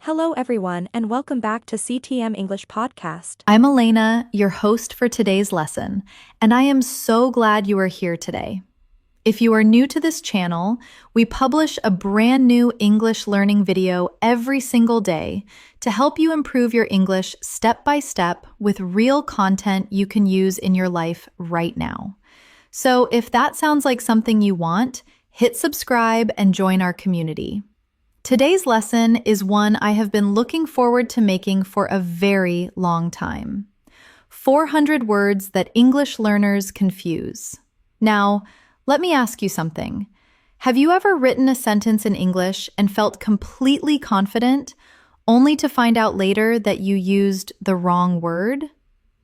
Hello everyone and welcome back to CTM English Podcast. I'm Elena, your host for today's lesson, and I am so glad you are here today. If you are new to this channel, we publish a brand new English learning video every single day to help you improve your English step by step with real content you can use in your life right now. So if that sounds like something you want, hit subscribe and join our community. Today's lesson is one I have been looking forward to making for a very long time. 400 words that English learners confuse. Now, let me ask you something. Have you ever written a sentence in English and felt completely confident, only to find out later that you used the wrong word?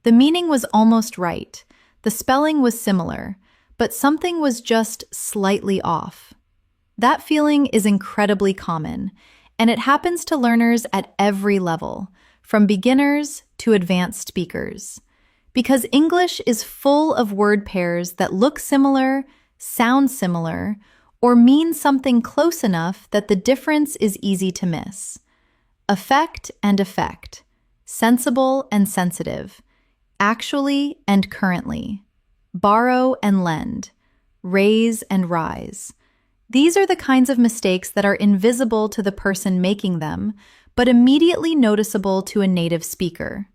The meaning was almost right, the spelling was similar, but something was just slightly off. That feeling is incredibly common, and it happens to learners at every level, from beginners to advanced speakers. Because English is full of word pairs that look similar, sound similar, or mean something close enough that the difference is easy to miss. Affect and effect, sensible and sensitive, actually and currently, borrow and lend, raise and rise. These are the kinds of mistakes that are invisible to the person making them, but immediately noticeable to a native speaker.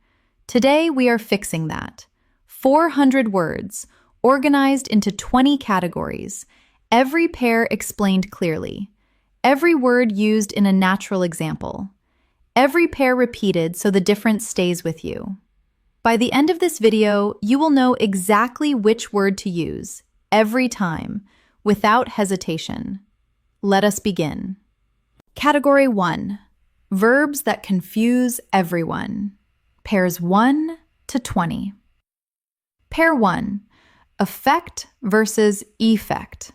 Today, we are fixing that. 400 words, organized into 20 categories, every pair explained clearly, every word used in a natural example, every pair repeated so the difference stays with you. By the end of this video, you will know exactly which word to use, every time, without hesitation. Let us begin. Category 1. Verbs that confuse everyone. Pairs 1 to 20. Pair 1. Affect versus effect.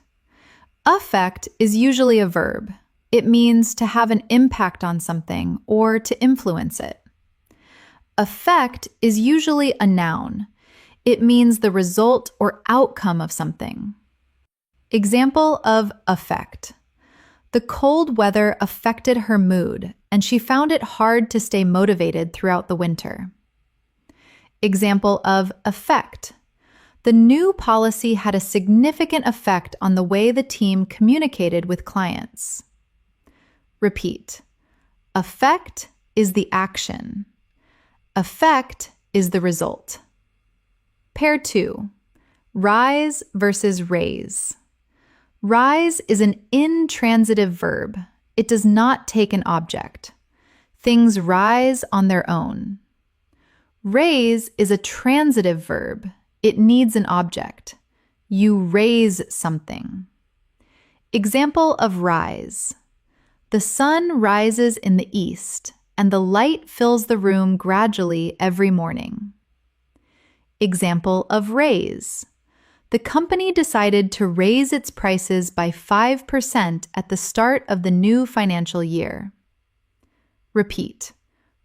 Affect is usually a verb. It means to have an impact on something or to influence it. Effect is usually a noun. It means the result or outcome of something. Example of affect. The cold weather affected her mood, and she found it hard to stay motivated throughout the winter. Example of effect. The new policy had a significant effect on the way the team communicated with clients. Repeat. Effect is the action. Effect is the result. Pair 2. Rise versus raise. Rise is an intransitive verb. It does not take an object. Things rise on their own. Raise is a transitive verb. It needs an object. You raise something. Example of rise. The sun rises in the east, and the light fills the room gradually every morning. Example of raise. The company decided to raise its prices by 5% at the start of the new financial year. Repeat.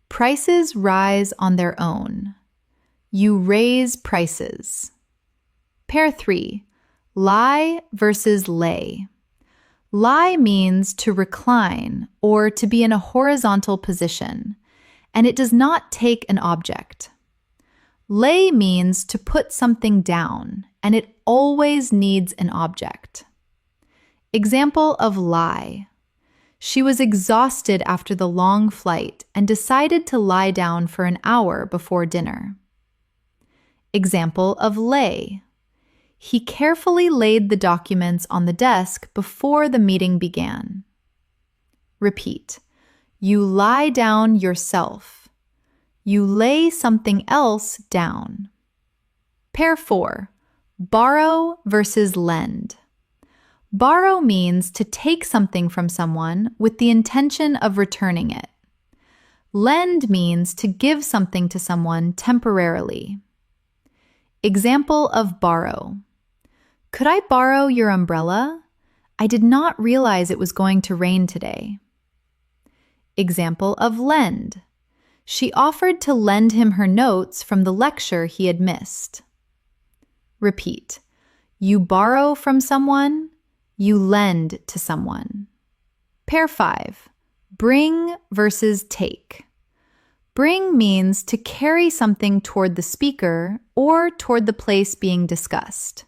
Prices rise on their own. You raise prices. Pair 3. Lie versus lay. Lie means to recline or to be in a horizontal position, and it does not take an object. Lay means to put something down, and it always needs an object. Example of lie. She was exhausted after the long flight and decided to lie down for an hour before dinner. Example of lay. He carefully laid the documents on the desk before the meeting began. Repeat. You lie down yourself. You lay something else down. Pair 4. Borrow versus lend. Borrow means to take something from someone with the intention of returning it. Lend means to give something to someone temporarily. Example of borrow. Could I borrow your umbrella? I did not realize it was going to rain today. Example of lend. She offered to lend him her notes from the lecture he had missed. Repeat. You borrow from someone, you lend to someone. Pair 5. Bring versus take. Bring means to carry something toward the speaker or toward the place being discussed.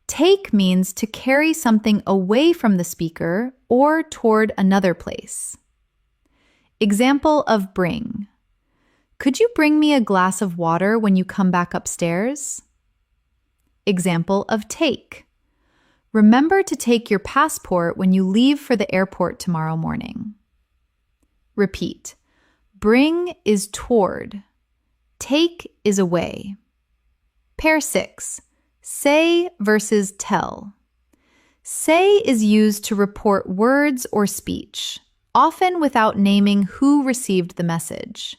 Take means to carry something away from the speaker or toward another place. Example of bring. Could you bring me a glass of water when you come back upstairs? Example of take. Remember to take your passport when you leave for the airport tomorrow morning. Repeat. Bring is toward. Take is away. Pair 6. Say versus tell. Say is used to report words or speech, often without naming who received the message.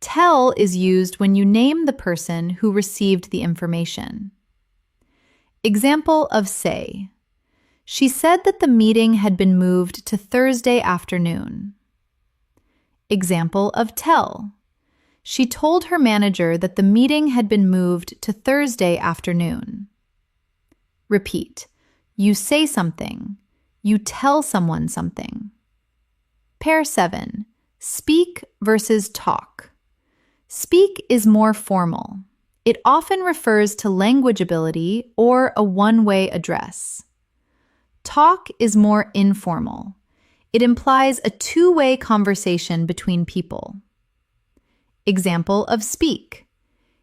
Tell is used when you name the person who received the information. Example of say. She said that the meeting had been moved to Thursday afternoon. Example of tell. She told her manager that the meeting had been moved to Thursday afternoon. Repeat. You say something. You tell someone something. Pair 7. Speak versus talk. Speak is more formal. It often refers to language ability or a one-way address. Talk is more informal. It implies a two-way conversation between people. Example of speak.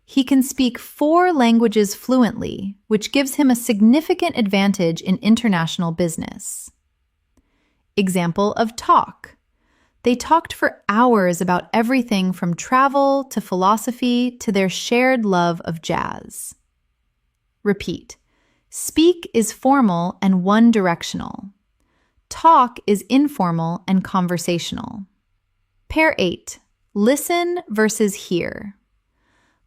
He can speak 4 languages fluently, which gives him a significant advantage in international business. Example of talk. They talked for hours about everything from travel to philosophy to their shared love of jazz. Repeat. Speak is formal and one-directional. Talk is informal and conversational. Pair 8. Listen versus hear.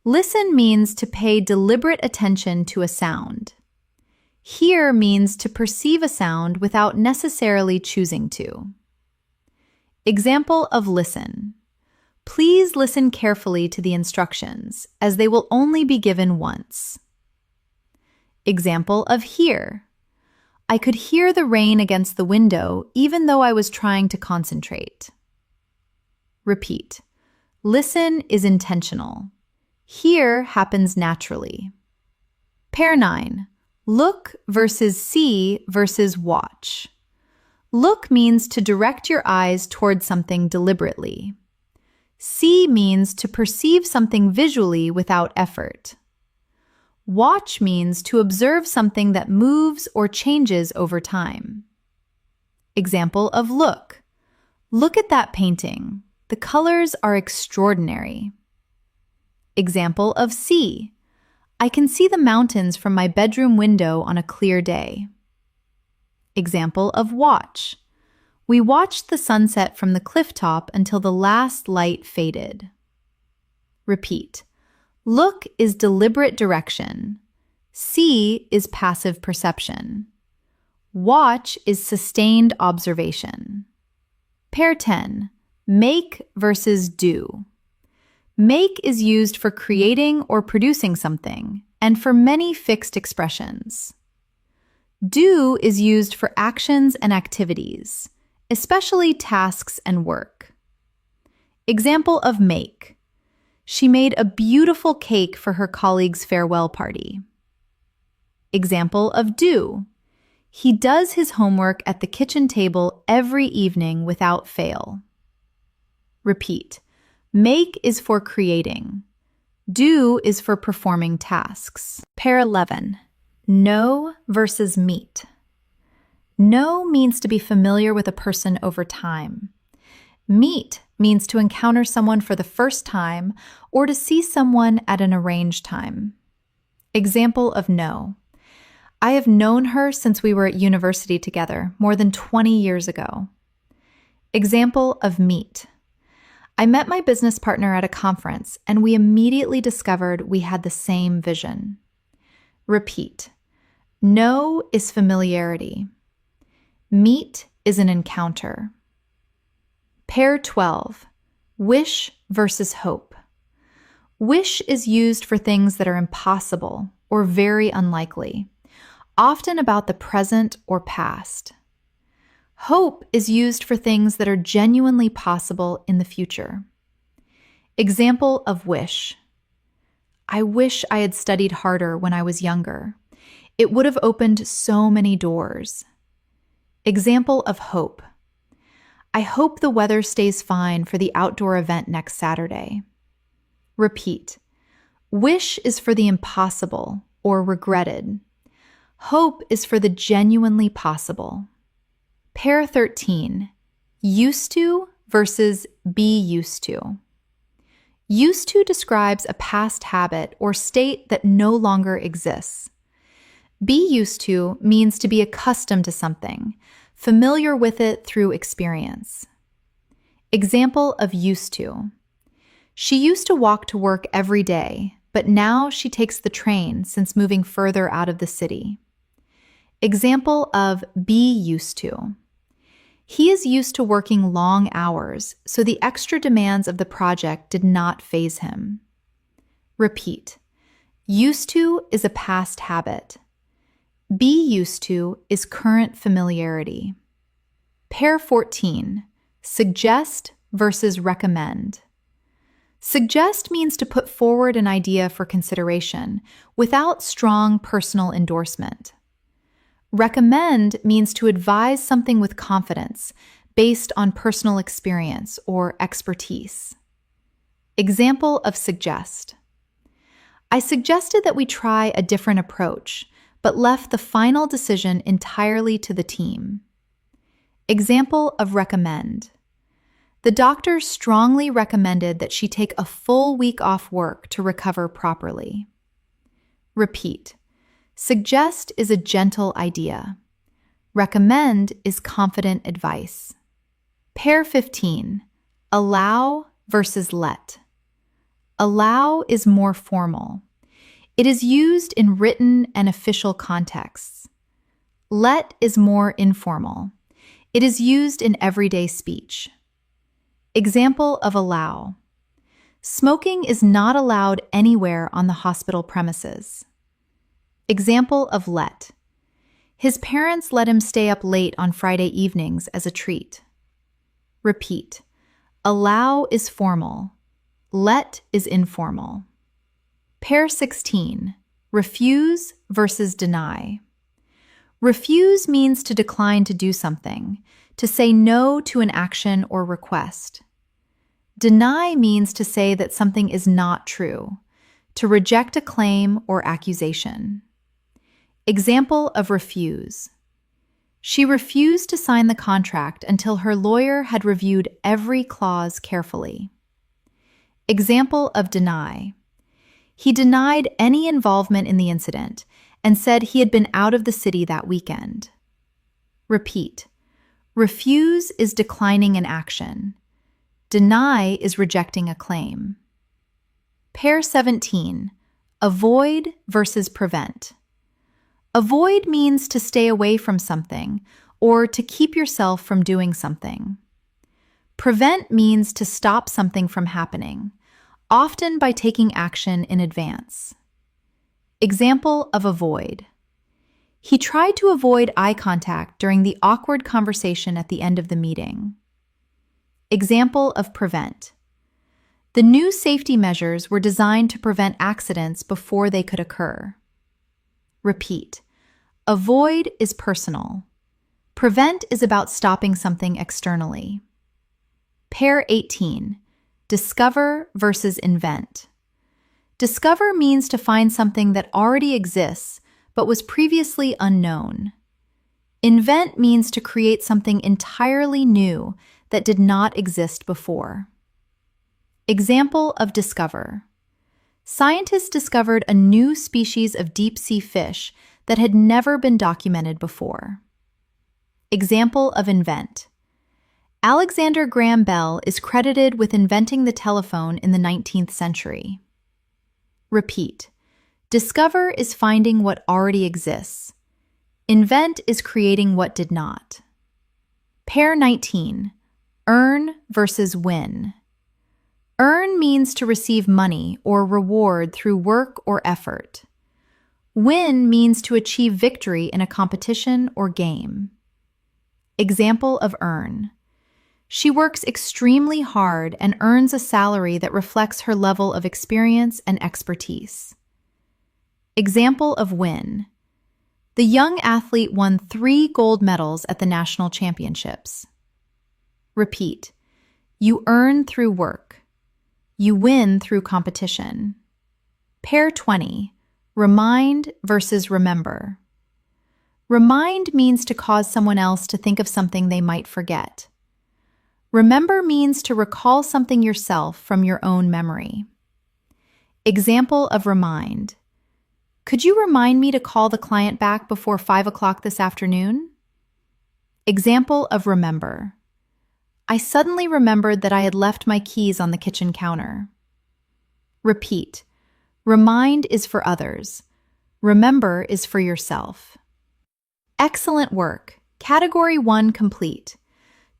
Listen means to pay deliberate attention to a sound. Hear means to perceive a sound without necessarily choosing to. Example of listen. Please listen carefully to the instructions, as they will only be given once. Example of hear. I could hear the rain against the window even though I was trying to concentrate. Repeat. Listen is intentional. Hear happens naturally. Pair 9. Look versus see versus watch. Look means to direct your eyes toward something deliberately. See means to perceive something visually without effort. Watch means to observe something that moves or changes over time. Example of look. Look at that painting. The colors are extraordinary. Example of see. I can see the mountains from my bedroom window on a clear day. Example of watch. We watched the sunset from the cliff top until the last light faded. Repeat. Look is deliberate direction. See is passive perception. Watch is sustained observation. Pair 10. Make versus do. Make is used for creating or producing something, and for many fixed expressions. Do is used for actions and activities, especially tasks and work. Example of make. She made a beautiful cake for her colleague's farewell party. Example of do. He does his homework at the kitchen table every evening without fail. Repeat. Make is for creating. Do is for performing tasks. Pair 11. Know versus meet. Know means to be familiar with a person over time. Meet means to encounter someone for the first time or to see someone at an arranged time. Example of know. I have known her since we were at university together more than 20 years ago. Example of meet. I met my business partner at a conference and we immediately discovered we had the same vision. Repeat. Know is familiarity. Meet is an encounter. Pair 12. Wish versus hope. Wish is used for things that are impossible or very unlikely, often about the present or past. Hope is used for things that are genuinely possible in the future. Example of wish. I wish I had studied harder when I was younger. It would have opened so many doors. Example of hope. I hope the weather stays fine for the outdoor event next Saturday. Repeat. Wish is for the impossible or regretted. Hope is for the genuinely possible. Pair 13. Used to versus be used to. Used to describes a past habit or state that no longer exists. Be used to means to be accustomed to something, familiar with it through experience. Example of used to. She used to walk to work every day, but now she takes the train since moving further out of the city. Example of be used to. He is used to working long hours, so the extra demands of the project did not faze him. Repeat. Used to is a past habit. Be used to is current familiarity. Pair 14. Suggest versus recommend. Suggest means to put forward an idea for consideration without strong personal endorsement. Recommend means to advise something with confidence based on personal experience or expertise. Example of suggest. I suggested that we try a different approach, but left the final decision entirely to the team. Example of recommend. The doctor strongly recommended that she take a full week off work to recover properly. Repeat. Suggest is a gentle idea. Recommend is confident advice. Pair 15. Allow versus let. Allow is more formal. It is used in written and official contexts. Let is more informal. It is used in everyday speech. Example of allow. Smoking is not allowed anywhere on the hospital premises. Example of let. His parents let him stay up late on Friday evenings as a treat. Repeat. Allow is formal. Let is informal. Pair 16. Refuse versus deny. Refuse means to decline to do something, to say no to an action or request. Deny means to say that something is not true, to reject a claim or accusation. Example of refuse. She refused to sign the contract until her lawyer had reviewed every clause carefully. Example of deny. He denied any involvement in the incident and said he had been out of the city that weekend. Repeat. Refuse is declining an action. Deny is rejecting a claim. Pair 17. Avoid versus prevent. Avoid means to stay away from something or to keep yourself from doing something. Prevent means to stop something from happening, often by taking action in advance. Example of avoid. He tried to avoid eye contact during the awkward conversation at the end of the meeting. Example of prevent. The new safety measures were designed to prevent accidents before they could occur. Repeat. Avoid is personal. Prevent is about stopping something externally. Pair 18. Discover versus invent. Discover means to find something that already exists but was previously unknown. Invent means to create something entirely new that did not exist before. Example of discover. Scientists discovered a new species of deep-sea fish that had never been documented before. Example of invent. Alexander Graham Bell is credited with inventing the telephone in the 19th century. Repeat. Discover is finding what already exists. Invent is creating what did not. Pair 19. Earn versus win. Earn means to receive money or reward through work or effort. Win means to achieve victory in a competition or game. Example of earn. She works extremely hard and earns a salary that reflects her level of experience and expertise. Example of win. The young athlete won 3 gold medals at the national championships. Repeat. You earn through work. You win through competition. Pair 20. Remind versus remember. Remind means to cause someone else to think of something they might forget. Remember means to recall something yourself from your own memory. Example of remind. Could you remind me to call the client back before 5 o'clock this afternoon? Example of remember. I suddenly remembered that I had left my keys on the kitchen counter. Repeat. Remind is for others. Remember is for yourself. Excellent work. Category 1 complete.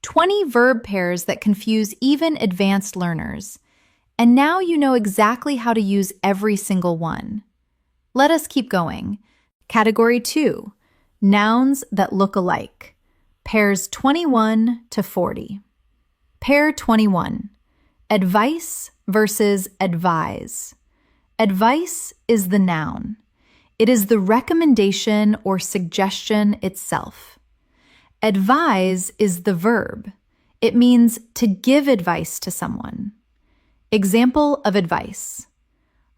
20 verb pairs that confuse even advanced learners. And now you know exactly how to use every single one. Let us keep going. Category 2. Nouns that look alike. Pairs 21 to 40. Pair 21. Advice versus advise. Advice is the noun. It is the recommendation or suggestion itself. Advise is the verb. It means to give advice to someone. Example of advice.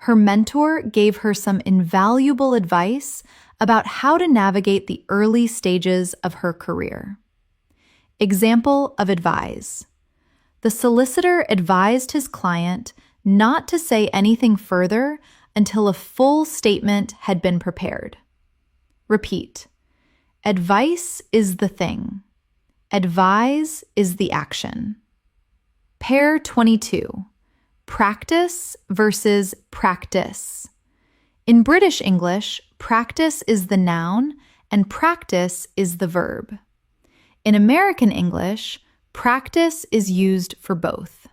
Her mentor gave her some invaluable advice about how to navigate the early stages of her career. Example of advise. The solicitor advised his client not to say anything further until a full statement had been prepared. Repeat. Advice is the thing. Advise is the action. Pair 22. Practice versus practice. In British English, practice is the noun and practice is the verb. In American English, practice is used for both.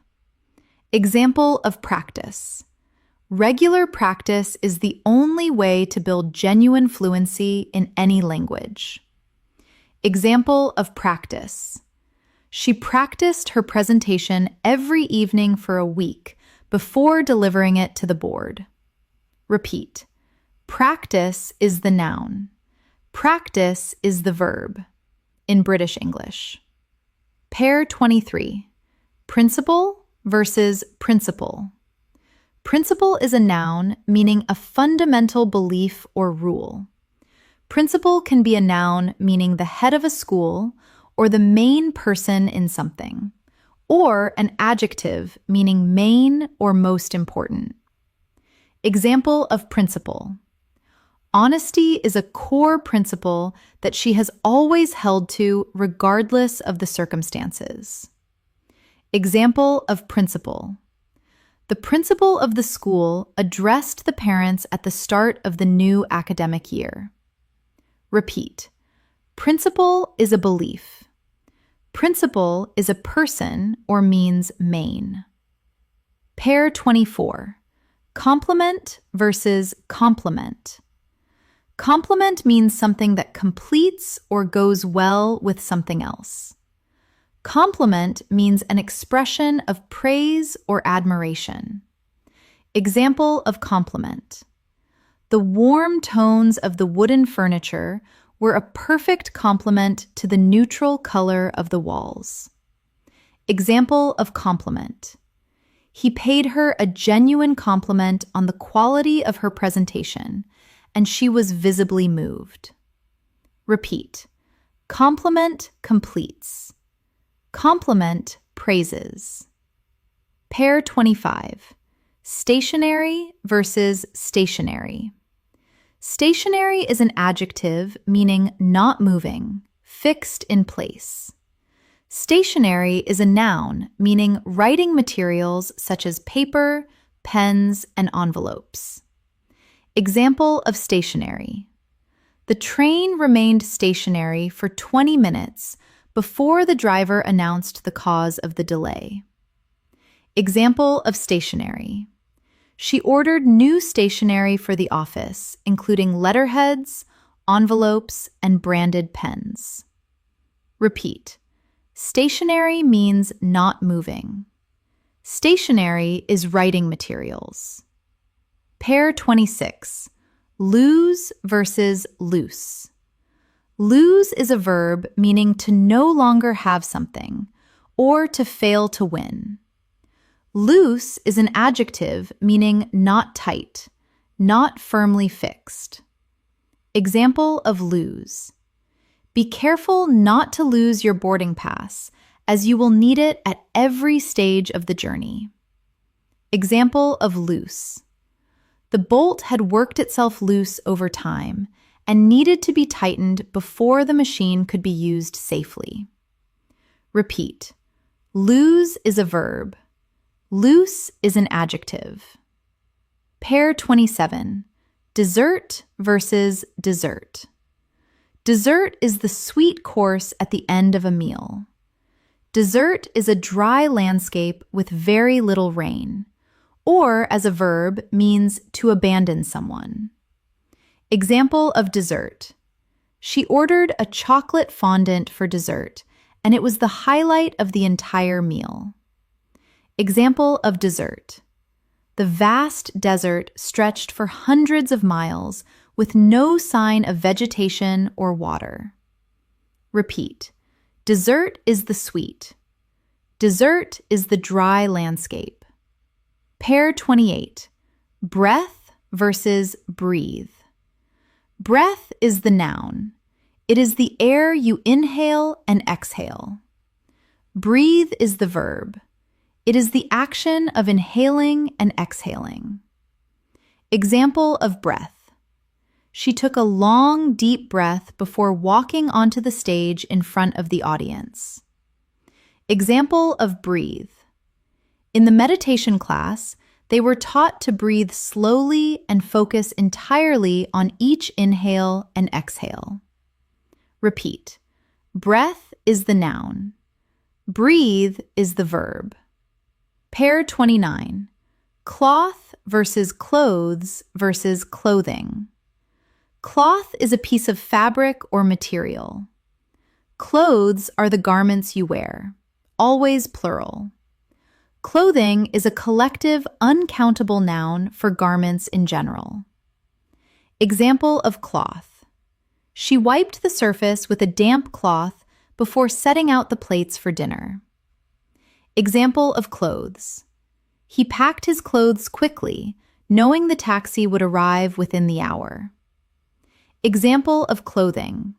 Example of practice. Regular practice is the only way to build genuine fluency in any language. Example of practice. She practiced her presentation every evening for a week before delivering it to the board. Repeat. Practice is the noun. Practice is the verb in British English. Pair 23. Principle versus principle. Principle is a noun meaning a fundamental belief or rule. Principal can be a noun meaning the head of a school or the main person in something, or an adjective meaning main or most important. Example of principle. Honesty is a core principle that she has always held to regardless of the circumstances. Example of principle. The principal of the school addressed the parents at the start of the new academic year. Repeat. Principle is a belief. Principle is a person or means main. Pair 24. Complement versus complement. Complement means something that completes or goes well with something else. Compliment means an expression of praise or admiration. Example of compliment. The warm tones of the wooden furniture were a perfect complement to the neutral color of the walls. Example of compliment. He paid her a genuine compliment on the quality of her presentation, and she was visibly moved. Repeat. Compliment completes. Compliment praises. Pair 25. Stationary versus stationary. Stationary is an adjective meaning not moving, fixed in place. Stationary is a noun meaning writing materials such as paper, pens, and envelopes. Example of stationary. The train remained stationary for 20 minutes before the driver announced the cause of the delay. Example of stationary. She ordered new stationery for the office, including letterheads, envelopes, and branded pens. Repeat. Stationary means not moving. Stationary is writing materials. Pair 26. Lose versus loose. Lose is a verb meaning to no longer have something or to fail to win. Loose is an adjective meaning not tight, not firmly fixed. Example of lose. Be careful not to lose your boarding pass, as you will need it at every stage of the journey. Example of loose. The bolt had worked itself loose over time and needed to be tightened before the machine could be used safely. Repeat. Lose is a verb. Loose is an adjective. Pair 27. Dessert versus dessert. Dessert is the sweet course at the end of a meal. Dessert is a dry landscape with very little rain, or as a verb means to abandon someone. Example of dessert. She ordered a chocolate fondant for dessert, and it was the highlight of the entire meal. Example of dessert. The vast desert stretched for hundreds of miles with no sign of vegetation or water. Repeat. Dessert is the sweet. Dessert is the dry landscape. Pair 28. Breath versus breathe. Breath is the noun. It is the air you inhale and exhale. Breathe is the verb. It is the action of inhaling and exhaling. Example of breath. She took a long, deep breath before walking onto the stage in front of the audience. Example of breathe. In the meditation class, they were taught to breathe slowly and focus entirely on each inhale and exhale. Repeat. Breath is the noun. Breathe is the verb. Pair 29. Cloth versus clothes versus clothing. Cloth is a piece of fabric or material. Clothes are the garments you wear, always plural. Clothing is a collective, uncountable noun for garments in general. Example of cloth. She wiped the surface with a damp cloth before setting out the plates for dinner. Example of clothes. He packed his clothes quickly, knowing the taxi would arrive within the hour. Example of clothing.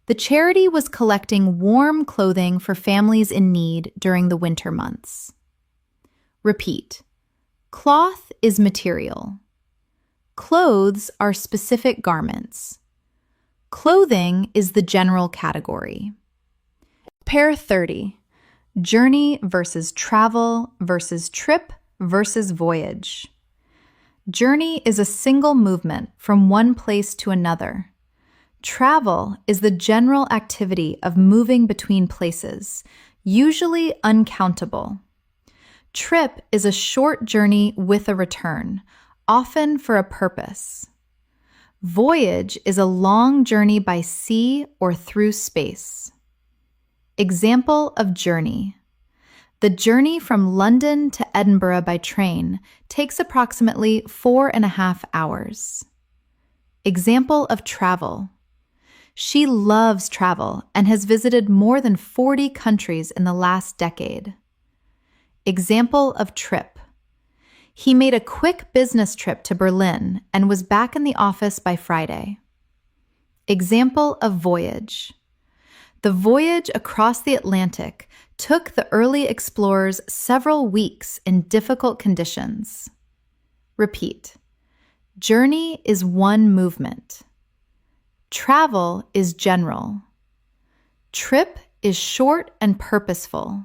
The charity was collecting warm clothing for families in need during the winter months. Repeat. Cloth is material. Clothes are specific garments. Clothing is the general category. Pair 30. Journey versus travel versus trip versus voyage. Journey is a single movement from one place to another. Travel is the general activity of moving between places, usually uncountable. Trip is a short journey with a return, often for a purpose. Voyage is a long journey by sea or through space. Example of journey. The journey from London to Edinburgh by train takes approximately 4.5 hours. Example of travel. She loves travel and has visited more than 40 countries in the last decade. Example of trip. He made a quick business trip to Berlin and was back in the office by Friday. Example of voyage. The voyage across the Atlantic took the early explorers several weeks in difficult conditions. Repeat. Journey is one movement. Travel is general. Trip is short and purposeful.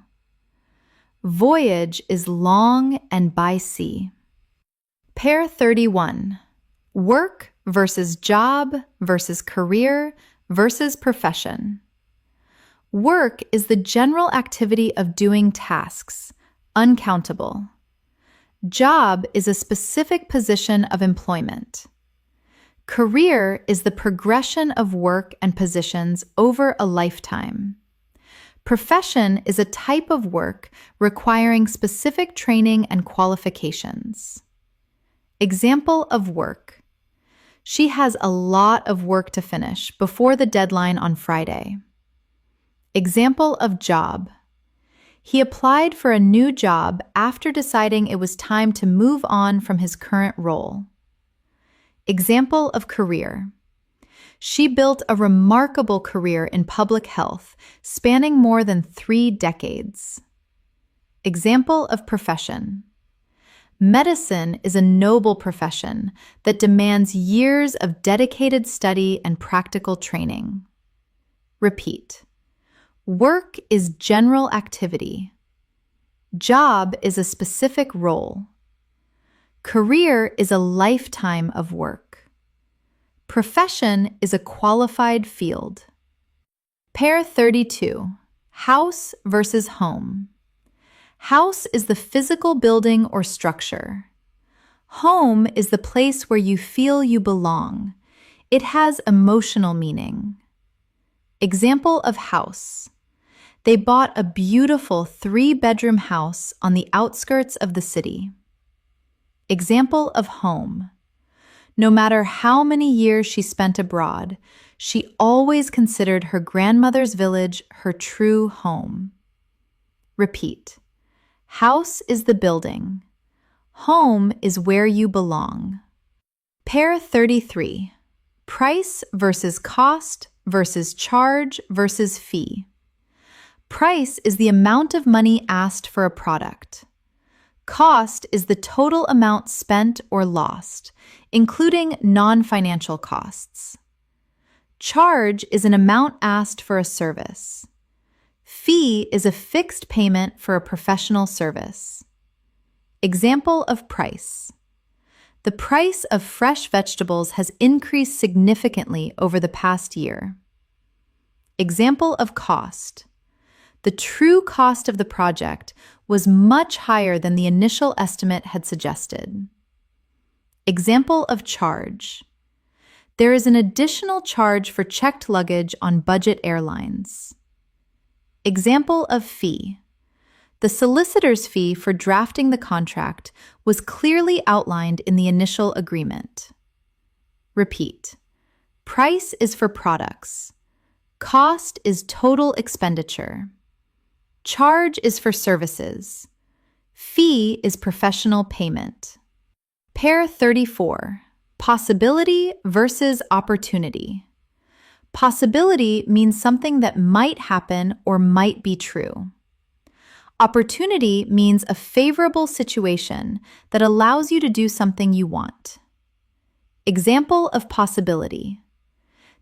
Voyage is long and by sea. Pair 31. Work versus job versus career versus profession. Work is the general activity of doing tasks, uncountable. Job is a specific position of employment. Career is the progression of work and positions over a lifetime. Profession is a type of work requiring specific training and qualifications. Example of work. She has a lot of work to finish before the deadline on Friday. Example of job. He applied for a new job after deciding it was time to move on from his current role. Example of career. She built a remarkable career in public health, spanning more than 3 decades. Example of profession. Medicine is a noble profession that demands years of dedicated study and practical training. Repeat. Work is general activity. Job is a specific role. Career is a lifetime of work. Profession is a qualified field. Pair 32. House versus home. House is the physical building or structure. Home is the place where you feel you belong. It has emotional meaning. Example of house. They bought a beautiful 3-bedroom house on the outskirts of the city. Example of home. No matter how many years she spent abroad, she always considered her grandmother's village her true home. Repeat. House is the building. Home is where you belong. Pair 33. Price versus cost versus charge versus fee. Price is the amount of money asked for a product. Cost is the total amount spent or lost, including non-financial costs. Charge is an amount asked for a service. Fee is a fixed payment for a professional service. Example of price. The price of fresh vegetables has increased significantly over the past year. Example of cost. The true cost of the project was much higher than the initial estimate had suggested. Example of charge. There is an additional charge for checked luggage on budget airlines. Example of fee. The solicitor's fee for drafting the contract was clearly outlined in the initial agreement. Repeat. Price is for products. Cost is total expenditure. Charge is for services. Fee is professional payment. Pair 34. Possibility versus opportunity. Possibility means something that might happen or might be true. Opportunity means a favorable situation that allows you to do something you want. Example of possibility.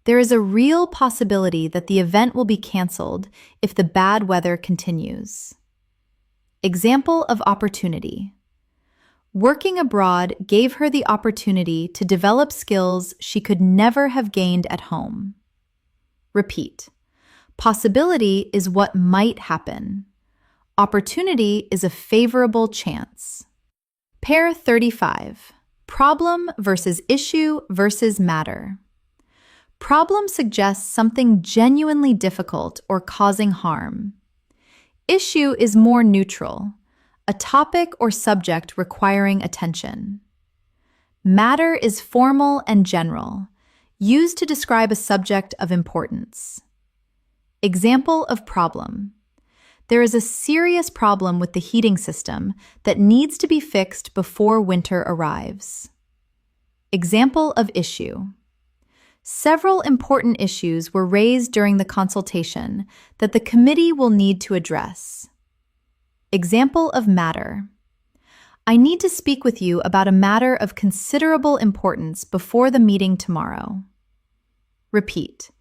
There is a real possibility that the event will be canceled if the bad weather continues. Example of opportunity. Working abroad gave her the opportunity to develop skills she could never have gained at home. Repeat. Possibility is what might happen. Opportunity is a favorable chance. Pair 35. Problem versus issue versus matter. Problem suggests something genuinely difficult or causing harm. Issue is more neutral, a topic or subject requiring attention. Matter is formal and general, used to describe a subject of importance. Example of problem. There is a serious problem with the heating system that needs to be fixed before winter arrives. Example of issue. Several important issues were raised during the consultation that the committee will need to address. Example of matter. I need to speak with you about a matter of considerable importance before the meeting tomorrow. Repeat.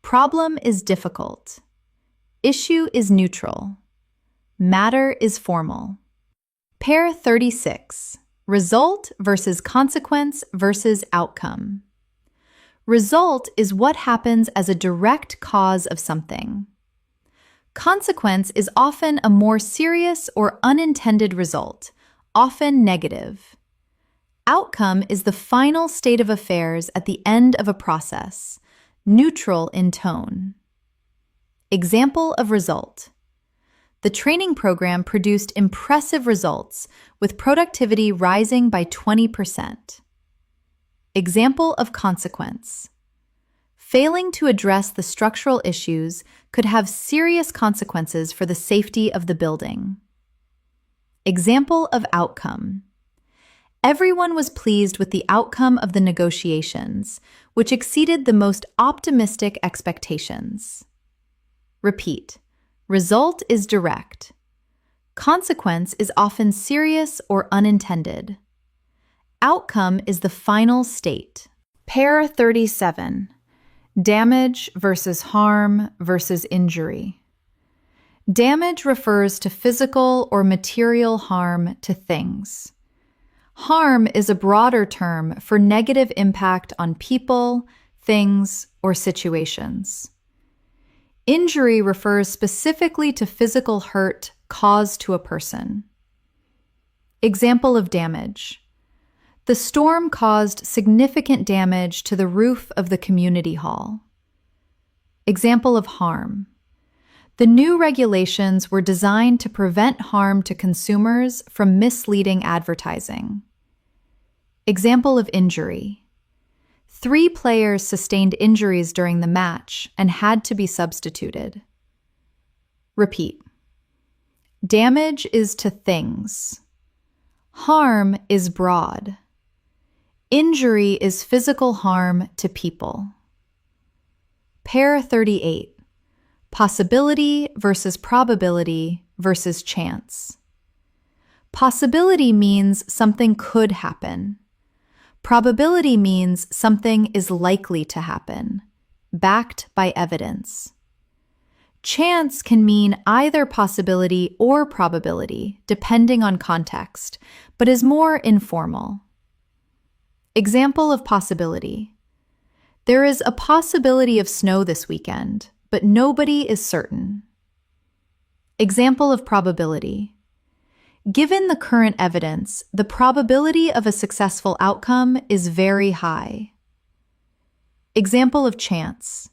Problem is difficult. Issue is neutral. Matter is formal. Pair 36. Result versus consequence versus outcome. Result is what happens as a direct cause of something. Consequence is often a more serious or unintended result, often negative. Outcome is the final state of affairs at the end of a process, neutral in tone. Example of result. The training program produced impressive results, with productivity rising by 20%. Example of consequence. Failing to address the structural issues could have serious consequences for the safety of the building. Example of outcome. Everyone was pleased with the outcome of the negotiations, which exceeded the most optimistic expectations. Repeat. Result is direct. Consequence is often serious or unintended. Outcome is the final state. Pair 37. Damage versus harm versus injury. Damage refers to physical or material harm to things. Harm is a broader term for negative impact on people, things, or situations. Injury refers specifically to physical hurt caused to a person. Example of damage. The storm caused significant damage to the roof of the community hall. Example of harm. The new regulations were designed to prevent harm to consumers from misleading advertising. Example of injury. 3 players sustained injuries during the match and had to be substituted. Repeat. Damage is to things. Harm is broad. Injury is physical harm to people. Pair 38. Possibility versus probability versus chance. Possibility means something could happen. Probability means something is likely to happen, backed by evidence. Chance can mean either possibility or probability, depending on context, but is more informal. Example of possibility. There is a possibility of snow this weekend, but nobody is certain. Example of probability. Given the current evidence, the probability of a successful outcome is very high. Example of chance.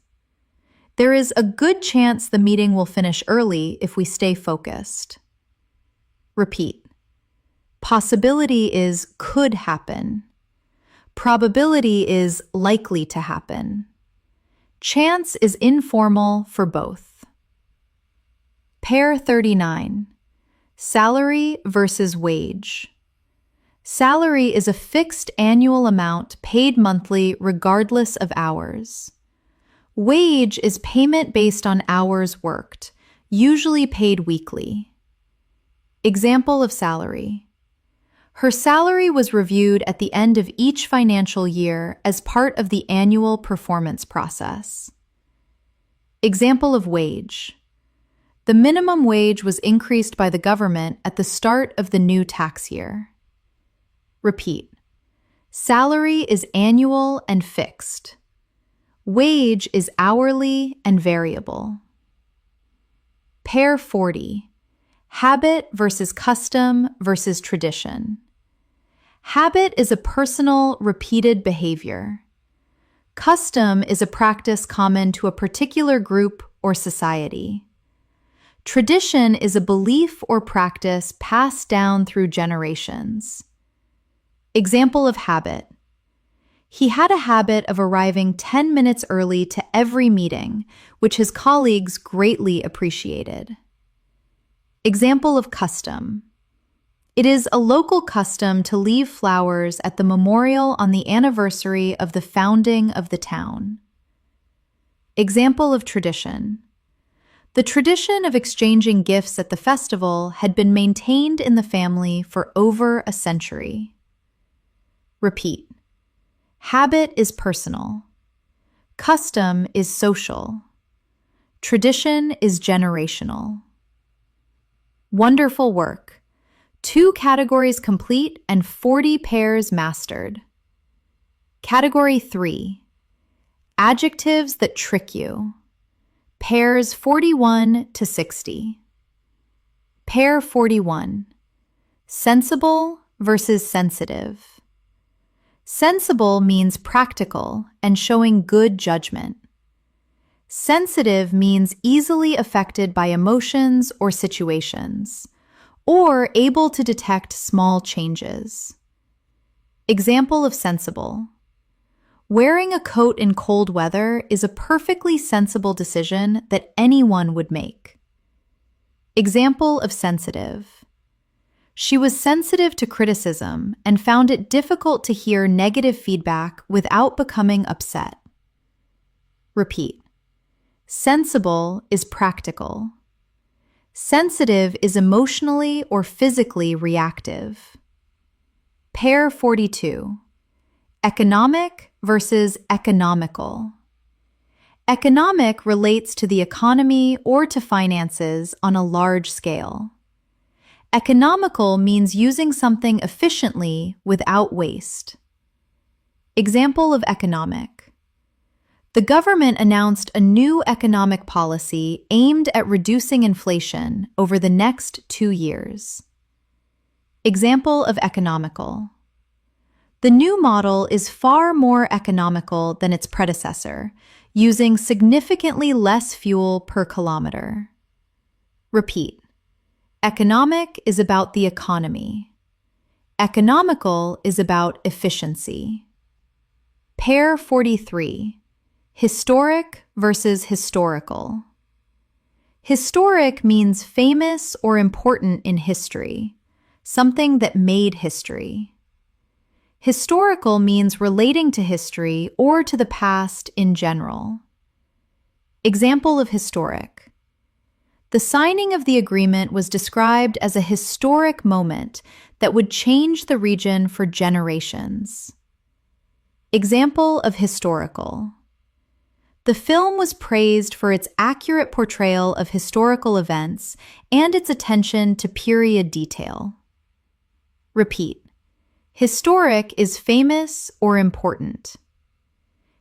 There is a good chance the meeting will finish early if we stay focused. Repeat. Possibility is could happen. Probability is likely to happen. Chance is informal for both. Pair 39. Salary versus wage. Salary is a fixed annual amount paid monthly regardless of hours. Wage is payment based on hours worked, usually paid weekly. Example of salary. Her salary was reviewed at the end of each financial year as part of the annual performance process. Example of wage. The minimum wage was increased by the government at the start of the new tax year. Repeat. Salary is annual and fixed. Wage is hourly and variable. Pair 40. Habit versus custom versus tradition. Habit is a personal, repeated behavior. Custom is a practice common to a particular group or society. Tradition is a belief or practice passed down through generations. Example of habit. He had a habit of arriving 10 minutes early to every meeting, which his colleagues greatly appreciated. Example of custom. It is a local custom to leave flowers at the memorial on the anniversary of the founding of the town. Example of tradition. The tradition of exchanging gifts at the festival had been maintained in the family for over a century. Repeat. Habit is personal. Custom is social. Tradition is generational. Wonderful work. 2 categories complete and 40 pairs mastered. Category 3. Adjectives that trick you. Pairs 41 to 60. Pair 41. Sensible versus sensitive. Sensible means practical and showing good judgment. Sensitive means easily affected by emotions or situations, or able to detect small changes. Example of sensible. Wearing a coat in cold weather is a perfectly sensible decision that anyone would make. Example of sensitive. She was sensitive to criticism and found it difficult to hear negative feedback without becoming upset. Repeat. Sensible is practical. Sensitive is emotionally or physically reactive. Pair 42. Economic versus economical. Economic relates to the economy or to finances on a large scale. Economical means using something efficiently without waste. Example of economic. The government announced a new economic policy aimed at reducing inflation over the next 2 years. Example of economical. The new model is far more economical than its predecessor, using significantly less fuel per kilometer. Repeat. Economic is about the economy. Economical is about efficiency. Pair 43. Historic versus historical. Historic means famous or important in history, something that made history. Historical means relating to history or to the past in general. Example of historic. The signing of the agreement was described as a historic moment that would change the region for generations. Example of historical. The film was praised for its accurate portrayal of historical events and its attention to period detail. Repeat. Historic is famous or important.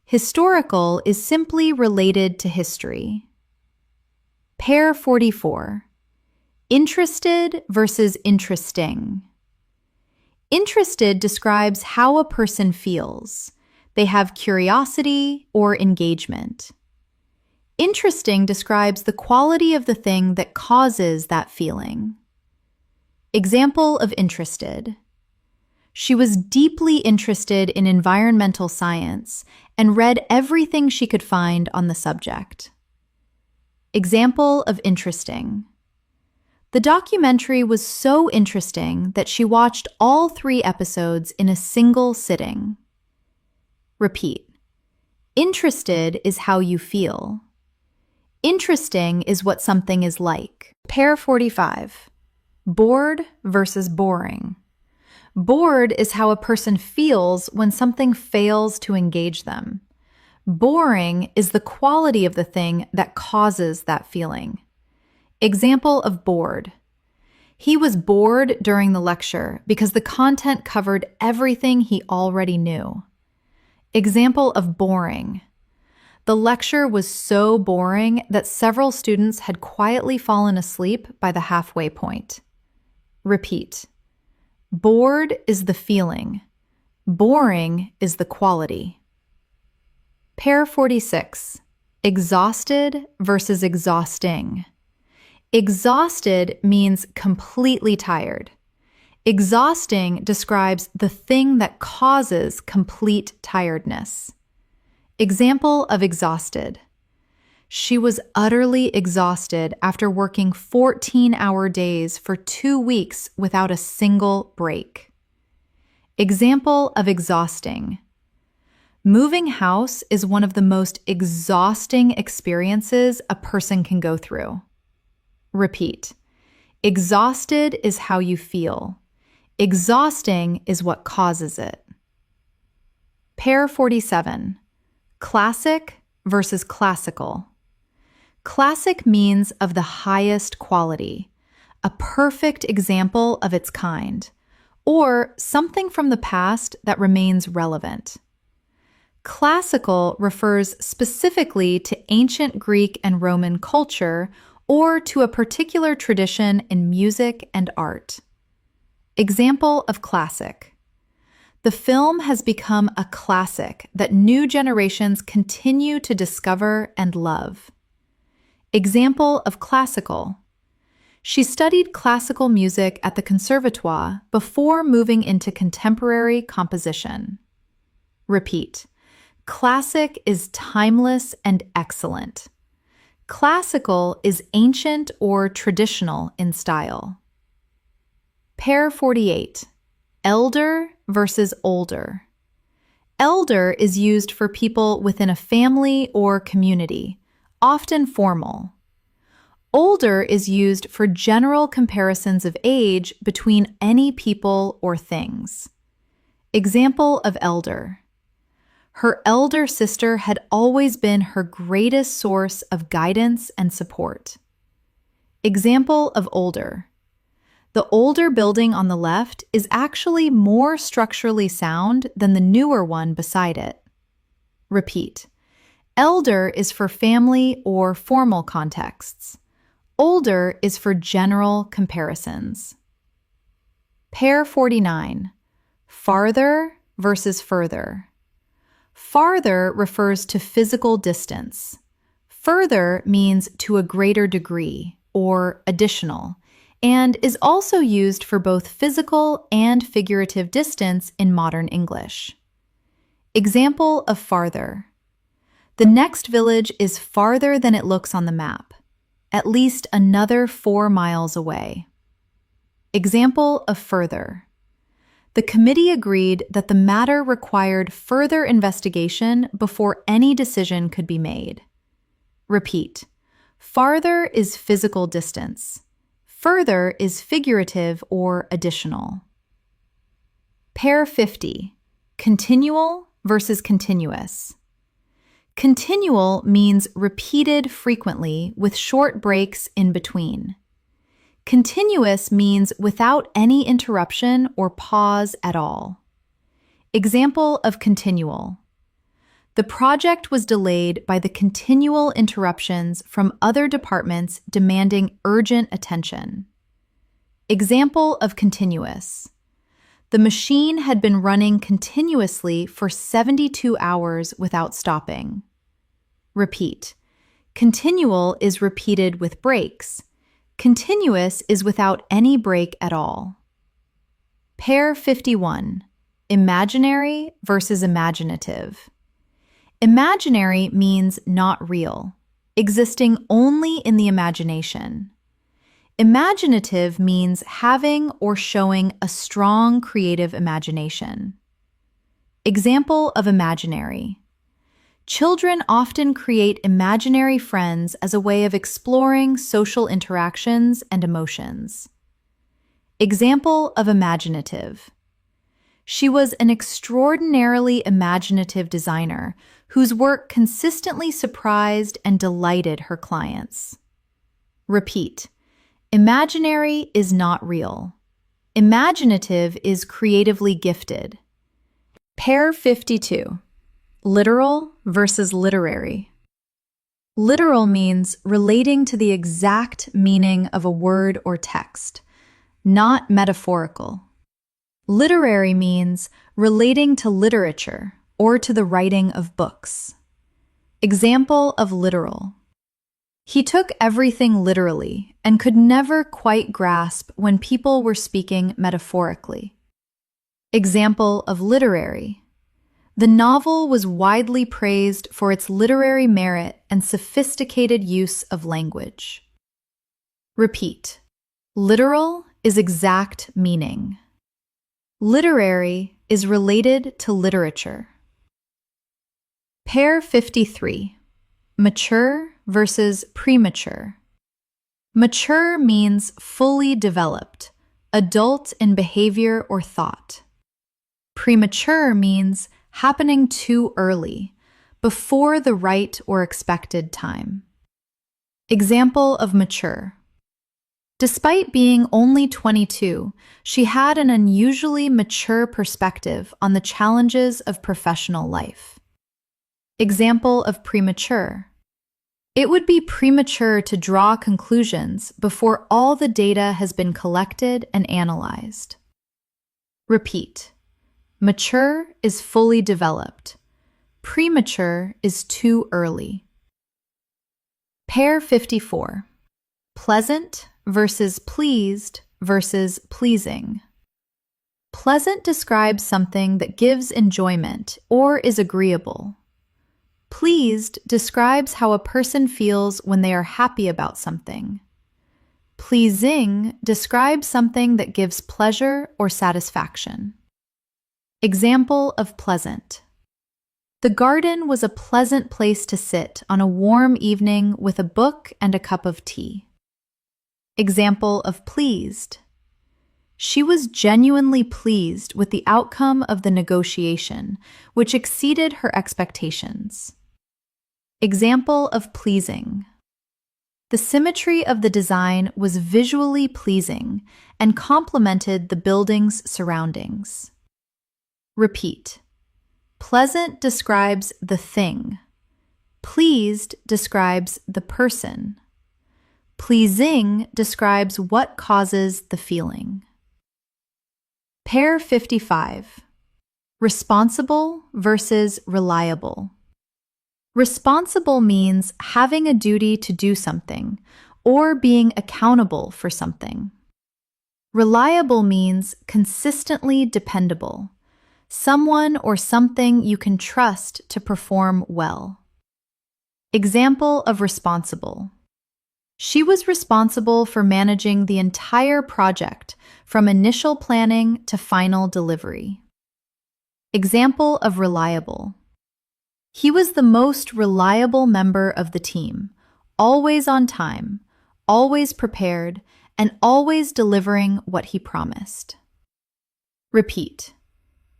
Historical is simply related to history. Pair 44. Interested versus interesting. Interested describes how a person feels. They have curiosity or engagement. Interesting describes the quality of the thing that causes that feeling. Example of interested. She was deeply interested in environmental science and read everything she could find on the subject. Example of interesting. The documentary was so interesting that she watched all 3 episodes in a single sitting. Repeat. Interested is how you feel. Interesting is what something is like. Pair 45. Bored versus boring. Bored is how a person feels when something fails to engage them. Boring is the quality of the thing that causes that feeling. Example of bored. He was bored during the lecture because the content covered everything he already knew. Example of boring. The lecture was so boring that several students had quietly fallen asleep by the halfway point. Repeat. Bored is the feeling. Boring is the quality. Pair 46. Exhausted versus exhausting. Exhausted means completely tired. Exhausting describes the thing that causes complete tiredness. Example of exhausted. She was utterly exhausted after working 14-hour days for 2 weeks without a single break. Example of exhausting. Moving house is one of the most exhausting experiences a person can go through. Repeat. Exhausted is how you feel. Exhausting is what causes it. Pair 47. Classic versus classical. Classic means of the highest quality, a perfect example of its kind, or something from the past that remains relevant. Classical refers specifically to ancient Greek and Roman culture or to a particular tradition in music and art. Example of classic. The film has become a classic that new generations continue to discover and love. Example of classical. She studied classical music at the conservatoire before moving into contemporary composition. Repeat. Classic is timeless and excellent. Classical is ancient or traditional in style. Pair 48. Elder versus older. Elder is used for people within a family or community, often formal. Older is used for general comparisons of age between any people or things. Example of elder. Her elder sister had always been her greatest source of guidance and support. Example of older. The older building on the left is actually more structurally sound than the newer one beside it. Repeat. Elder is for family or formal contexts. Older is for general comparisons. Pair 49. Farther versus further. Farther refers to physical distance. Further means to a greater degree or additional, and is also used for both physical and figurative distance in modern English. Example of farther. The next village is farther than it looks on the map, at least another 4 miles away. Example of further. The committee agreed that the matter required further investigation before any decision could be made. Repeat. Farther is physical distance. Further is figurative or additional. Pair 50. Continual versus continuous. Continual means repeated frequently with short breaks in between. Continuous means without any interruption or pause at all. Example of continual. The project was delayed by the continual interruptions from other departments demanding urgent attention. Example of continuous. The machine had been running continuously for 72 hours without stopping. Repeat. Continual is repeated with breaks. Continuous is without any break at all. Pair 51. Imaginary versus imaginative. Imaginary means not real, existing only in the imagination. Imaginative means having or showing a strong creative imagination. Example of imaginary. Children often create imaginary friends as a way of exploring social interactions and emotions. Example of imaginative. She was an extraordinarily imaginative designer whose work consistently surprised and delighted her clients. Repeat. Imaginary is not real. Imaginative is creatively gifted. Pair 52. Literal versus literary. Literal means relating to the exact meaning of a word or text, not metaphorical. Literary means relating to literature or to the writing of books. Example of literal. He took everything literally and could never quite grasp when people were speaking metaphorically. Example of literary. The novel was widely praised for its literary merit and sophisticated use of language. Repeat. Literal is exact meaning. Literary is related to literature. Pair 53. Mature versus premature. Mature means fully developed, adult in behavior or thought. Premature means happening too early, before the right or expected time. Example of mature. Despite being only 22, she had an unusually mature perspective on the challenges of professional life. Example of premature. It would be premature to draw conclusions before all the data has been collected and analyzed. Repeat. Mature is fully developed. Premature is too early. Pair 54. Pleasant versus pleased versus pleasing. Pleasant describes something that gives enjoyment or is agreeable. Pleased describes how a person feels when they are happy about something. Pleasing describes something that gives pleasure or satisfaction. Example of pleasant. The garden was a pleasant place to sit on a warm evening with a book and a cup of tea. Example of pleased. She was genuinely pleased with the outcome of the negotiation, which exceeded her expectations. Example of pleasing. The symmetry of the design was visually pleasing and complemented the building's surroundings. Repeat. Pleasant describes the thing. Pleased describes the person. Pleasing describes what causes the feeling. Pair 55. Responsible versus reliable. Responsible means having a duty to do something or being accountable for something. Reliable means consistently dependable, someone or something you can trust to perform well. Example of responsible. She was responsible for managing the entire project from initial planning to final delivery. Example of reliable. He was the most reliable member of the team, always on time, always prepared, and always delivering what he promised. Repeat.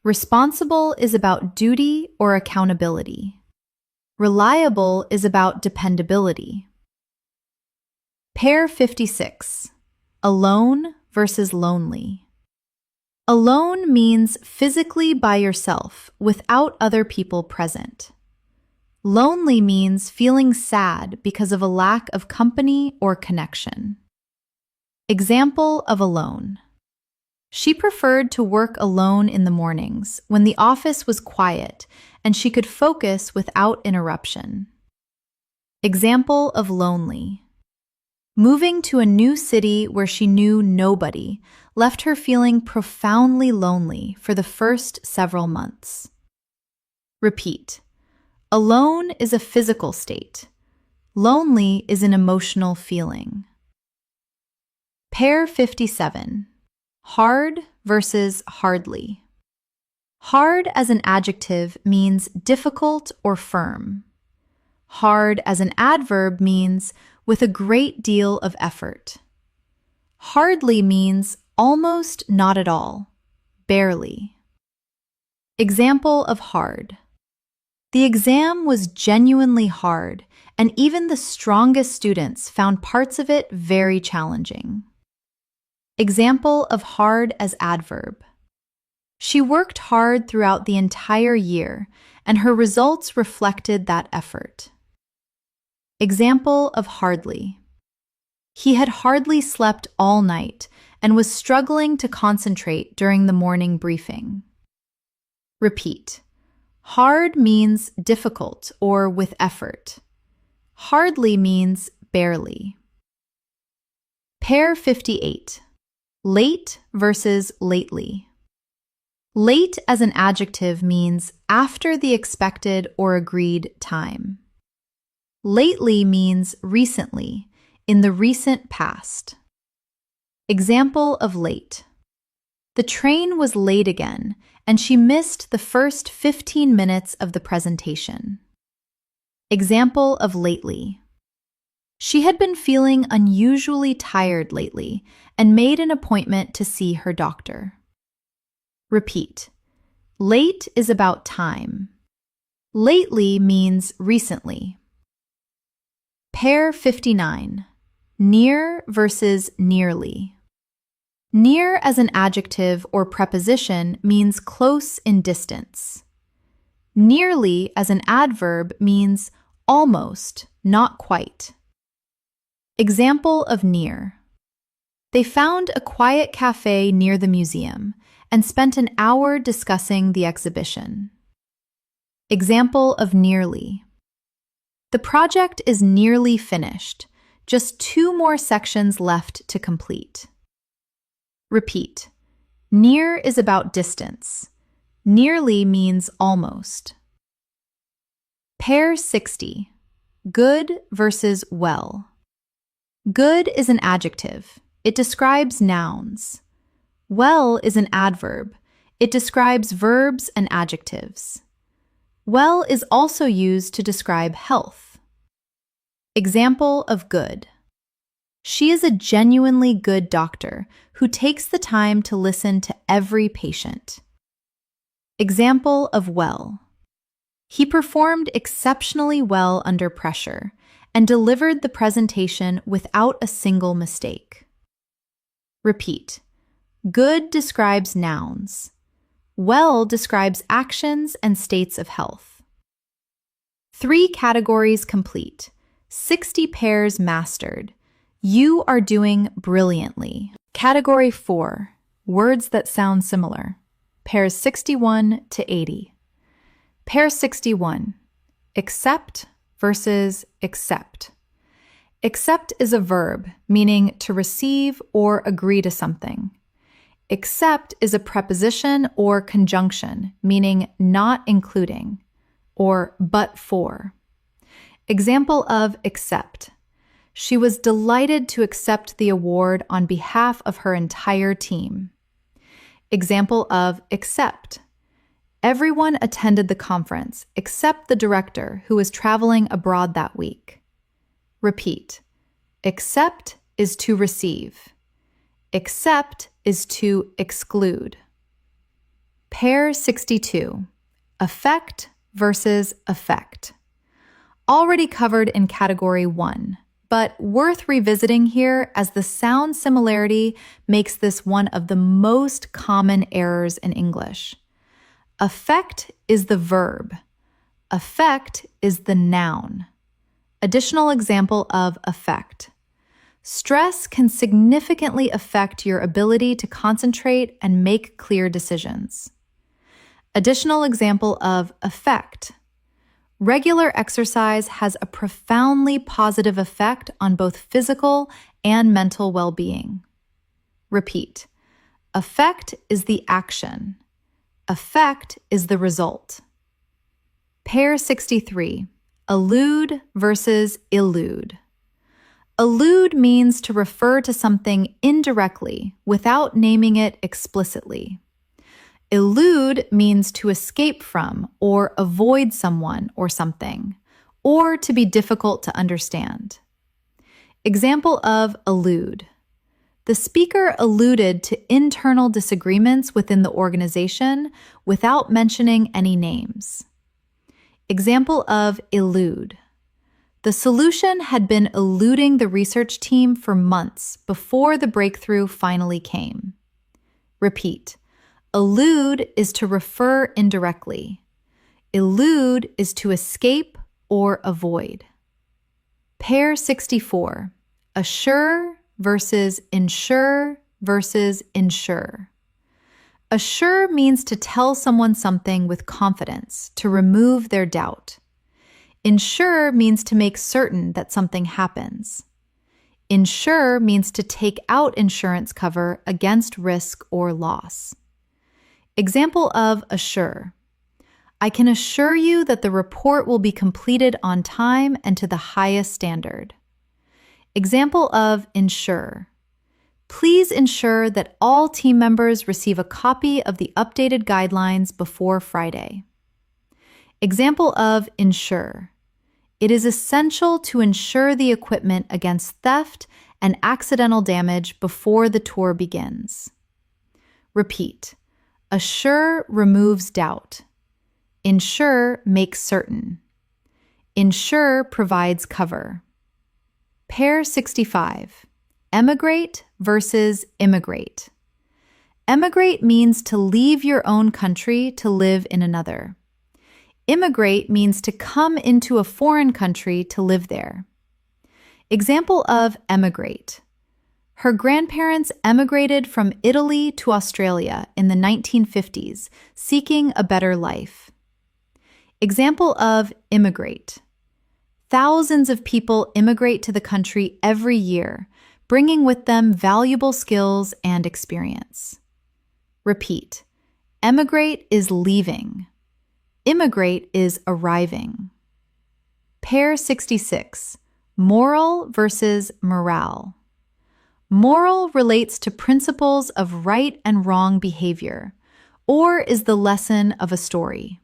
Responsible is about duty or accountability. Reliable is about dependability. Pair 56. Alone versus lonely. Alone means physically by yourself without other people present. Lonely means feeling sad because of a lack of company or connection. Example of alone. She preferred to work alone in the mornings when the office was quiet and she could focus without interruption. Example of lonely. Moving to a new city where she knew nobody left her feeling profoundly lonely for the first several months. Repeat. Alone is a physical state. Lonely is an emotional feeling. Pair 57. Hard versus hardly. Hard as an adjective means difficult or firm. Hard as an adverb means with a great deal of effort. Hardly means almost not at all, barely. Example of hard. The exam was genuinely hard, and even the strongest students found parts of it very challenging. Example of hard as adverb. She worked hard throughout the entire year, and her results reflected that effort. Example of hardly. He had hardly slept all night and was struggling to concentrate during the morning briefing. Repeat. Hard means difficult or with effort. Hardly means barely. Pair 58. Late versus lately. Late as an adjective means after the expected or agreed time. Lately means recently, in the recent past. Example of late. The train was late again, and she missed the first 15 minutes of the presentation. Example of lately. She had been feeling unusually tired lately and made an appointment to see her doctor. Repeat. Late is about time. Lately means recently. Pair 59. Near versus nearly. Near as an adjective or preposition means close in distance. Nearly as an adverb means almost, not quite. Example of near. They found a quiet cafe near the museum, and spent an hour discussing the exhibition. Example of nearly. The project is nearly finished, just 2 more sections left to complete. Repeat. Near is about distance. Nearly means almost. Pair 60. Good versus well. Good is an adjective. It describes nouns. Well is an adverb. It describes verbs and adjectives. Well is also used to describe health. Example of good. She is a genuinely good doctor who takes the time to listen to every patient. Example of well. He performed exceptionally well under pressure and delivered the presentation without a single mistake. Repeat. Good describes nouns. Well describes actions and states of health. 3 categories complete. 60 pairs mastered. You are doing brilliantly. Category 4. Words that sound similar. Pairs 61 to 80. Pair 61. Accept versus accept. Accept is a verb, meaning to receive or agree to something. Accept is a preposition or conjunction, meaning not including, or but for. Example of accept. She was delighted to accept the award on behalf of her entire team. Example of accept. Everyone attended the conference except the director who was traveling abroad that week. Repeat. Accept is to receive. Accept is to exclude. Pair 62. Affect versus affect. Already covered in category 1. But worth revisiting here as the sound similarity makes this one of the most common errors in English. Affect is the verb. Affect is the noun. Additional example of affect. Stress can significantly affect your ability to concentrate and make clear decisions. Additional example of affect. Regular exercise has a profoundly positive effect on both physical and mental well-being. Repeat. Affect is the action. Effect is the result. Pair 63. Allude versus illude. Allude means to refer to something indirectly without naming it explicitly. Elude means to escape from or avoid someone or something, or to be difficult to understand. Example of allude. The speaker alluded to internal disagreements within the organization without mentioning any names. Example of elude. The solution had been eluding the research team for months before the breakthrough finally came. Repeat. Allude is to refer indirectly. Elude is to escape or avoid. Pair 64. Assure versus ensure versus ensure. Assure means to tell someone something with confidence, to remove their doubt. Ensure means to make certain that something happens. Insure means to take out insurance cover against risk or loss. Example of assure. I can assure you that the report will be completed on time and to the highest standard. Example of ensure. Please ensure that all team members receive a copy of the updated guidelines before Friday. Example of ensure. It is essential to ensure the equipment against theft and accidental damage before the tour begins. Repeat. Assure removes doubt. Ensure makes certain. Ensure provides cover. Pair 65. Emigrate versus immigrate. Emigrate means to leave your own country to live in another. Immigrate means to come into a foreign country to live there. Example of emigrate. Her grandparents emigrated from Italy to Australia in the 1950s, seeking a better life. Example of immigrate. Thousands of people immigrate to the country every year, bringing with them valuable skills and experience. Repeat. Emigrate is leaving. Immigrate is arriving. Pair 66. Moral versus morale. Moral relates to principles of right and wrong behavior, or is the lesson of a story.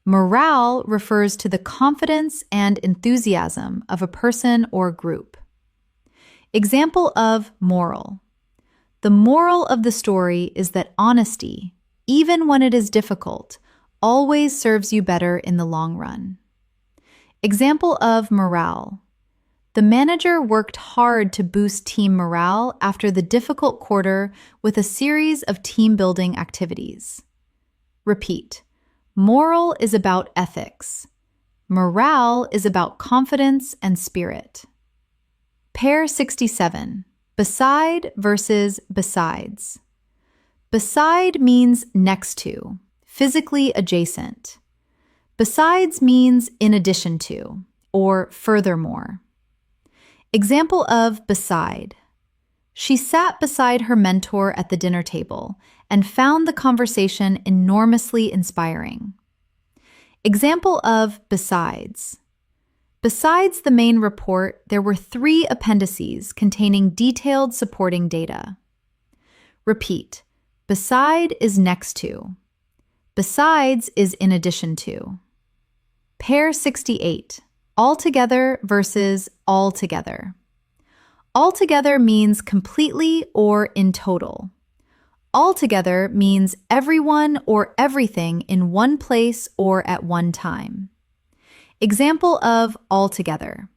Morale refers to the confidence and enthusiasm of a person or group. Example of moral. The moral of the story is that honesty, even when it is difficult, always serves you better in the long run. Example of morale. The manager worked hard to boost team morale after the difficult quarter with a series of team-building activities. Repeat. Moral is about ethics. Morale is about confidence and spirit. Pair 67. Beside versus besides. Beside means next to, physically adjacent. Besides means in addition to, or furthermore. Example of beside. She sat beside her mentor at the dinner table and found the conversation enormously inspiring. Example of besides. Besides the main report, there were 3 appendices containing detailed supporting data. Repeat. Beside is next to. Besides is in addition to. Pair 68. Altogether versus altogether. Altogether means completely or in total. Altogether means everyone or everything in one place or at one time. Example of altogether.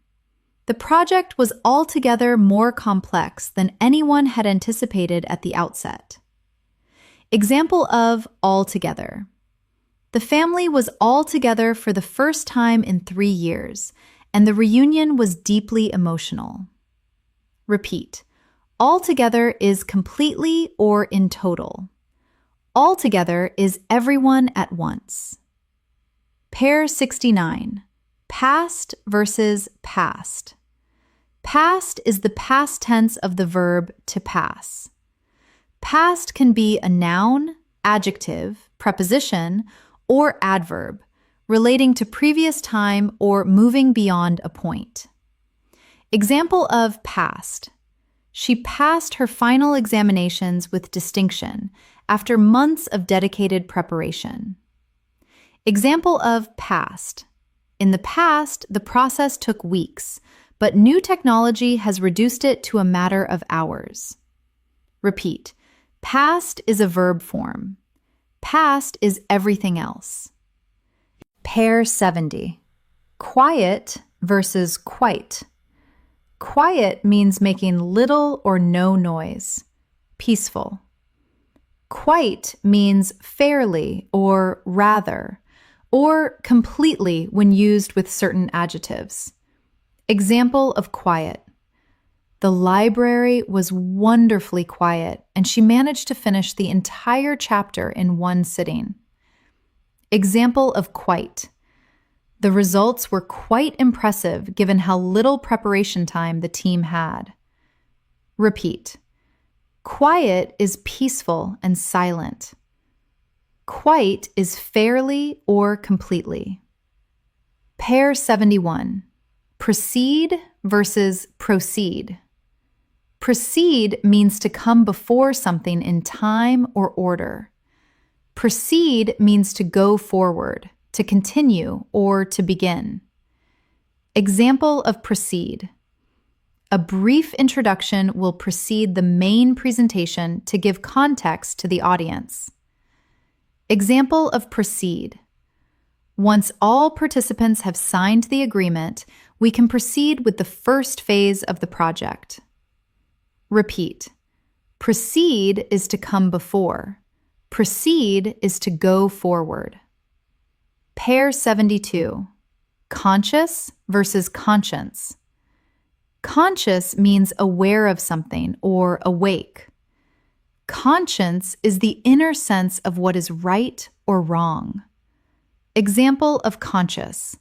The project was altogether more complex than anyone had anticipated at the outset. Example of altogether. The family was all together for the first time in 3 years, and the reunion was deeply emotional. Repeat. Altogether is completely or in total. Altogether is everyone at once. Pair 69. Past versus past. Past is the past tense of the verb to pass. Past can be a noun, adjective, preposition, or adverb, relating to previous time or moving beyond a point. Example of past. She passed her final examinations with distinction after months of dedicated preparation. Example of past. In the past, the process took weeks, but new technology has reduced it to a matter of hours. Repeat. Past is a verb form. Past is everything else. Pair 70. Quiet versus quite. Quiet means making little or no noise. Peaceful. Quite means fairly or rather, or completely when used with certain adjectives. Example of quiet. The library was wonderfully quiet, and she managed to finish the entire chapter in one sitting. Example of quite. The results were quite impressive given how little preparation time the team had. Repeat. Quiet is peaceful and silent. Quite is fairly or completely. Pair 71. Proceed versus proceed. Proceed means to come before something in time or order. Proceed means to go forward, to continue, or to begin. Example of proceed. A brief introduction will precede the main presentation to give context to the audience. Example of proceed. Once all participants have signed the agreement, we can proceed with the first phase of the project. Repeat. Proceed is to come before. Proceed is to go forward. Pair 72. Conscious versus conscience. Conscious means aware of something or awake. Conscience is the inner sense of what is right or wrong. Example of conscious.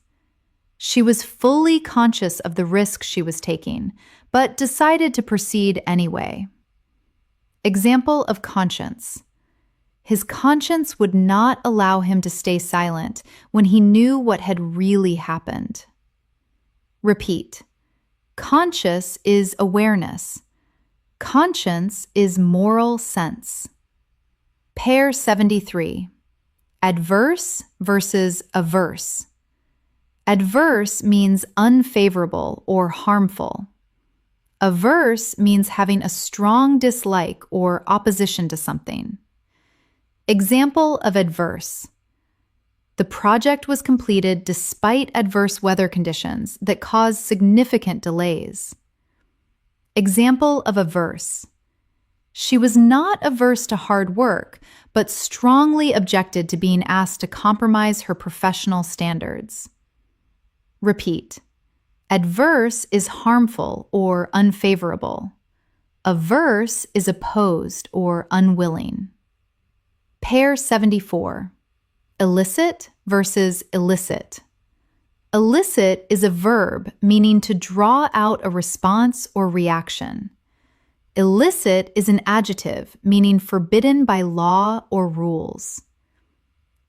She was fully conscious of the risk she was taking, but decided to proceed anyway. Example of conscience. His conscience would not allow him to stay silent when he knew what had really happened. Repeat. Conscious is awareness. Conscience is moral sense. Pair 73. Adverse versus averse. Adverse means unfavorable or harmful. Averse means having a strong dislike or opposition to something. Example of adverse. The project was completed despite adverse weather conditions that caused significant delays. Example of averse. She was not averse to hard work, but strongly objected to being asked to compromise her professional standards. Repeat. Adverse is harmful or unfavorable. Averse is opposed or unwilling. Pair 74. Illicit versus illicit. Illicit is a verb meaning to draw out a response or reaction. Illicit is an adjective meaning forbidden by law or rules.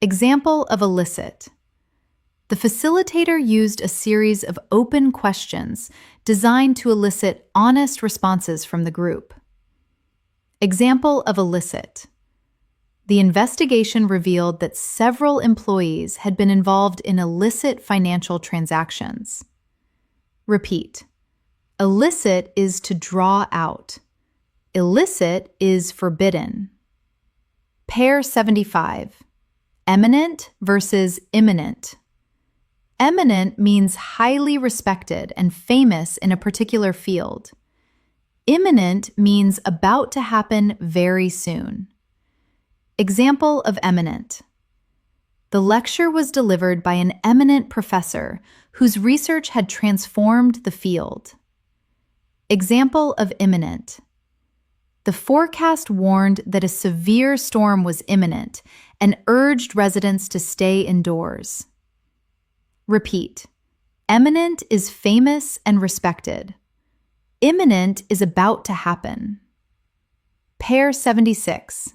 Example of illicit. The facilitator used a series of open questions designed to elicit honest responses from the group. Example of illicit. The investigation revealed that several employees had been involved in illicit financial transactions. Repeat. Illicit is to draw out. Illicit is forbidden. Pair 75. Eminent versus imminent. Eminent means highly respected and famous in a particular field. Imminent means about to happen very soon. Example of eminent. The lecture was delivered by an eminent professor whose research had transformed the field. Example of imminent. The forecast warned that a severe storm was imminent and urged residents to stay indoors. Repeat. Eminent is famous and respected. Imminent is about to happen. Pair 76.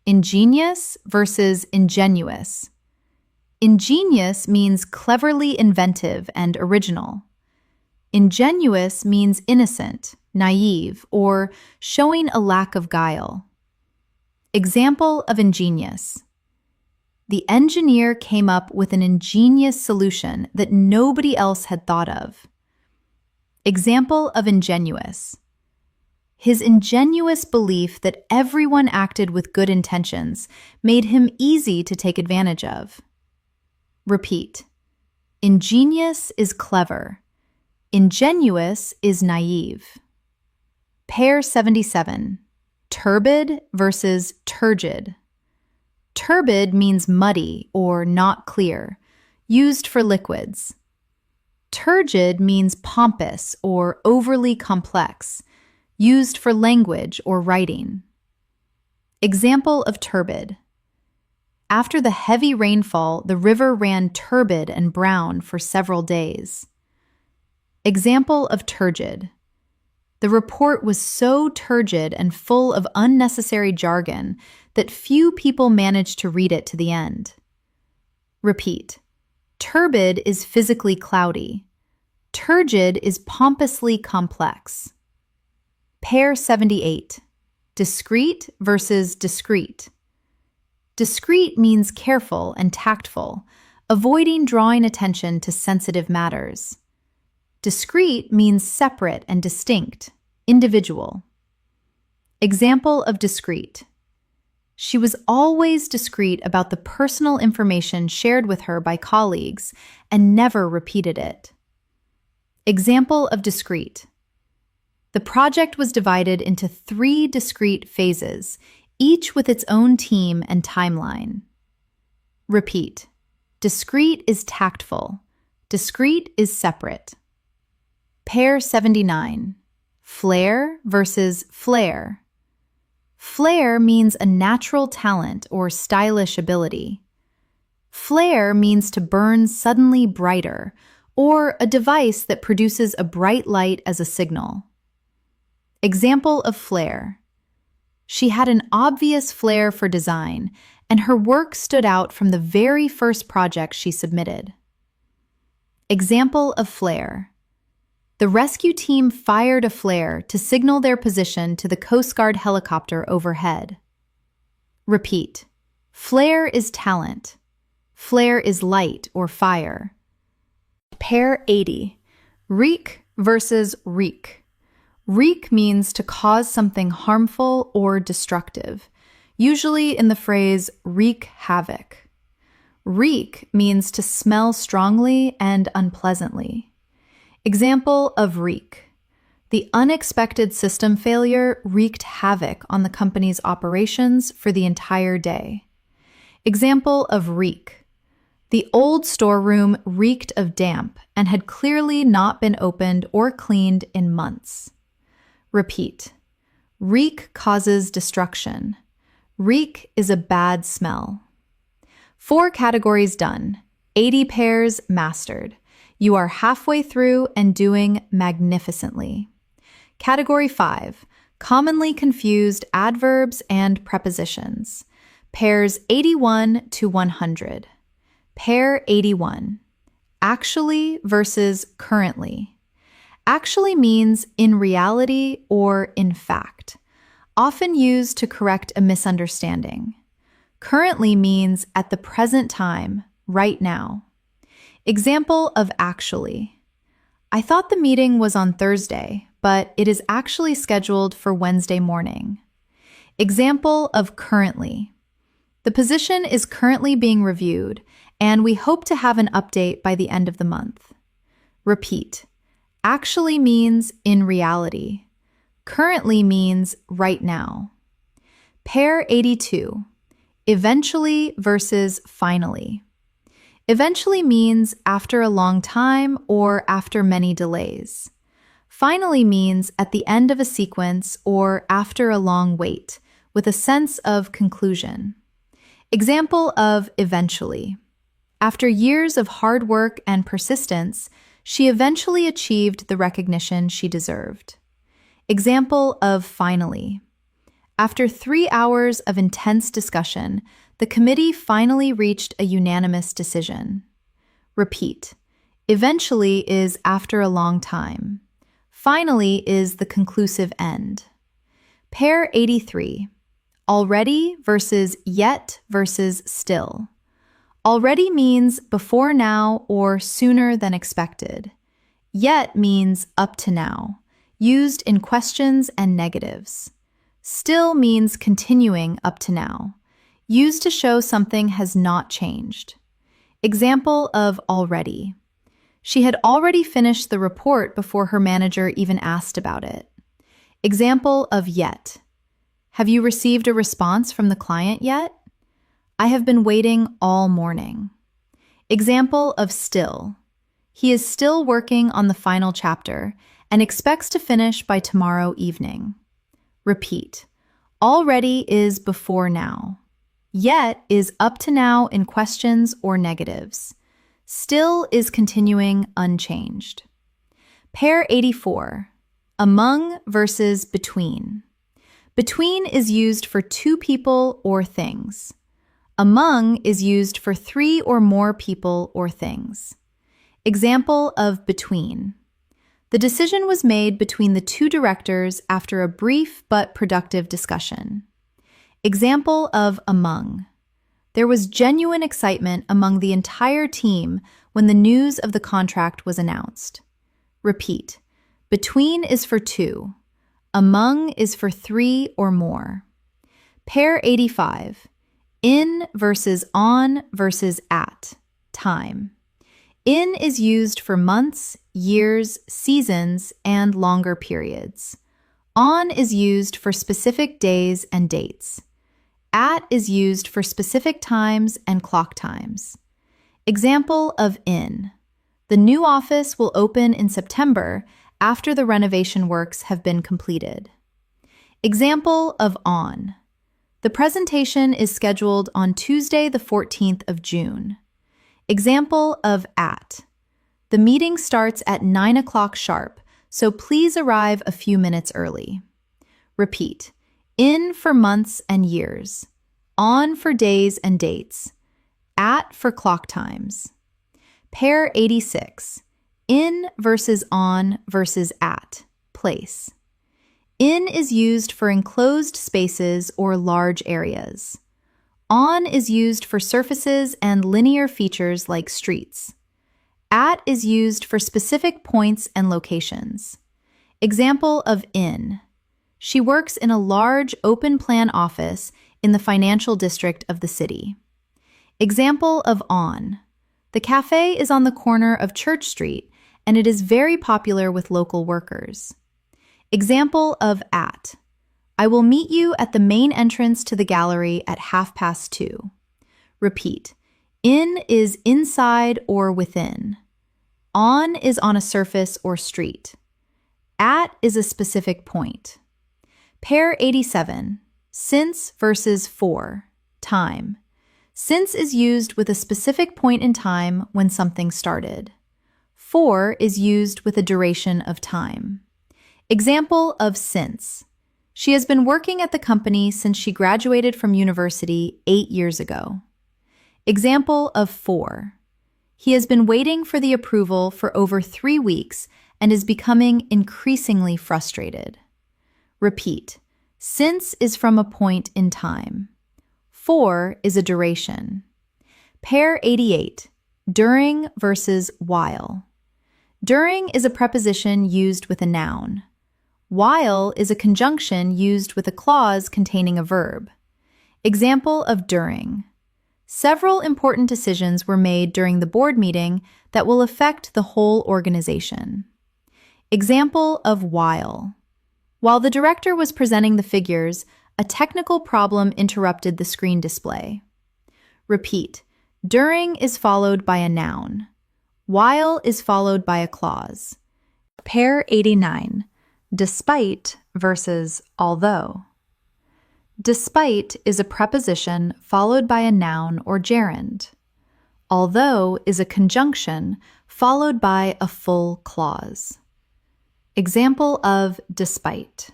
Ingenious versus ingenuous. Ingenious means cleverly inventive and original. Ingenuous means innocent, naive, or showing a lack of guile. Example of ingenious. The engineer came up with an ingenious solution that nobody else had thought of. Example of ingenuous. His ingenuous belief that everyone acted with good intentions made him easy to take advantage of. Repeat. Ingenious is clever. Ingenuous is naive. Pair 77. Turbid versus turgid. Turbid means muddy or not clear, used for liquids. Turgid means pompous or overly complex, used for language or writing. Example of turbid. After the heavy rainfall, the river ran turbid and brown for several days. Example of turgid. The report was so turgid and full of unnecessary jargon that few people managed to read it to the end. Repeat. Turbid is physically cloudy. Turgid is pompously complex. Pair 78. Discreet versus discreet. Discreet means careful and tactful, avoiding drawing attention to sensitive matters. Discreet means separate and distinct, individual. Example of discreet. She was always discreet about the personal information shared with her by colleagues and never repeated it. Example of discreet. The project was divided into 3 discrete phases, each with its own team and timeline. Repeat. Discreet is tactful. Discreet is separate. Pair 79. Flair versus flair. Flair means a natural talent or stylish ability. Flare means to burn suddenly brighter, or a device that produces a bright light as a signal. Example of flare. She had an obvious flair for design, and her work stood out from the very first project she submitted. Example of flare. The rescue team fired a flare to signal their position to the Coast Guard helicopter overhead. Repeat. Flare is talent. Flare is light or fire. Pair 80. Wreak versus wreak. Wreak means to cause something harmful or destructive, usually in the phrase wreak havoc. Reek means to smell strongly and unpleasantly. Example of reek. The unexpected system failure wreaked havoc on the company's operations for the entire day. Example of reek. The old storeroom reeked of damp and had clearly not been opened or cleaned in months. Repeat. Reek causes destruction. Reek is a bad smell. 4 categories done. 80 pairs mastered. You are halfway through and doing magnificently. Category 5. Commonly confused adverbs and prepositions. Pairs 81 to 100. Pair 81. Actually versus currently. Actually means in reality or in fact, often used to correct a misunderstanding. Currently means at the present time, right now. Example of actually. I thought the meeting was on Thursday, but it is actually scheduled for Wednesday morning. Example of currently. The position is currently being reviewed, and we hope to have an update by the end of the month. Repeat. Actually means in reality. Currently means right now. Pair 82. Eventually versus finally. Eventually means after a long time or after many delays. Finally means at the end of a sequence or after a long wait, with a sense of conclusion. Example of eventually. After years of hard work and persistence, she eventually achieved the recognition she deserved. Example of finally. After 3 hours of intense discussion, the committee finally reached a unanimous decision. Repeat. Eventually is after a long time. Finally is the conclusive end. Pair 83. Already versus yet versus still. Already means before now or sooner than expected. Yet means up to now, used in questions and negatives. Still means continuing up to now, used to show something has not changed. Example of already. She had already finished the report before her manager even asked about it. Example of yet. Have you received a response from the client yet? I have been waiting all morning. Example of still. He is still working on the final chapter and expects to finish by tomorrow evening. Repeat. Already is before now. Yet is up to now in questions or negatives. Still is continuing unchanged. Pair 84. Among versus between. Between is used for 2 people or things. Among is used for 3 or more people or things. Example of between. The decision was made between the 2 directors after a brief but productive discussion. Example of among. There was genuine excitement among the entire team when the news of the contract was announced. Repeat. Between is for 2. Among is for 3 or more. Pair 85. In versus on versus at. Time. In is used for months, years, seasons, and longer periods. On is used for specific days and dates. At is used for specific times and clock times. Example of in. The new office will open in September after the renovation works have been completed. Example of on. The presentation is scheduled on Tuesday, the 14th of June. Example of at. The meeting starts at 9 o'clock sharp, so please arrive a few minutes early. Repeat. In for months and years. On for days and dates. At for clock times. Pair 86. In versus on versus at. Place. In is used for enclosed spaces or large areas. On is used for surfaces and linear features like streets. At is used for specific points and locations. Example of in. She works in a large open-plan office in the financial district of the city. Example of on. The cafe is on the corner of Church Street, and it is very popular with local workers. Example of at. I will meet you at the main entrance to the gallery at 2:30. Repeat. In is inside or within. On is on a surface or street. At is a specific point. Pair 87. Since versus for. Time. Since is used with a specific point in time when something started. For is used with a duration of time. Example of since. She has been working at the company since she graduated from university 8 years ago. Example of for. He has been waiting for the approval for over 3 weeks and is becoming increasingly frustrated. Repeat. Since is from a point in time. For is a duration. Pair 88. During versus while. During is a preposition used with a noun. While is a conjunction used with a clause containing a verb. Example of during. Several important decisions were made during the board meeting that will affect the whole organization. Example of while. While the director was presenting the figures, a technical problem interrupted the screen display. Repeat. During is followed by a noun. While is followed by a clause. Pair 89. Despite versus although. Despite is a preposition followed by a noun or gerund. Although is a conjunction followed by a full clause. Example of despite.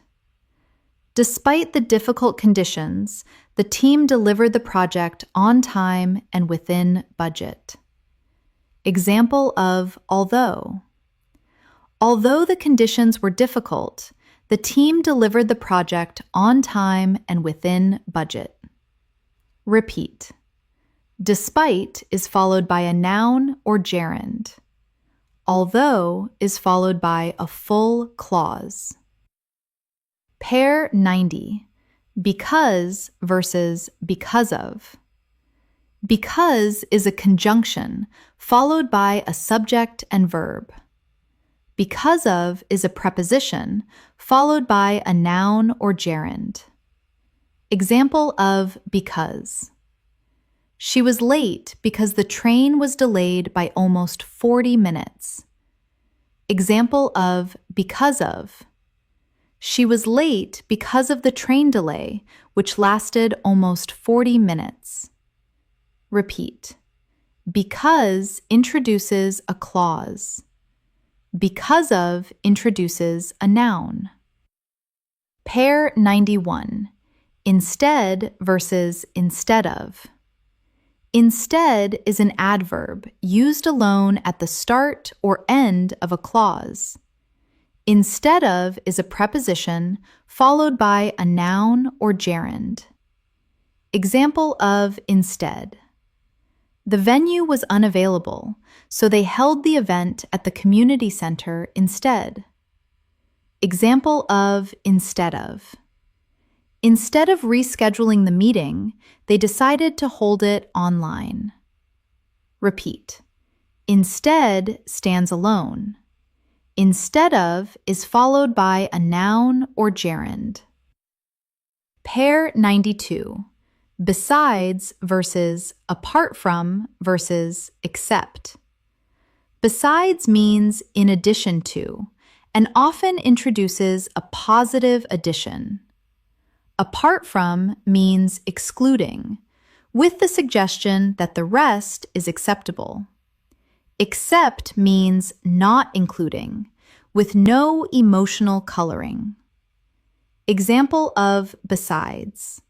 Despite the difficult conditions, the team delivered the project on time and within budget. Example of although. Although the conditions were difficult, the team delivered the project on time and within budget. Repeat. Despite is followed by a noun or gerund. Although is followed by a full clause. Pair 90. Because versus because of. Because is a conjunction followed by a subject and verb. Because of is a preposition followed by a noun or gerund. Example of because. She was late because the train was delayed by almost 40 minutes. Example of because of. She was late because of the train delay, which lasted almost 40 minutes. Repeat. Because introduces a clause. Because of introduces a noun. Pair 91. Instead versus instead of. Instead is an adverb used alone at the start or end of a clause. Instead of is a preposition followed by a noun or gerund. Example of instead. The venue was unavailable, so they held the event at the community center instead. Example of instead of. Instead of rescheduling the meeting, they decided to hold it online. Repeat. Instead stands alone. Instead of is followed by a noun or gerund. Pair 92. Besides versus apart from versus except. Besides means in addition to, and often introduces a positive addition. Apart from means excluding, with the suggestion that the rest is acceptable. Except means not including, with no emotional coloring. Example of besides.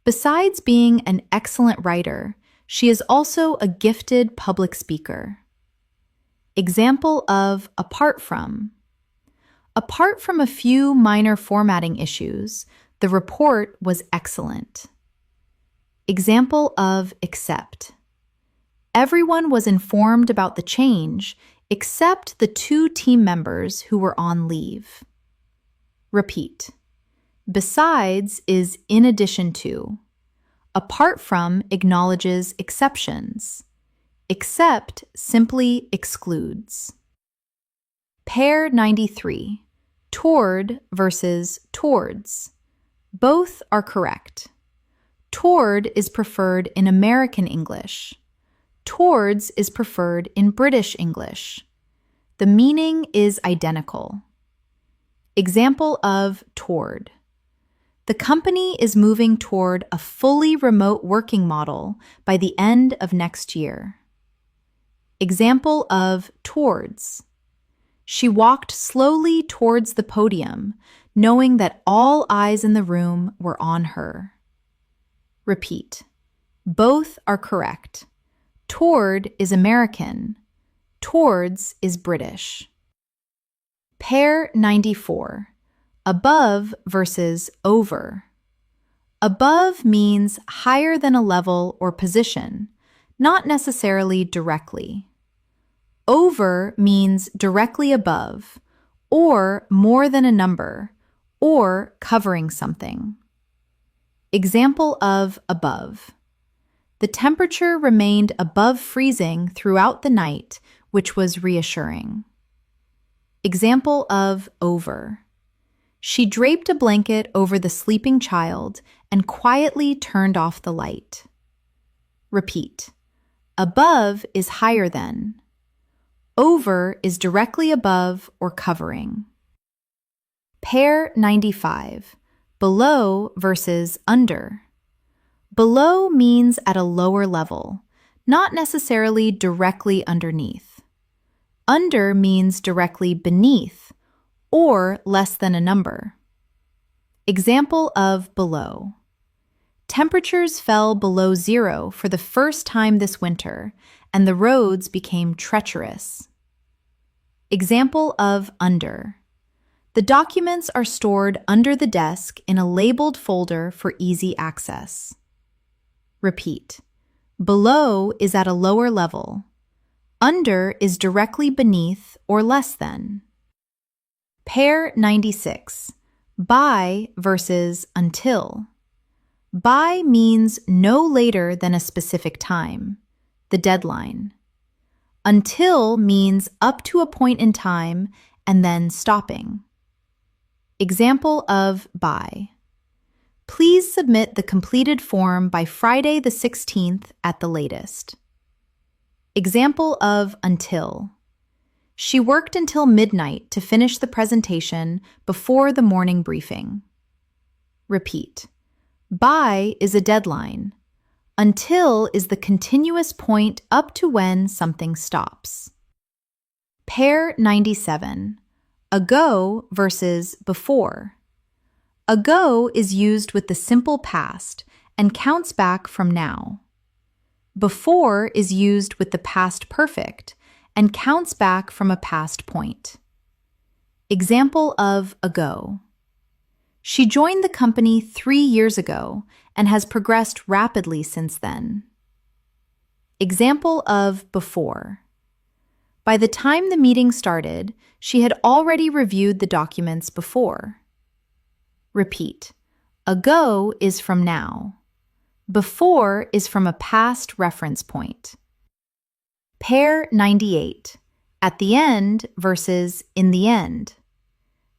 Besides being an excellent writer, she is also a gifted public speaker. Example of apart from. Apart from a few minor formatting issues, the report was excellent. Example of except. Everyone was informed about the change except the 2 team members who were on leave. Repeat. Besides is in addition to. Apart from acknowledges exceptions. Except simply excludes. Pair 93. Toward versus towards. Both are correct. Toward is preferred in American English. Towards is preferred in British English. The meaning is identical. Example of toward. The company is moving toward a fully remote working model by the end of next year. Example of towards. She walked slowly towards the podium, knowing that all eyes in the room were on her. Repeat. Both are correct. Toward is American. Towards is British. Pair 94. Above versus over. Above means higher than a level or position, not necessarily directly. Over means directly above, or more than a number, or covering something. Example of above. The temperature remained above freezing throughout the night, which was reassuring. Example of over. She draped a blanket over the sleeping child and quietly turned off the light. Repeat. Above is higher than. Over is directly above or covering. Pair 95. Below versus under. Below means at a lower level, not necessarily directly underneath. Under means directly beneath, or less than a number. Example of below. Temperatures fell below 0 for the first time this winter, and the roads became treacherous. Example of under. The documents are stored under the desk in a labeled folder for easy access. Repeat. Below is at a lower level. Under is directly beneath or less than. Pair 96. By versus until. By means no later than a specific time, the deadline. Until means up to a point in time and then stopping. Example of by. Please submit the completed form by Friday the 16th at the latest. Example of until. She worked until midnight to finish the presentation before the morning briefing. Repeat. By is a deadline. Until is the continuous point up to when something stops. Pair 97. Ago versus before. Ago is used with the simple past and counts back from now. Before is used with the past perfect and counts back from a past point. Example of ago. She joined the company 3 years ago and has progressed rapidly since then. Example of before. By the time the meeting started, she had already reviewed the documents before. Repeat. Ago is from now. Before is from a past reference point. Pair 98. At the end versus in the end.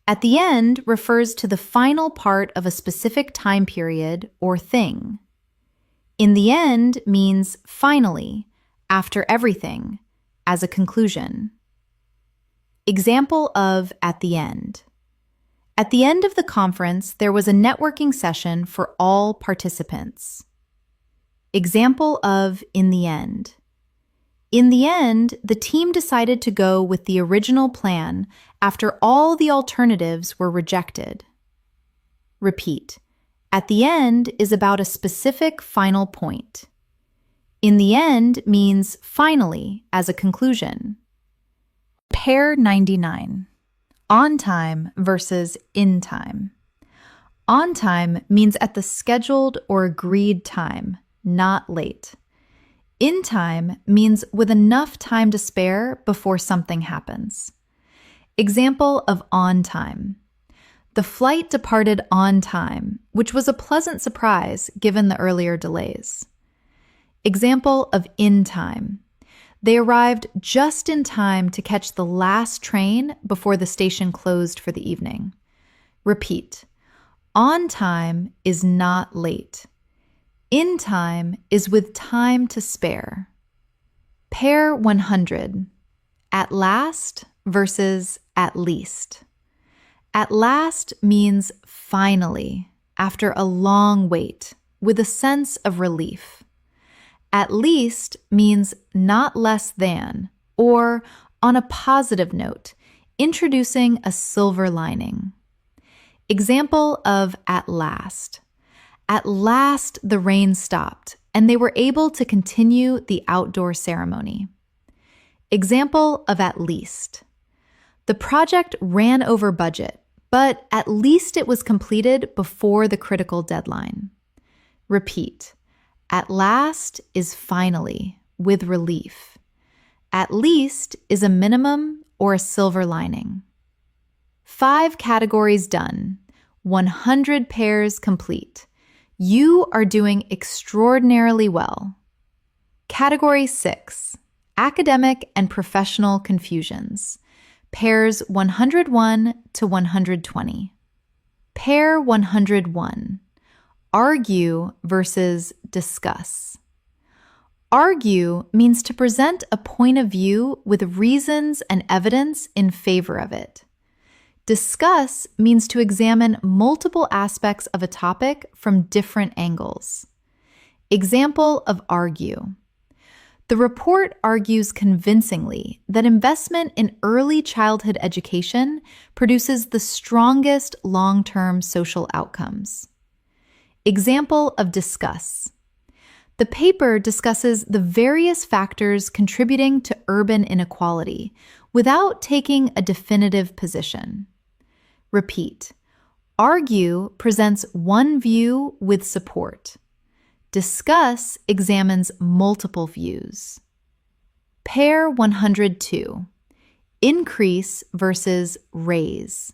At the end refers to the final part of a specific time period or thing. In the end means finally, after everything, as a conclusion. Example of at the end. At the end of the conference, there was a networking session for all participants. Example of in the end. In the end, the team decided to go with the original plan after all the alternatives were rejected. Repeat. At the end is about a specific final point. In the end means finally as a conclusion. Pair 99. On time versus in time. On time means at the scheduled or agreed time, not late. In time means with enough time to spare before something happens. Example of on time. The flight departed on time, which was a pleasant surprise given the earlier delays. Example of in time. They arrived just in time to catch the last train before the station closed for the evening. Repeat. On time is not late. In time is with time to spare. Pair 100. At last versus at least. At last means finally, after a long wait, with a sense of relief. At least means not less than, or on a positive note, introducing a silver lining. Example of at last. At last the rain stopped, and they were able to continue the outdoor ceremony. Example of at least. The project ran over budget, but at least it was completed before the critical deadline. Repeat. At last is finally, with relief. At least is a minimum or a silver lining. 5 categories done. 100 pairs complete. You are doing extraordinarily well. Category 6. Academic and professional confusions. Pairs 101 to 120. Pair 101. Argue versus discuss. Argue means to present a point of view with reasons and evidence in favor of it. Discuss means to examine multiple aspects of a topic from different angles. Example of argue. The report argues convincingly that investment in early childhood education produces the strongest long-term social outcomes. Example of discuss. The paper discusses the various factors contributing to urban inequality without taking a definitive position. Repeat. Argue presents one view with support. Discuss examines multiple views. Pair 102. Increase versus raise.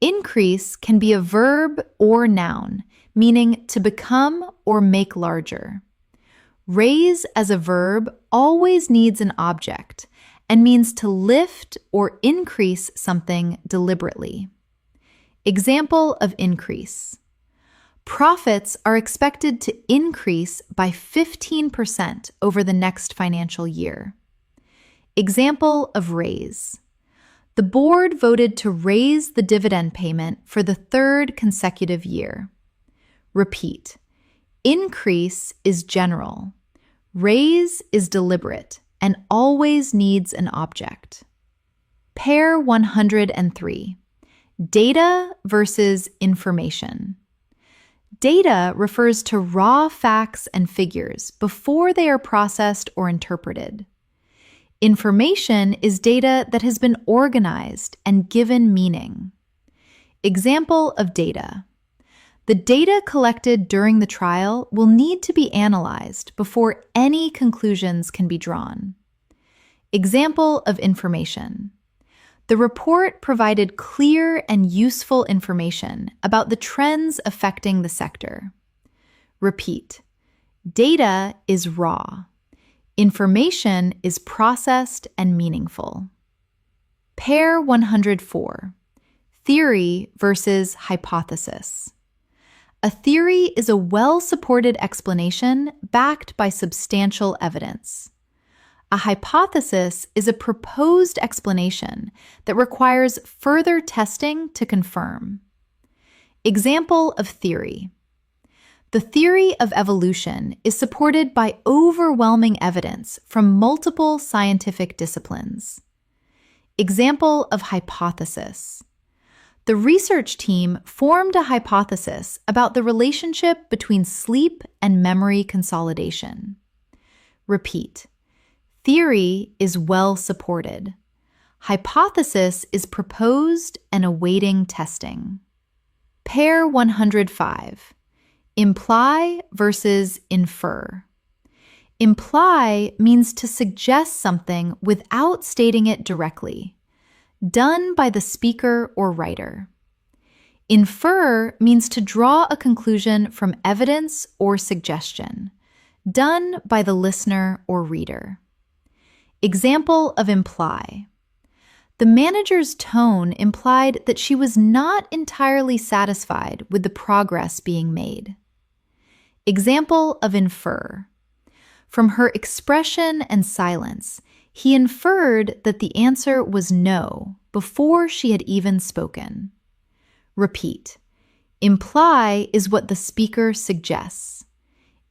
Increase can be a verb or noun, meaning to become or make larger. Raise as a verb always needs an object and means to lift or increase something deliberately. Example of increase. Profits are expected to increase by 15% over the next financial year. Example of raise. The board voted to raise the dividend payment for the 3rd consecutive year. Repeat. Increase is general. Raise is deliberate and always needs an object. Pair 103. Data versus information. Data refers to raw facts and figures before they are processed or interpreted. Information is data that has been organized and given meaning. Example of data. The data collected during the trial will need to be analyzed before any conclusions can be drawn. Example of information. The report provided clear and useful information about the trends affecting the sector. Repeat. Data is raw. Information is processed and meaningful. Pair 104. Theory versus hypothesis. A theory is a well-supported explanation backed by substantial evidence. A hypothesis is a proposed explanation that requires further testing to confirm. Example of theory. The theory of evolution is supported by overwhelming evidence from multiple scientific disciplines. Example of hypothesis. The research team formed a hypothesis about the relationship between sleep and memory consolidation. Repeat. Theory is well supported. Hypothesis is proposed and awaiting testing. Pair 105. Imply versus infer. Imply means to suggest something without stating it directly, done by the speaker or writer. Infer means to draw a conclusion from evidence or suggestion, done by the listener or reader. Example of imply. The manager's tone implied that she was not entirely satisfied with the progress being made. Example of infer. From her expression and silence, he inferred that the answer was no before she had even spoken. Repeat. Imply is what the speaker suggests.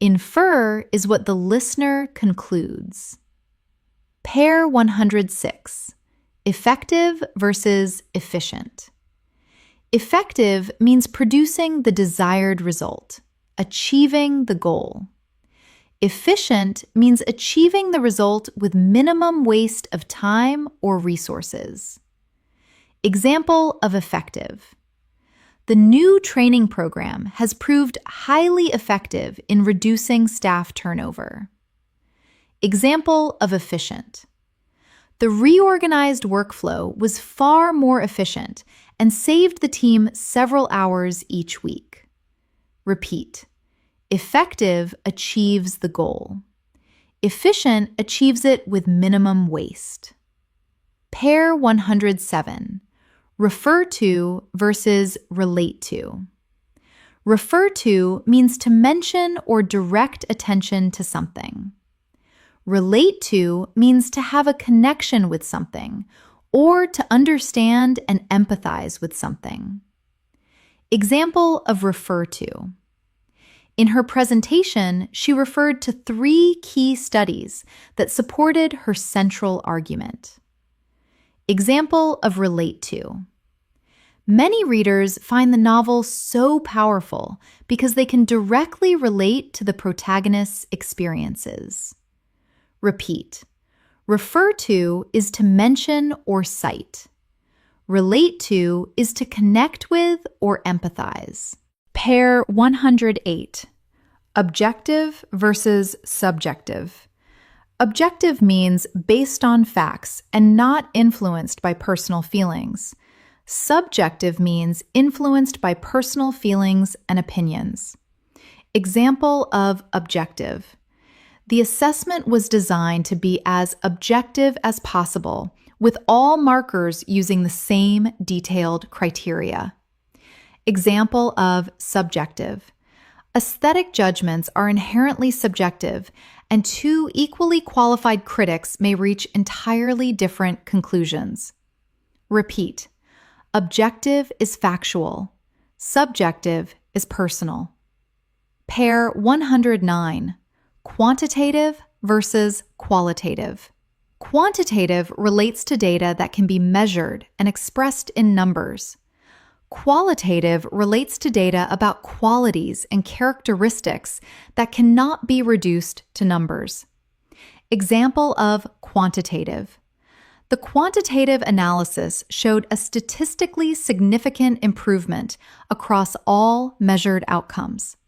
Infer is what the listener concludes. Pair 106. Effective versus efficient. Effective means producing the desired result, achieving the goal. Efficient means achieving the result with minimum waste of time or resources. Example of effective. The new training program has proved highly effective in reducing staff turnover. Example of efficient. The reorganized workflow was far more efficient and saved the team several hours each week. Repeat. Effective achieves the goal. Efficient achieves it with minimum waste. Pair 107. Refer to versus relate to. Refer to means to mention or direct attention to something. Relate to means to have a connection with something or to understand and empathize with something. Example of refer to. In her presentation, she referred to 3 key studies that supported her central argument. Example of relate to. Many readers find the novel so powerful because they can directly relate to the protagonist's experiences. Repeat. Refer to is to mention or cite. Relate to is to connect with or empathize. Pair 108. Objective versus subjective. Objective means based on facts and not influenced by personal feelings. Subjective means influenced by personal feelings and opinions. Example of objective. The assessment was designed to be as objective as possible, with all markers using the same detailed criteria. Example of subjective. Aesthetic judgments are inherently subjective, and 2 equally qualified critics may reach entirely different conclusions. Repeat. Objective is factual. Subjective is personal. Pair 109. Quantitative versus qualitative. Quantitative relates to data that can be measured and expressed in numbers. Qualitative relates to data about qualities and characteristics that cannot be reduced to numbers. Example of quantitative. The quantitative analysis showed a statistically significant improvement across all measured outcomes.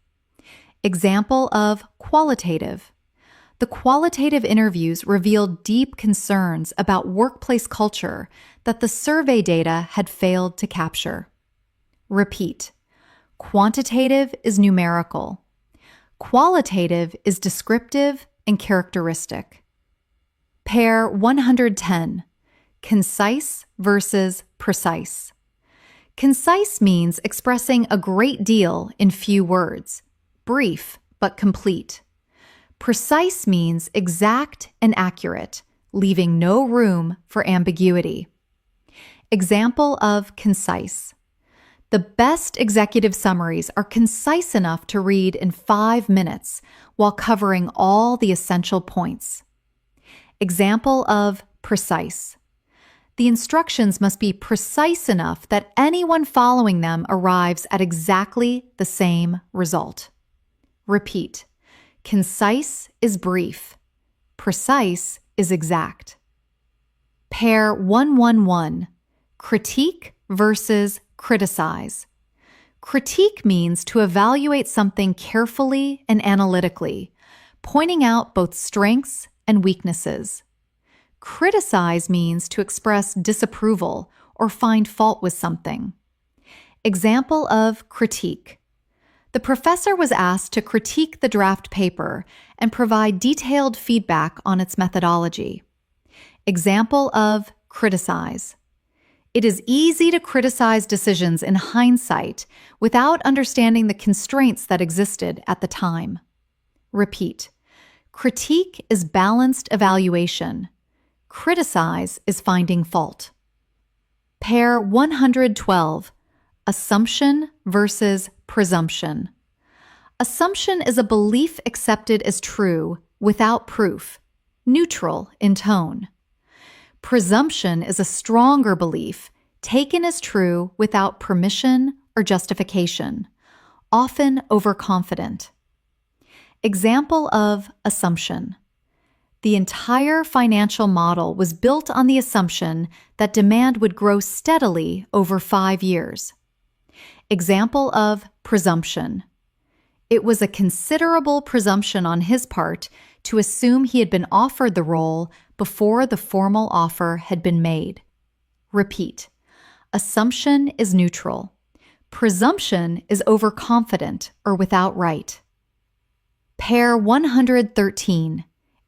Example of qualitative. The qualitative interviews revealed deep concerns about workplace culture that the survey data had failed to capture. Repeat. Quantitative is numerical. Qualitative is descriptive and characteristic. Pair 110. Concise versus precise. Concise means expressing a great deal in few words, brief but complete. Precise means exact and accurate, leaving no room for ambiguity. Example of concise. The best executive summaries are concise enough to read in 5 minutes while covering all the essential points. Example of precise. The instructions must be precise enough that anyone following them arrives at exactly the same result. Repeat. Concise is brief. Precise is exact. Pair 111. Critique versus criticize. Critique means to evaluate something carefully and analytically, pointing out both strengths and weaknesses. Criticize means to express disapproval or find fault with something. Example of critique. The professor was asked to critique the draft paper and provide detailed feedback on its methodology. Example of criticize. It is easy to criticize decisions in hindsight without understanding the constraints that existed at the time. Repeat. Critique is balanced evaluation. Criticize is finding fault. Pair 112. Assumption versus presumption. Assumption is a belief accepted as true without proof, neutral in tone. Presumption is a stronger belief, taken as true without permission or justification, often overconfident. Example of assumption. The entire financial model was built on the assumption that demand would grow steadily over 5 years. Example of presumption. It was a considerable presumption on his part to assume he had been offered the role before the formal offer had been made. Repeat. Assumption is neutral. Presumption is overconfident or without right. Pair 113.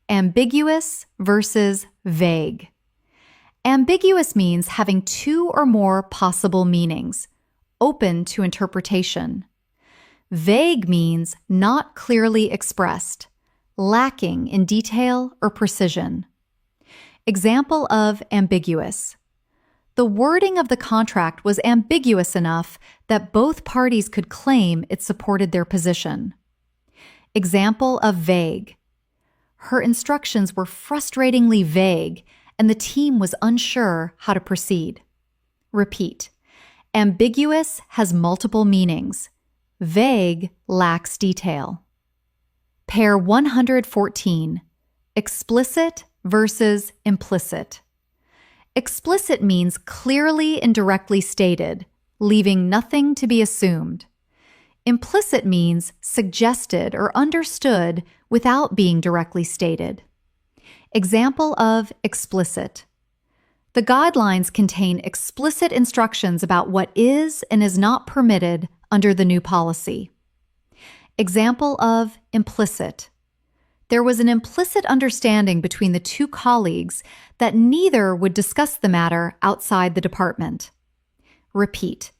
Ambiguous versus vague. Ambiguous means having 2 or more possible meanings, open to interpretation. Vague means not clearly expressed, lacking in detail or precision. Example of ambiguous. The wording of the contract was ambiguous enough that both parties could claim it supported their position. Example of vague. Her instructions were frustratingly vague, and the team was unsure how to proceed. Repeat. Ambiguous has multiple meanings. Vague lacks detail. Pair 114. Explicit versus implicit. Explicit means clearly and directly stated, leaving nothing to be assumed. Implicit means suggested or understood without being directly stated. Example of explicit. The guidelines contain explicit instructions about what is and is not permitted under the new policy. Example of implicit. There was an implicit understanding between the 2 colleagues that neither would discuss the matter outside the department. Repeat.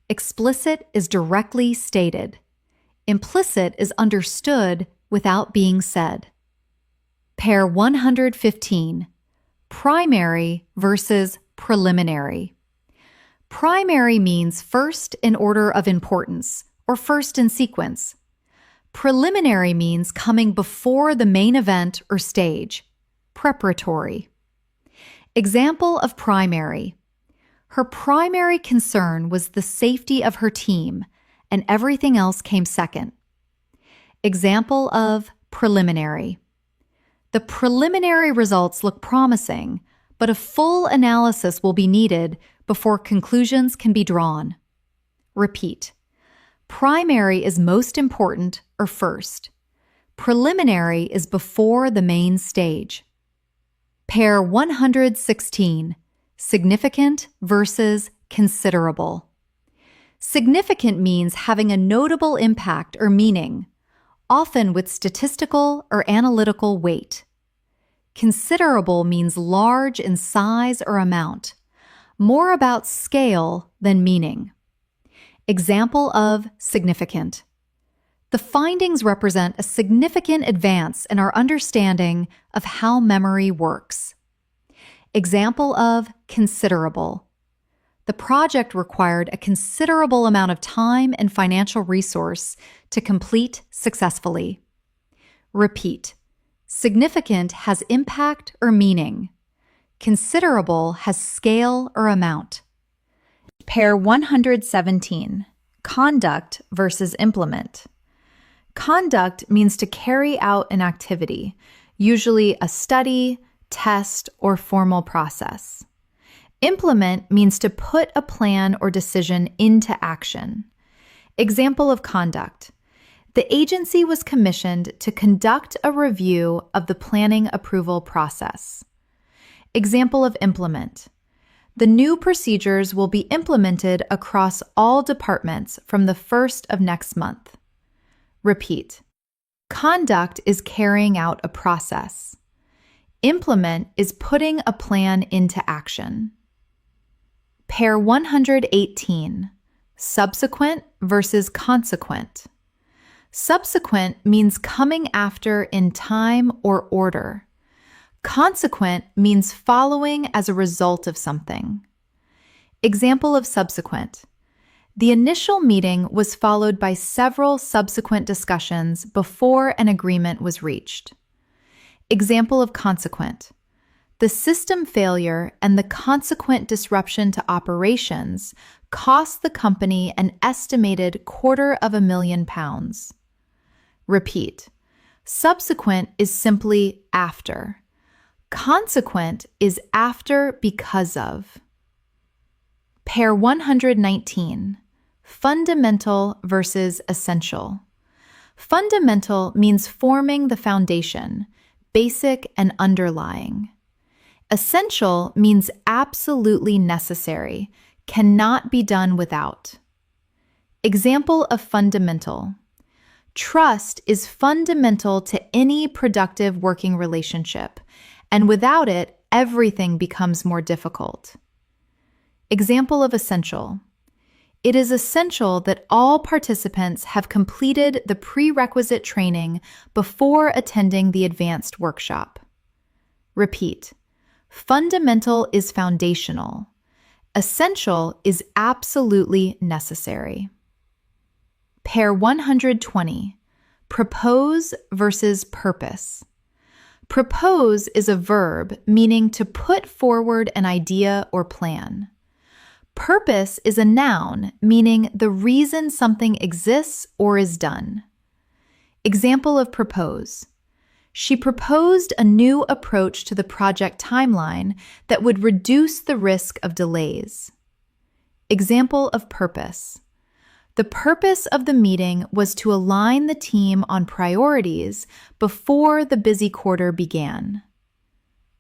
Explicit is directly stated. Implicit is understood without being said. Pair 115. Primary versus preliminary. Primary means first in order of importance, or first in sequence. Preliminary means coming before the main event or stage, preparatory. Example of primary. Her primary concern was the safety of her team, and everything else came second. Example of preliminary. The preliminary results look promising, but a full analysis will be needed before conclusions can be drawn. Repeat. Primary is most important or first. Preliminary is before the main stage. Pair 116. Significant versus considerable. Significant means having a notable impact or meaning, often with statistical or analytical weight. Considerable means large in size or amount, more about scale than meaning. Example of significant. The findings represent a significant advance in our understanding of how memory works. Example of considerable. The project required a considerable amount of time and financial resource to complete successfully. Repeat. Significant has impact or meaning. Considerable has scale or amount. Pair 117. Conduct versus implement. Conduct means to carry out an activity, usually a study, test, or formal process. Implement means to put a plan or decision into action. Example of conduct. The agency was commissioned to conduct a review of the planning approval process. Example of implement. The new procedures will be implemented across all departments from the 1st of next month. Repeat. Conduct is carrying out a process. Implement is putting a plan into action. Pair 118. Subsequent versus consequent. Subsequent means coming after in time or order. Consequent means following as a result of something. Example of subsequent. The initial meeting was followed by several subsequent discussions before an agreement was reached. Example of consequent. The system failure and the consequent disruption to operations cost the company an estimated £250,000. Repeat. Subsequent is simply after. Consequent is after because of. Pair 119. Fundamental versus essential. Fundamental means forming the foundation, basic and underlying. Essential means absolutely necessary, cannot be done without. Example of fundamental. Trust is fundamental to any productive working relationship, and without it, everything becomes more difficult. Example of essential. It is essential that all participants have completed the prerequisite training before attending the advanced workshop. Repeat. Fundamental is foundational. Essential is absolutely necessary. Pair 120. Propose versus purpose. Propose is a verb meaning to put forward an idea or plan. Purpose is a noun meaning the reason something exists or is done. Example of propose. She proposed a new approach to the project timeline that would reduce the risk of delays. Example of purpose. The purpose of the meeting was to align the team on priorities before the busy quarter began.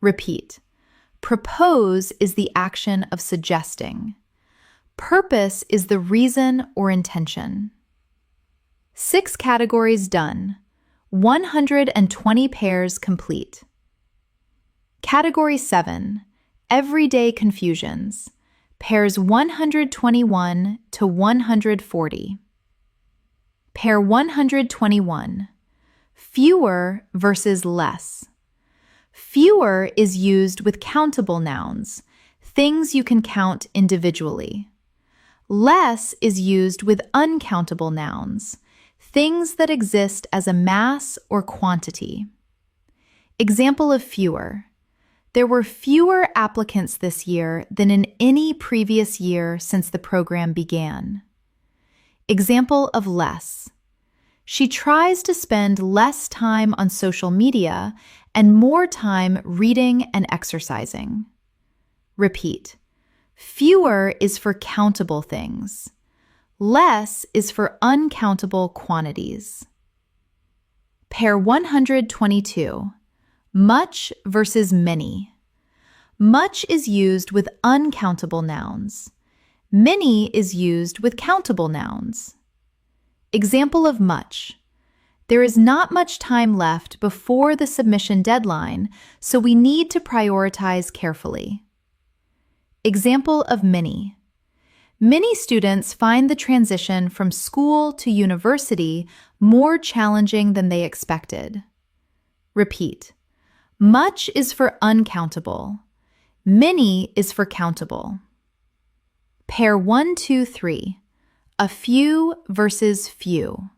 Repeat. Propose is the action of suggesting. Purpose is the reason or intention. 6 categories done. 120 pairs complete. Category 7. Everyday confusions. Pairs 121 to 140. Pair 121. Fewer versus less. Fewer is used with countable nouns, things you can count individually. Less is used with uncountable nouns, things that exist as a mass or quantity. Example of fewer. There were fewer applicants this year than in any previous year since the program began. Example of less. She tries to spend less time on social media and more time reading and exercising. Repeat. Fewer is for countable things. Less is for uncountable quantities. Pair 122. Much versus many. Much is used with uncountable nouns. Many is used with countable nouns. Example of much. There is not much time left before the submission deadline, so we need to prioritize carefully. Example of many. Many students find the transition from school to university more challenging than they expected. Repeat. Much is for uncountable. Many is for countable. Pair 1, 2, 3. A few versus few.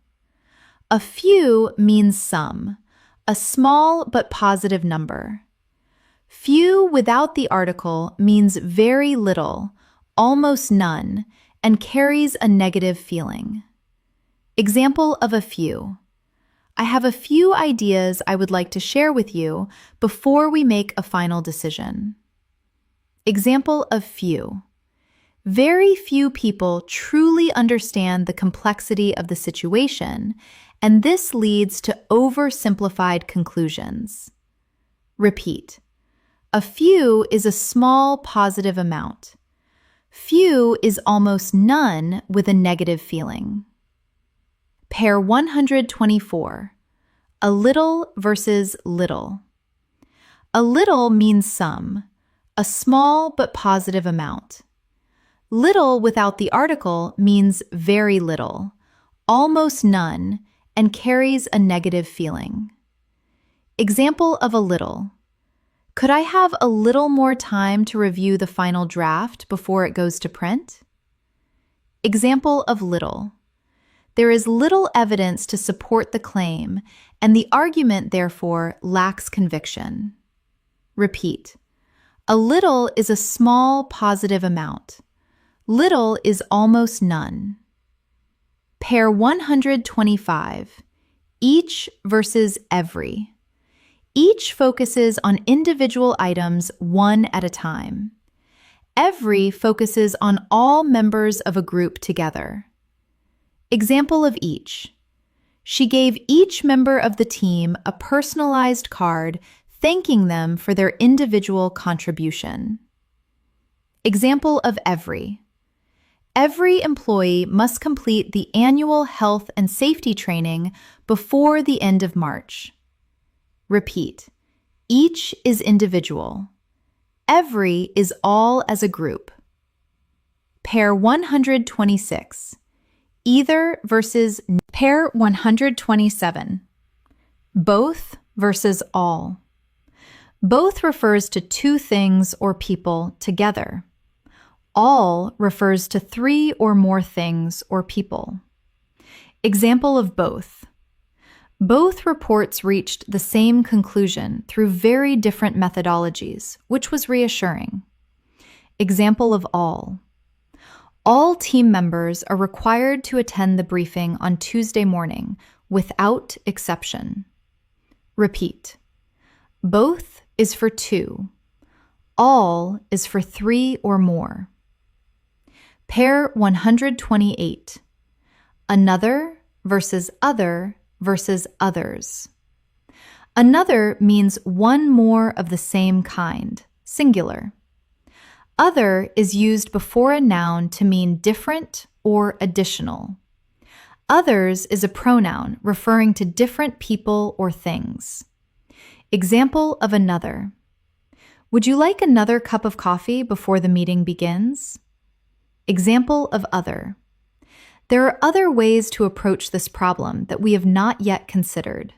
A few means some, a small but positive number. Few without the article means very little, almost none, and carries a negative feeling. Example of a few. I have a few ideas I would like to share with you before we make a final decision. Example of few. Very few people truly understand the complexity of the situation, and this leads to oversimplified conclusions. Repeat. A few is a small positive amount. Few is almost none with a negative feeling. Pair 124. A little versus little. A little means some, a small but positive amount. Little without the article means very little, almost none, and carries a negative feeling. Example of a little. Could I have a little more time to review the final draft before it goes to print? Example of little. There is little evidence to support the claim, and the argument, therefore, lacks conviction. Repeat. A little is a small positive amount. Little is almost none. Pair 125. Each versus every. Each focuses on individual items one at a time. Every focuses on all members of a group together. Example of each. She gave each member of the team a personalized card thanking them for their individual contribution. Example of every. Every employee must complete the annual health and safety training before the end of March. Repeat. Each is individual. Every is all as a group. Pair 126. Either versus pair 127. Both versus all. Both refers to two things or people together. All refers to three or more things or people. Example of both. Both reports reached the same conclusion through very different methodologies, which was reassuring. Example of all. All team members are required to attend the briefing on Tuesday morning, without exception. Repeat. Both is for two. All is for three or more. Pair 128. Another versus other versus others. Another means one more of the same kind, singular. Other is used before a noun to mean different or additional. Others is a pronoun referring to different people or things. Example of another. Would you like another cup of coffee before the meeting begins? Example of other. There are other ways to approach this problem that we have not yet considered.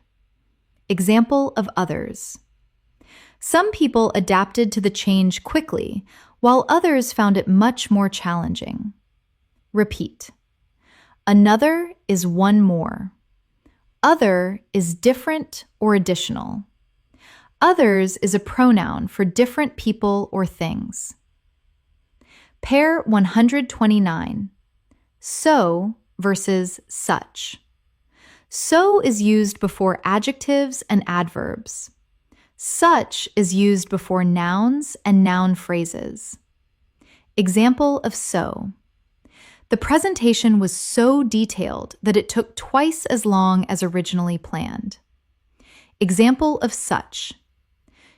Example of others. Some people adapted to the change quickly, while others found it much more challenging. Repeat. Another is one more. Other is different or additional. Others is a pronoun for different people or things. Pair 129. So versus such. So is used before adjectives and adverbs. Such is used before nouns and noun phrases. Example of so. The presentation was so detailed that it took twice as long as originally planned. Example of such.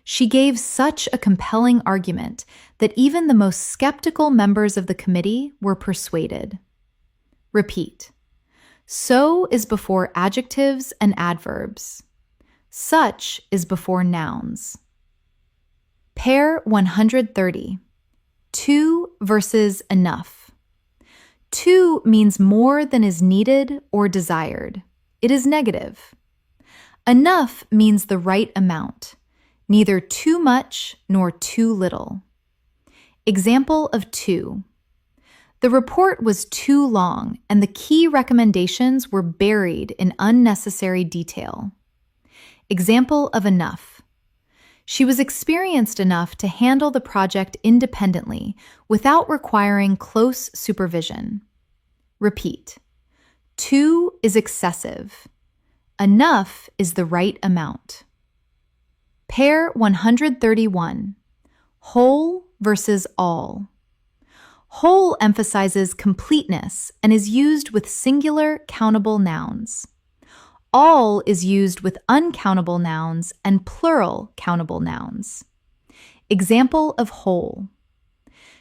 She gave such a compelling argument that even the most skeptical members of the committee were persuaded. Repeat. So is before adjectives and adverbs. Such is before nouns. Pair 130. Two versus enough. Two means more than is needed or desired. it is negative. Enough means the right amount, neither too much nor too little. Example of two. The report was too long and the key recommendations were buried in unnecessary detail. Example of enough. She was experienced enough to handle the project independently without requiring close supervision. Repeat. Too is excessive. Enough is the right amount. Pair 131. Whole versus all. Whole emphasizes completeness and is used with singular countable nouns. All is used with uncountable nouns and plural countable nouns. Example of whole.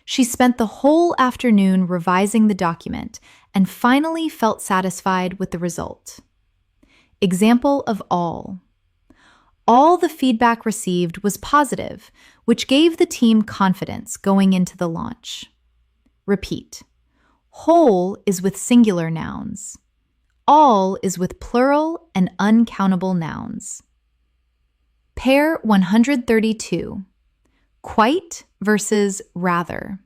She spent the whole afternoon revising the document and finally felt satisfied with the result. Example of all. All the feedback received was positive, which gave the team confidence going into the launch. Repeat. Whole is with singular nouns. All is with plural and uncountable nouns. Pair 132. Quite versus rather.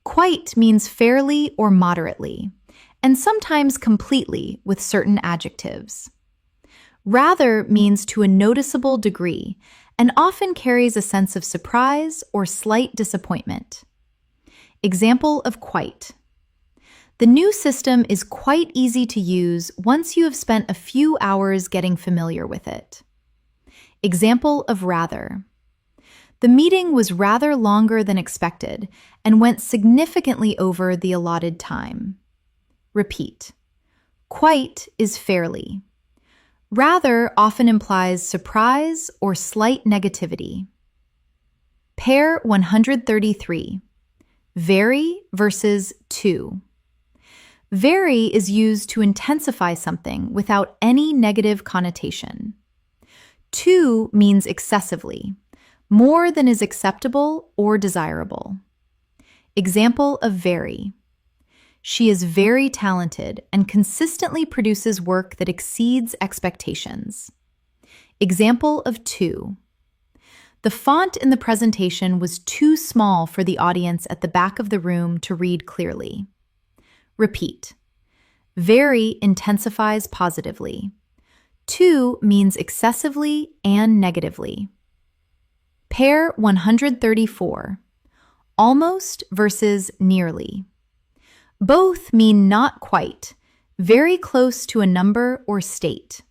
Quite means fairly or moderately, and sometimes completely with certain adjectives. Rather means to a noticeable degree and often carries a sense of surprise or slight disappointment. Example of quite. The new system is quite easy to use once you have spent a few hours getting familiar with it. Example of rather. The meeting was rather longer than expected and went significantly over the allotted time. Repeat. Quite is fairly. Rather often implies surprise or slight negativity. Pair 133. Very versus too. Very is used to intensify something without any negative connotation. Too means excessively, more than is acceptable or desirable. Example of very. She is very talented and consistently produces work that exceeds expectations. Example of too. The font in the presentation was too small for the audience at the back of the room to read clearly. Repeat. Very intensifies positively. Too means excessively and negatively. Pair 134. Almost versus nearly. Both mean not quite, very close to a number or state.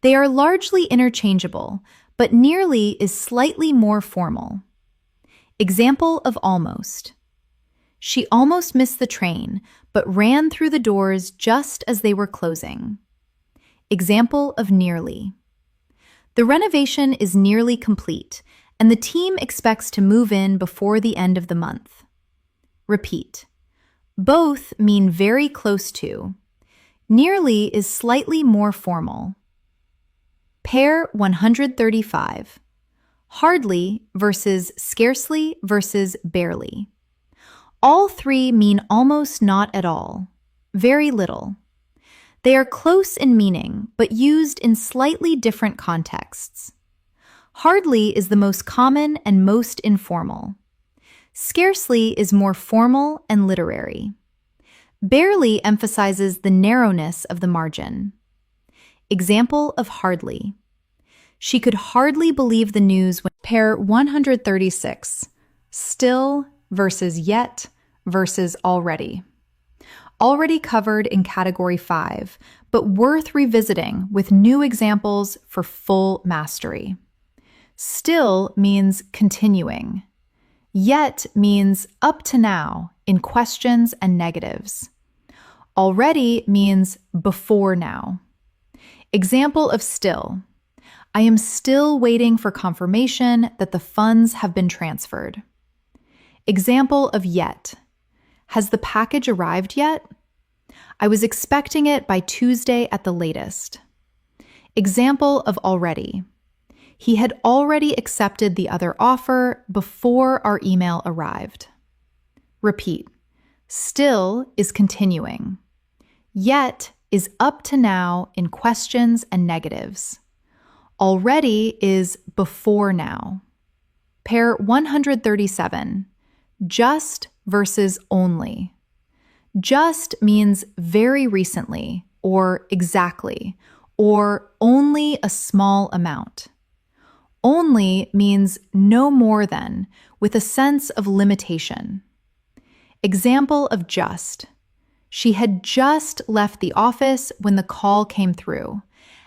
They are largely interchangeable, but nearly is slightly more formal. Example of almost. She almost missed the train, but ran through the doors just as they were closing. Example of nearly. The renovation is nearly complete, and the team expects to move in before the end of the month. Repeat. Both mean very close to. Nearly is slightly more formal. Pair 135. Hardly versus scarcely versus barely. All three mean almost not at all, very little. They are close in meaning, but used in slightly different contexts. Hardly is the most common and most informal. Scarcely is more formal and literary. Barely emphasizes the narrowness of the margin. Example of hardly. She could hardly believe the news when pair 136. Still versus yet versus already. Already covered in category 5, but worth revisiting with new examples for full mastery. Still means continuing. Yet means up to now in questions and negatives. Already means before now. Example of still. I am still waiting for confirmation that the funds have been transferred. Example of yet. Has the package arrived yet? I was expecting it by Tuesday at the latest. Example of already. He had already accepted the other offer before our email arrived. Repeat. Still is continuing. Yet is up to now in questions and negatives. Already is before now. Pair 137, just versus only. Just means very recently, or exactly, or only a small amount. Only means no more than, with a sense of limitation. Example of just. She had just left the office when the call came through,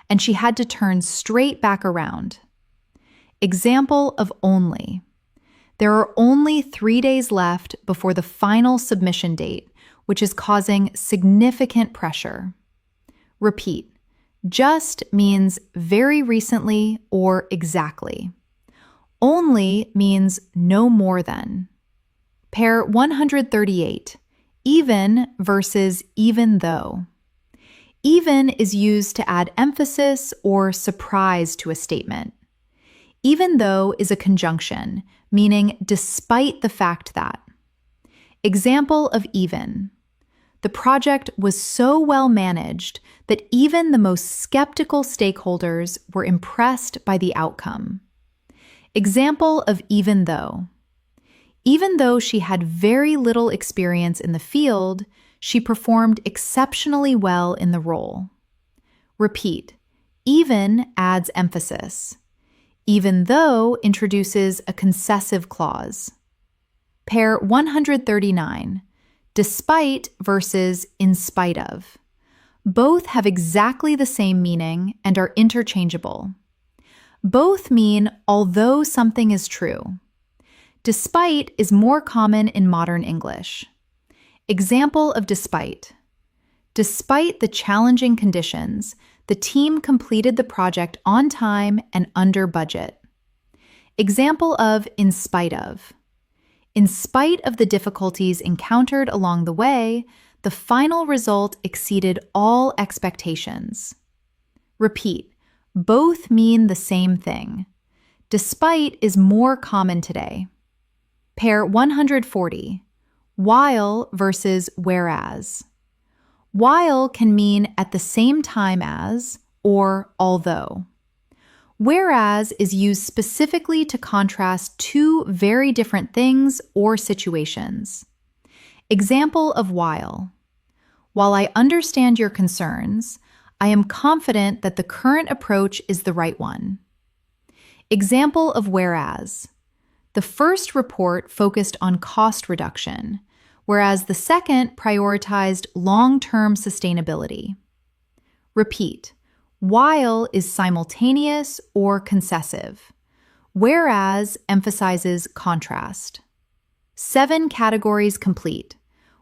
and she had to turn straight back around. Example of only. There are only 3 days left before the final submission date, which is causing significant pressure. Repeat. Just means very recently or exactly. Only means no more than. Pair 138, even versus even though. Even is used to add emphasis or surprise to a statement. Even though is a conjunction, meaning despite the fact that. Example of even. The project was so well managed that even the most skeptical stakeholders were impressed by the outcome. Example of even though. Even though she had very little experience in the field, she performed exceptionally well in the role. Repeat. Even adds emphasis. Even though introduces a concessive clause. Pair 139. Despite versus in spite of. Both have exactly the same meaning and are interchangeable. Both mean although something is true. Despite is more common in modern English. Example of despite. Despite the challenging conditions, the team completed the project on time and under budget. Example of in spite of. In spite of the difficulties encountered along the way, the final result exceeded all expectations. Repeat. Both mean the same thing. Despite is more common today. Pair 140. While versus whereas. While can mean at the same time as or although. Whereas is used specifically to contrast two very different things or situations. Example of while. While I understand your concerns, I am confident that the current approach is the right one. Example of whereas. The first report focused on cost reduction, whereas the second prioritized long-term sustainability. Repeat. While is simultaneous or concessive. Whereas emphasizes contrast. 7 categories complete.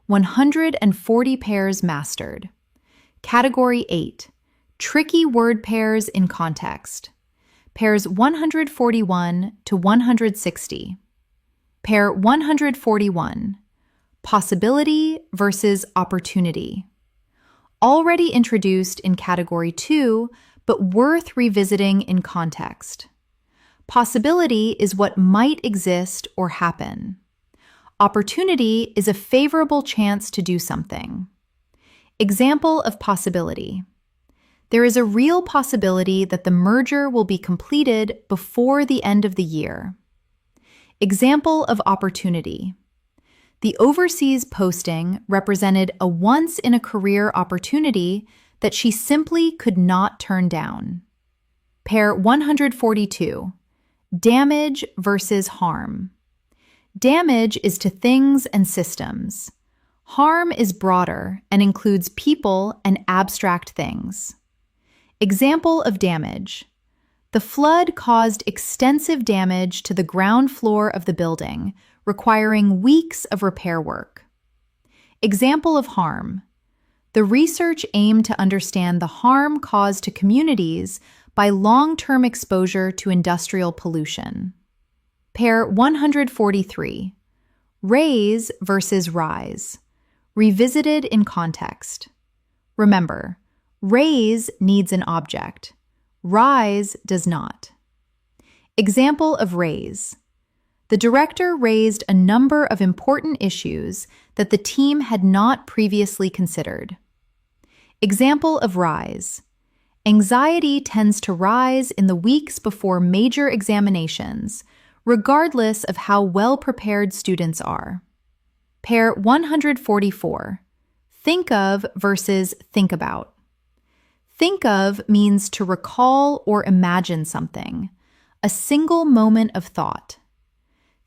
140 pairs mastered. Category 8. Tricky word pairs in context. Pairs 141 to 160. Pair 141. Possibility versus opportunity. Already introduced in Category 2, but worth revisiting in context. Possibility is what might exist or happen. Opportunity is a favorable chance to do something. Example of possibility. There is a real possibility that the merger will be completed before the end of the year. Example of opportunity. The overseas posting represented a once-in-a-career opportunity that she simply could not turn down. Pair 142. Damage versus harm. Damage is to things and systems. Harm is broader and includes people and abstract things. Example of damage. The flood caused extensive damage to the ground floor of the building, requiring weeks of repair work. Example of harm. The research aimed to understand the harm caused to communities by long-term exposure to industrial pollution. Pair 143. Raise versus rise. Revisited in context. Remember, raise needs an object. Rise does not. Example of raise. The director raised a number of important issues that the team had not previously considered. Example of rise. Anxiety tends to rise in the weeks before major examinations, regardless of how well prepared students are. Pair 144. Think of versus think about. Think of means to recall or imagine something, a single moment of thought.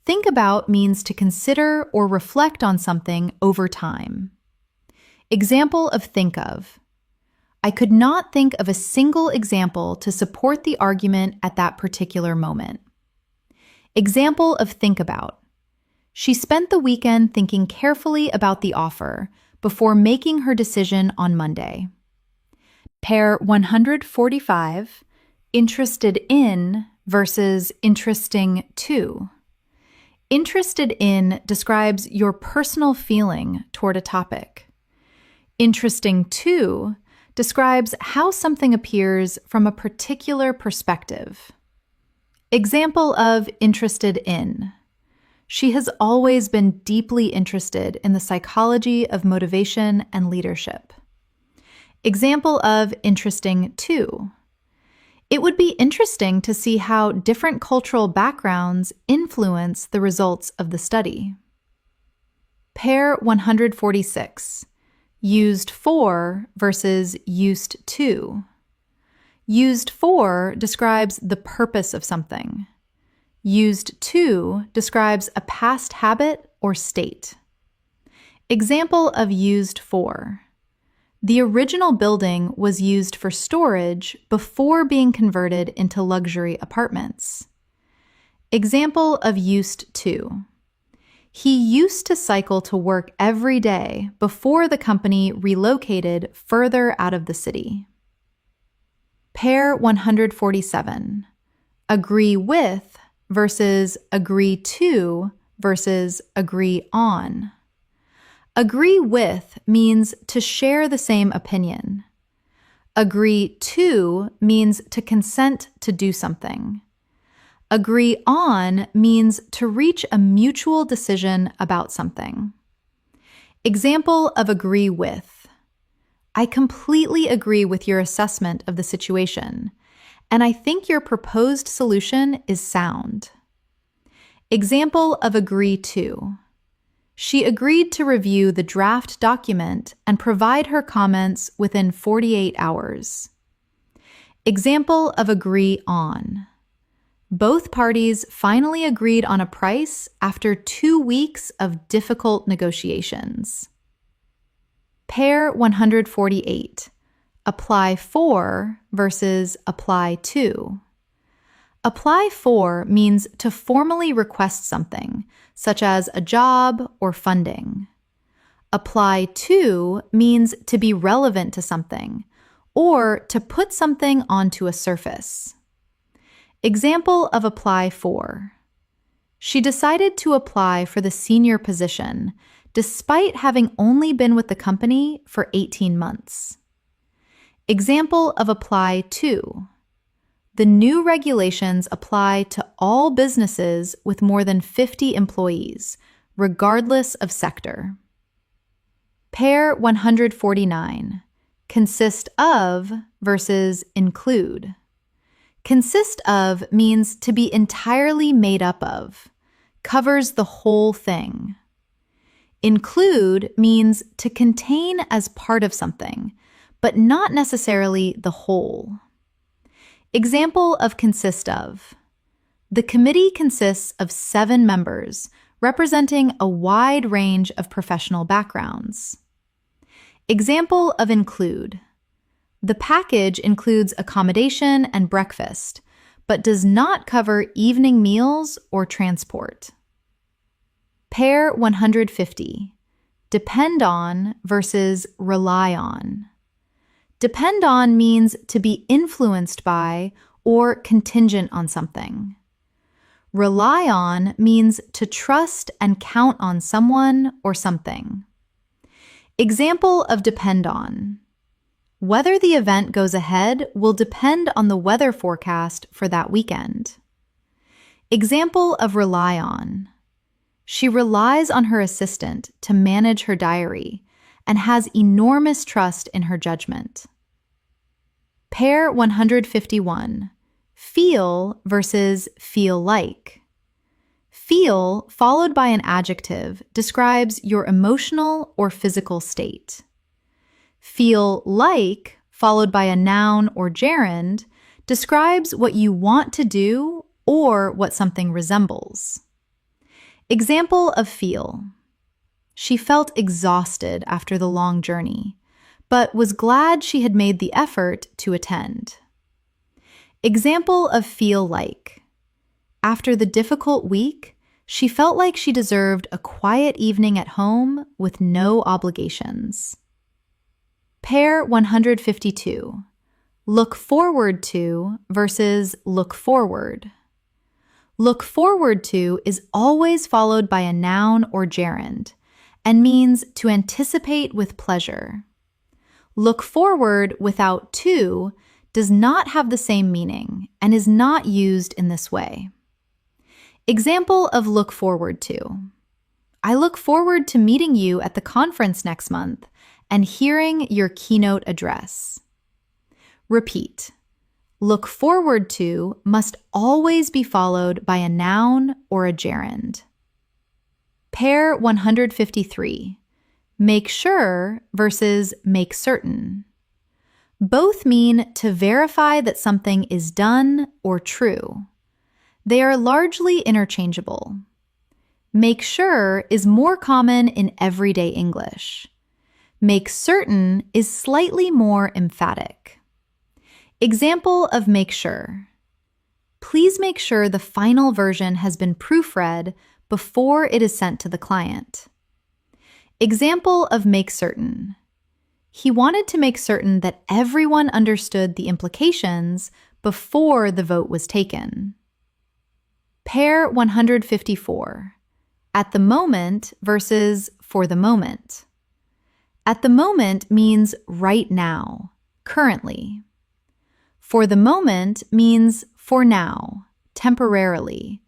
Think about means to consider or reflect on something over time. Example of think of. I could not think of a single example to support the argument at that particular moment. Example of think about. She spent the weekend thinking carefully about the offer before making her decision on Monday. Pair 145, interested in versus interesting to. Interested in describes your personal feeling toward a topic. Interesting to describes how something appears from a particular perspective. Example of interested in. She has always been deeply interested in the psychology of motivation and leadership. Example of interesting to. It would be interesting to see how different cultural backgrounds influence the results of the study. Pair 146. Used for versus used to. Used for describes the purpose of something. Used to describes a past habit or state. Example of used for. The original building was used for storage before being converted into luxury apartments. Example of used to. He used to cycle to work every day before the company relocated further out of the city. Pair 147. Agree with versus agree to versus agree on. Agree with means to share the same opinion. Agree to means to consent to do something. Agree on means to reach a mutual decision about something. Example of agree with. I completely agree with your assessment of the situation, and I think your proposed solution is sound. Example of agree to. She agreed to review the draft document and provide her comments within 48 hours. Example of agree on. Both parties finally agreed on a price after 2 weeks of difficult negotiations. Pair 148. Apply for versus apply to. Apply for means to formally request something, such as a job or funding. Apply to means to be relevant to something, or to put something onto a surface. Example of apply for. She decided to apply for the senior position, despite having only been with the company for 18 months. Example of apply to. The new regulations apply to all businesses with more than 50 employees, regardless of sector. Pair 149. Consist of versus include. Consist of means to be entirely made up of, covers the whole thing. Include means to contain as part of something, but not necessarily the whole. Example of consist of. The committee consists of 7 members, representing a wide range of professional backgrounds. Example of include. The package includes accommodation and breakfast, but does not cover evening meals or transport. Pair 150. Depend on versus rely on. Depend on means to be influenced by or contingent on something. Rely on means to trust and count on someone or something. Example of depend on. Whether the event goes ahead will depend on the weather forecast for that weekend. Example of rely on. She relies on her assistant to manage her diary, and has enormous trust in her judgment. Pair 151. Feel versus feel like. Feel, followed by an adjective, describes your emotional or physical state. Feel like, followed by a noun or gerund, describes what you want to do or what something resembles. Example of feel. She felt exhausted after the long journey, but was glad she had made the effort to attend. Example of feel like. After the difficult week, she felt like she deserved a quiet evening at home with no obligations. Pair 152. Look forward to versus look forward. Look forward to is always followed by a noun or gerund and means to anticipate with pleasure. Look forward without to does not have the same meaning and is not used in this way. Example of look forward to. I look forward to meeting you at the conference next month and hearing your keynote address. Repeat. Look forward to must always be followed by a noun or a gerund. Pair 153. Make sure versus make certain. Both mean to verify that something is done or true. They are largely interchangeable. Make sure is more common in everyday English. Make certain is slightly more emphatic. Example of make sure. Please make sure the final version has been proofread before it is sent to the client. Example of make certain. He wanted to make certain that everyone understood the implications before the vote was taken. Pair 154. At the moment versus for the moment. At the moment means right now, currently. For the moment means for now, temporarily,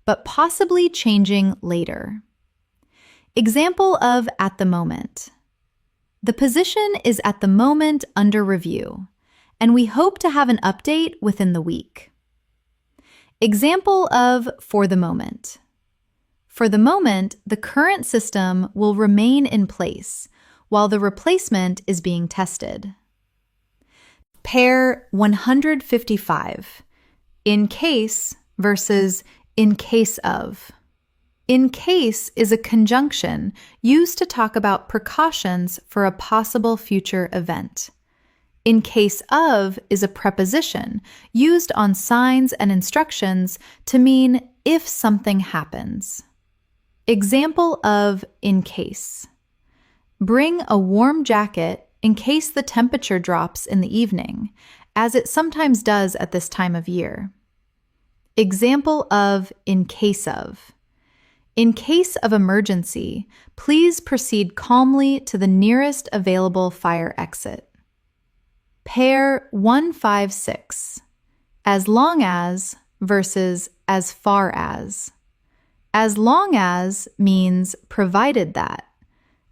but possibly changing later. Example of at the moment. The position is at the moment under review, and we hope to have an update within the week. Example of for the moment. For the moment, the current system will remain in place while the replacement is being tested. Pair 155. In case versus in case of. In case is a conjunction used to talk about precautions for a possible future event. In case of is a preposition used on signs and instructions to mean if something happens. Example of in case. Bring a warm jacket in case the temperature drops in the evening, as it sometimes does at this time of year. Example of in case of. In case of emergency, please proceed calmly to the nearest available fire exit. Pair 156. As long as versus as far as. As long as means provided that,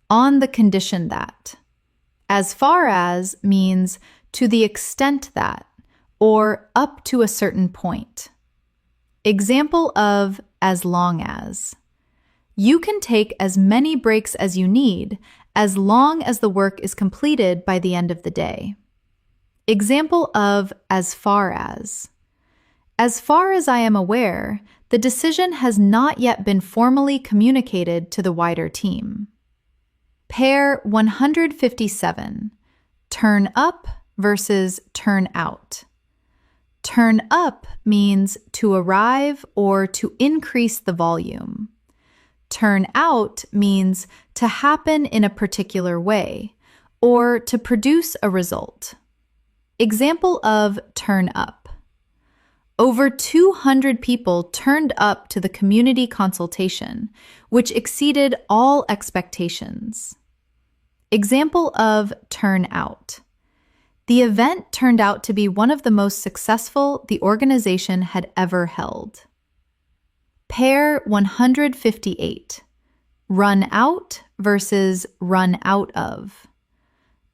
on the condition that. As far as means to the extent that, or up to a certain point. Example of as long as. You can take as many breaks as you need as long as the work is completed by the end of the day. Example of as far as. As far as I am aware, the decision has not yet been formally communicated to the wider team. Pair 157. Turn up versus turn out. Turn up means to arrive or to increase the volume. Turn out means to happen in a particular way or to produce a result. Example of turn up. Over 200 people turned up to the community consultation, which exceeded all expectations. Example of turn out. The event turned out to be one of the most successful the organization had ever held. Pair 158. Run out versus run out of.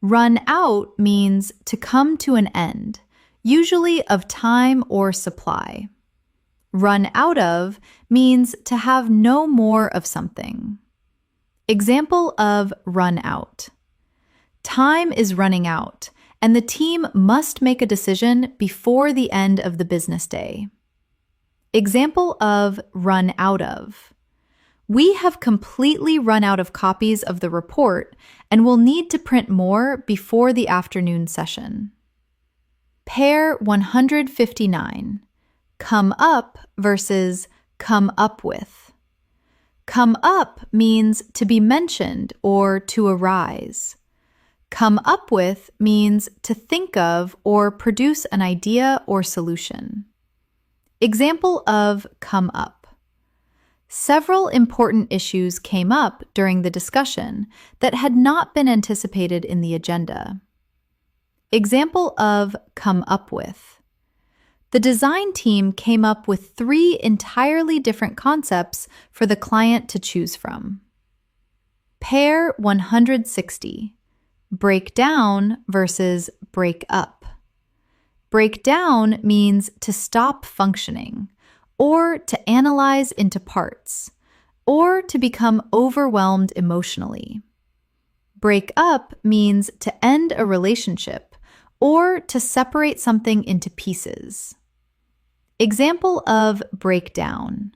Run out means to come to an end, usually of time or supply. Run out of means to have no more of something. Example of run out. Time is running out, and the team must make a decision before the end of the business day. Example of run out of. We have completely run out of copies of the report and will need to print more before the afternoon session. Pair 159. Come up versus come up with. Come up means to be mentioned or to arise. Come up with means to think of or produce an idea or solution. Example of come up. Several important issues came up during the discussion that had not been anticipated in the agenda. Example of come up with. The design team came up with 3 entirely different concepts for the client to choose from. Pair 160. Break down versus break up. Break down means to stop functioning, or to analyze into parts, or to become overwhelmed emotionally. Break up means to end a relationship, or to separate something into pieces. Example of break down.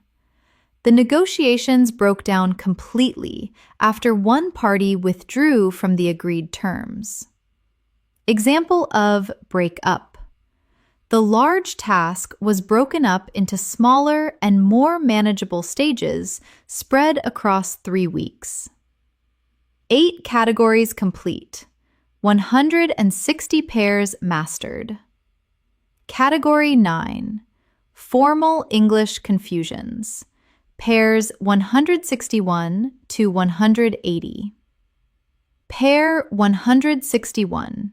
The negotiations broke down completely after one party withdrew from the agreed terms. Example of break up. The large task was broken up into smaller and more manageable stages spread across 3 weeks. 8 categories complete. 160 pairs mastered. Category 9. Formal English confusions. Pairs 161 to 180. Pair 161.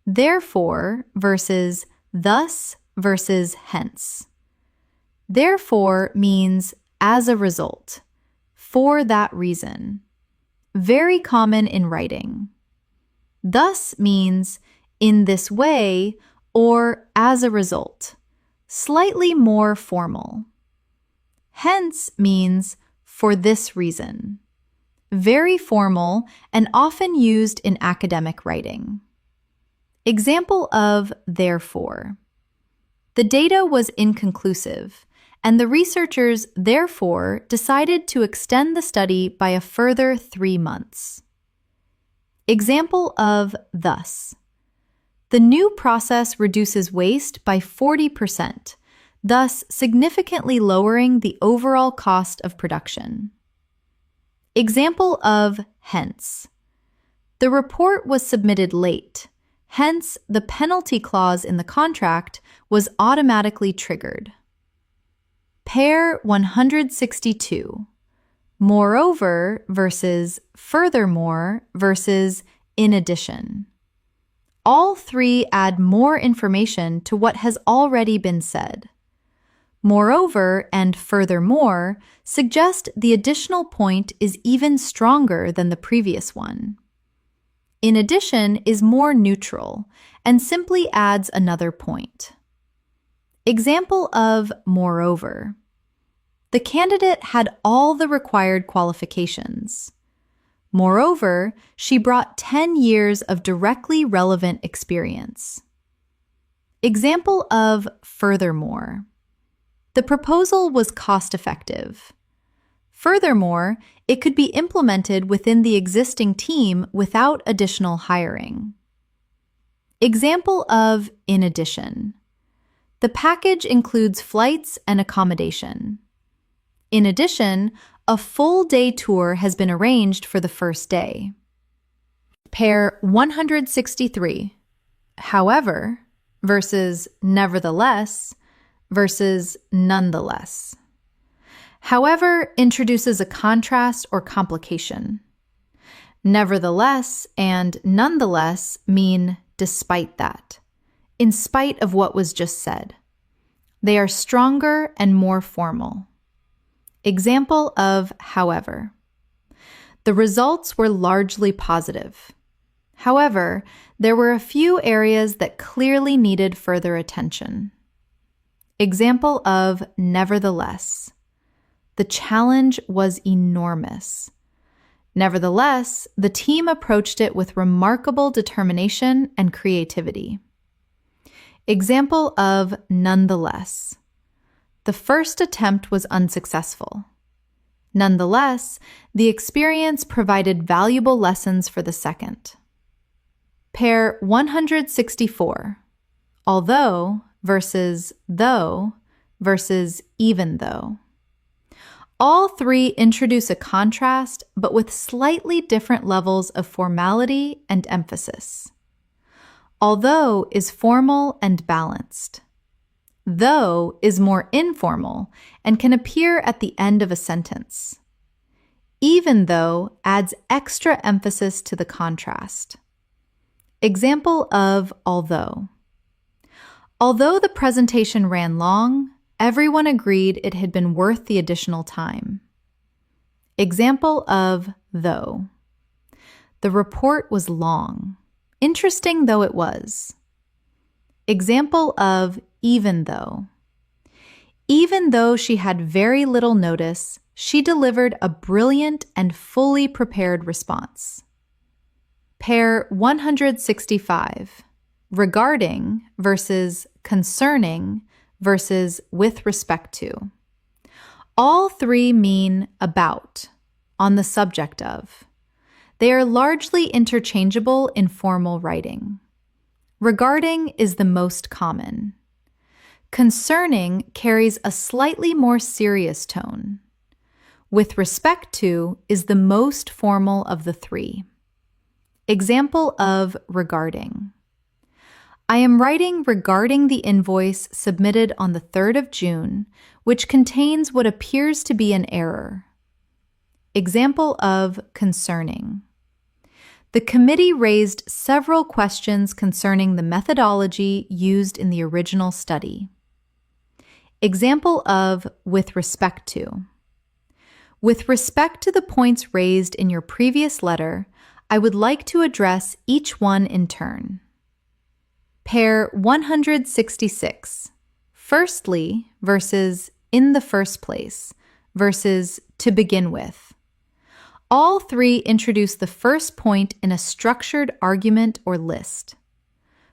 Therefore versus thus versus hence. Therefore means as a result, for that reason. Very common in writing. Thus means in this way or as a result, slightly more formal. Hence means for this reason. Very formal and often used in academic writing. Example of therefore. The data was inconclusive, and the researchers therefore decided to extend the study by a further 3 months. Example of thus. The new process reduces waste by 40%, thus significantly lowering the overall cost of production. Example of hence. The report was submitted late. Hence, the penalty clause in the contract was automatically triggered. Pair 162. Moreover versus furthermore versus in addition. All 3 add more information to what has already been said. Moreover and furthermore suggest the additional point is even stronger than the previous one. In addition is more neutral and simply adds another point. Example of moreover. The candidate had all the required qualifications. Moreover, she brought 10 years of directly relevant experience. Example of furthermore. The proposal was cost-effective. Furthermore, it could be implemented within the existing team without additional hiring. Example of in addition. The package includes flights and accommodation. In addition, a full-day tour has been arranged for the first day. Pair 163. However versus nevertheless versus nonetheless. However introduces a contrast or complication. Nevertheless and nonetheless mean despite that, in spite of what was just said. They are stronger and more formal. Example of however. The results were largely positive. However, there were a few areas that clearly needed further attention. Example of nevertheless. The challenge was enormous. Nevertheless, the team approached it with remarkable determination and creativity. Example of nonetheless. The first attempt was unsuccessful. Nonetheless, the experience provided valuable lessons for the second. Pair 164. Although versus though versus even though. All three introduce a contrast, but with slightly different levels of formality and emphasis. Although is formal and balanced. Though is more informal and can appear at the end of a sentence. Even though adds extra emphasis to the contrast. Example of although. Although the presentation ran long, everyone agreed it had been worth the additional time. Example of though. The report was long, interesting though it was. Example of even though. Even though she had very little notice, she delivered a brilliant and fully prepared response. Pair 165. Regarding versus concerning versus with respect to. All three mean about, on the subject of. They are largely interchangeable in formal writing. Regarding is the most common. Concerning carries a slightly more serious tone. With respect to is the most formal of the three. Example of regarding. I am writing regarding the invoice submitted on the 3rd of June, which contains what appears to be an error. Example of concerning. The committee raised several questions concerning the methodology used in the original study. Example of with respect to. With respect to the points raised in your previous letter, I would like to address each one in turn. Pair 166. Firstly versus in the first place versus to begin with. All three introduce the first point in a structured argument or list.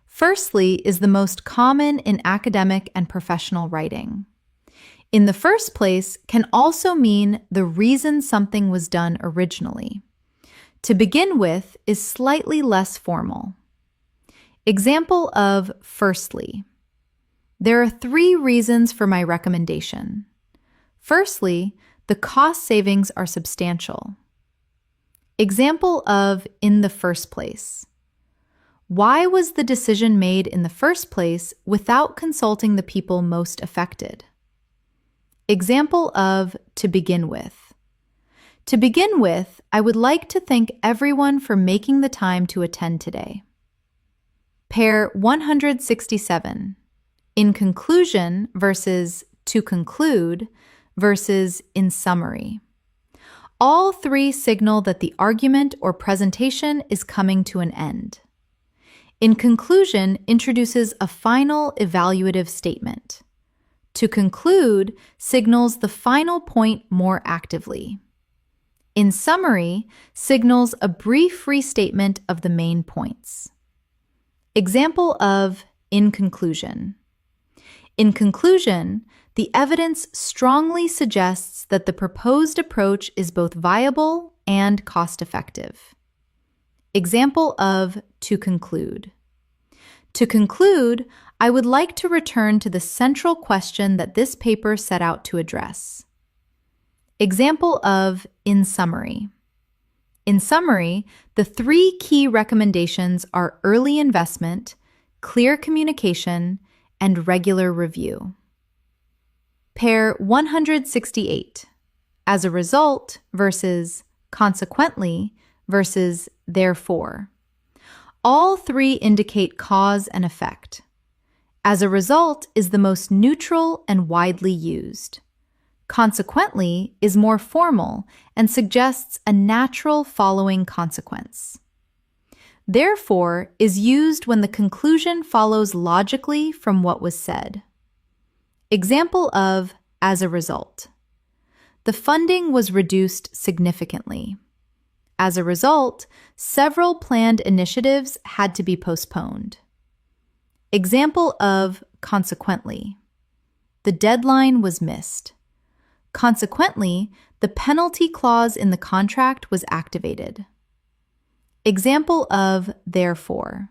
Firstly is the most common in academic and professional writing. In the first place can also mean the reason something was done originally. To begin with is slightly less formal. Example of firstly. There are 3 reasons for my recommendation. Firstly, the cost savings are substantial. Example of in the first place. Why was the decision made in the first place without consulting the people most affected? Example of to begin with. To begin with, I would like to thank everyone for making the time to attend today. Pair 167. In conclusion versus to conclude versus in summary. All three signal that the argument or presentation is coming to an end. In conclusion introduces a final evaluative statement. To conclude signals the final point more actively. In summary signals a brief restatement of the main points. Example of in conclusion. In conclusion, the evidence strongly suggests that the proposed approach is both viable and cost-effective. Example of to conclude. To conclude, I would like to return to the central question that this paper set out to address. Example of in summary. In summary, the 3 key recommendations are early investment, clear communication, and regular review. Pair 168. As a result versus consequently versus therefore. All 3 indicate cause and effect. As a result is the most neutral and widely used. Consequently is more formal and suggests a natural following consequence. Therefore is used when the conclusion follows logically from what was said. Example of as a result. The funding was reduced significantly. As a result, several planned initiatives had to be postponed. Example of consequently. The deadline was missed. Consequently, the penalty clause in the contract was activated. Example of therefore.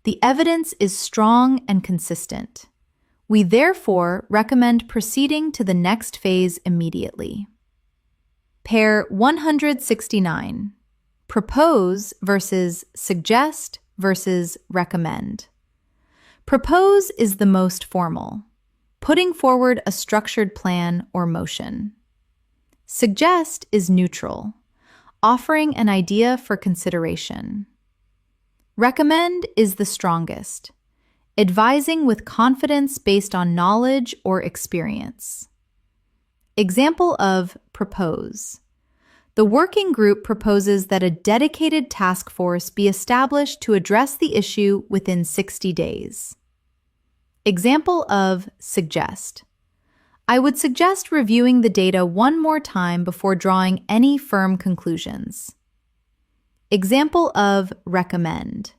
The evidence is strong and consistent. We therefore recommend proceeding to the next phase immediately. Pair 169. Propose versus suggest versus recommend. Propose is the most formal, putting forward a structured plan or motion. Suggest is neutral, offering an idea for consideration. Recommend is the strongest, advising with confidence based on knowledge or experience. Example of propose. The working group proposes that a dedicated task force be established to address the issue within 60 days. Example of suggest. I would suggest reviewing the data one more time before drawing any firm conclusions. Example of recommend.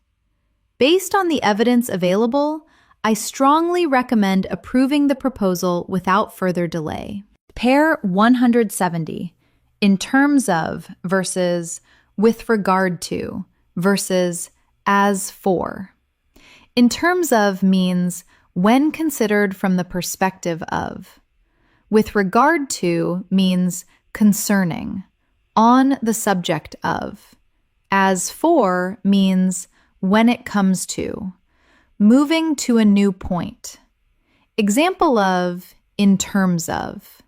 Based on the evidence available, I strongly recommend approving the proposal without further delay. Pair 170. In terms of versus with regard to versus as for. In terms of means when considered from the perspective of. With regard to means concerning, on the subject of. As for means when it comes to, moving to a new point. Example of in terms of.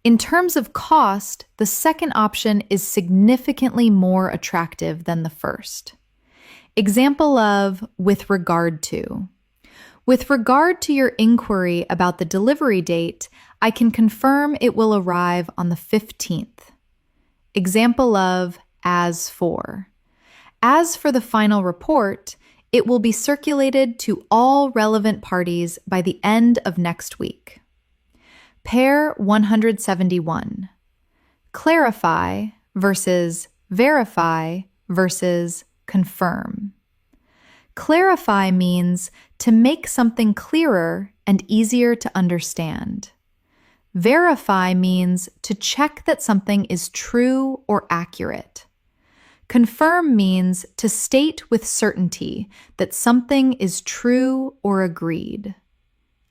In terms of cost, the second option is significantly more attractive than the first. Example of with regard to. With regard to your inquiry about the delivery date, I can confirm it will arrive on the 15th. Example of as for. As for the final report, it will be circulated to all relevant parties by the end of next week. Pair 171. Clarify versus verify versus confirm. Clarify means to make something clearer and easier to understand. Verify means to check that something is true or accurate. Confirm means to state with certainty that something is true or agreed.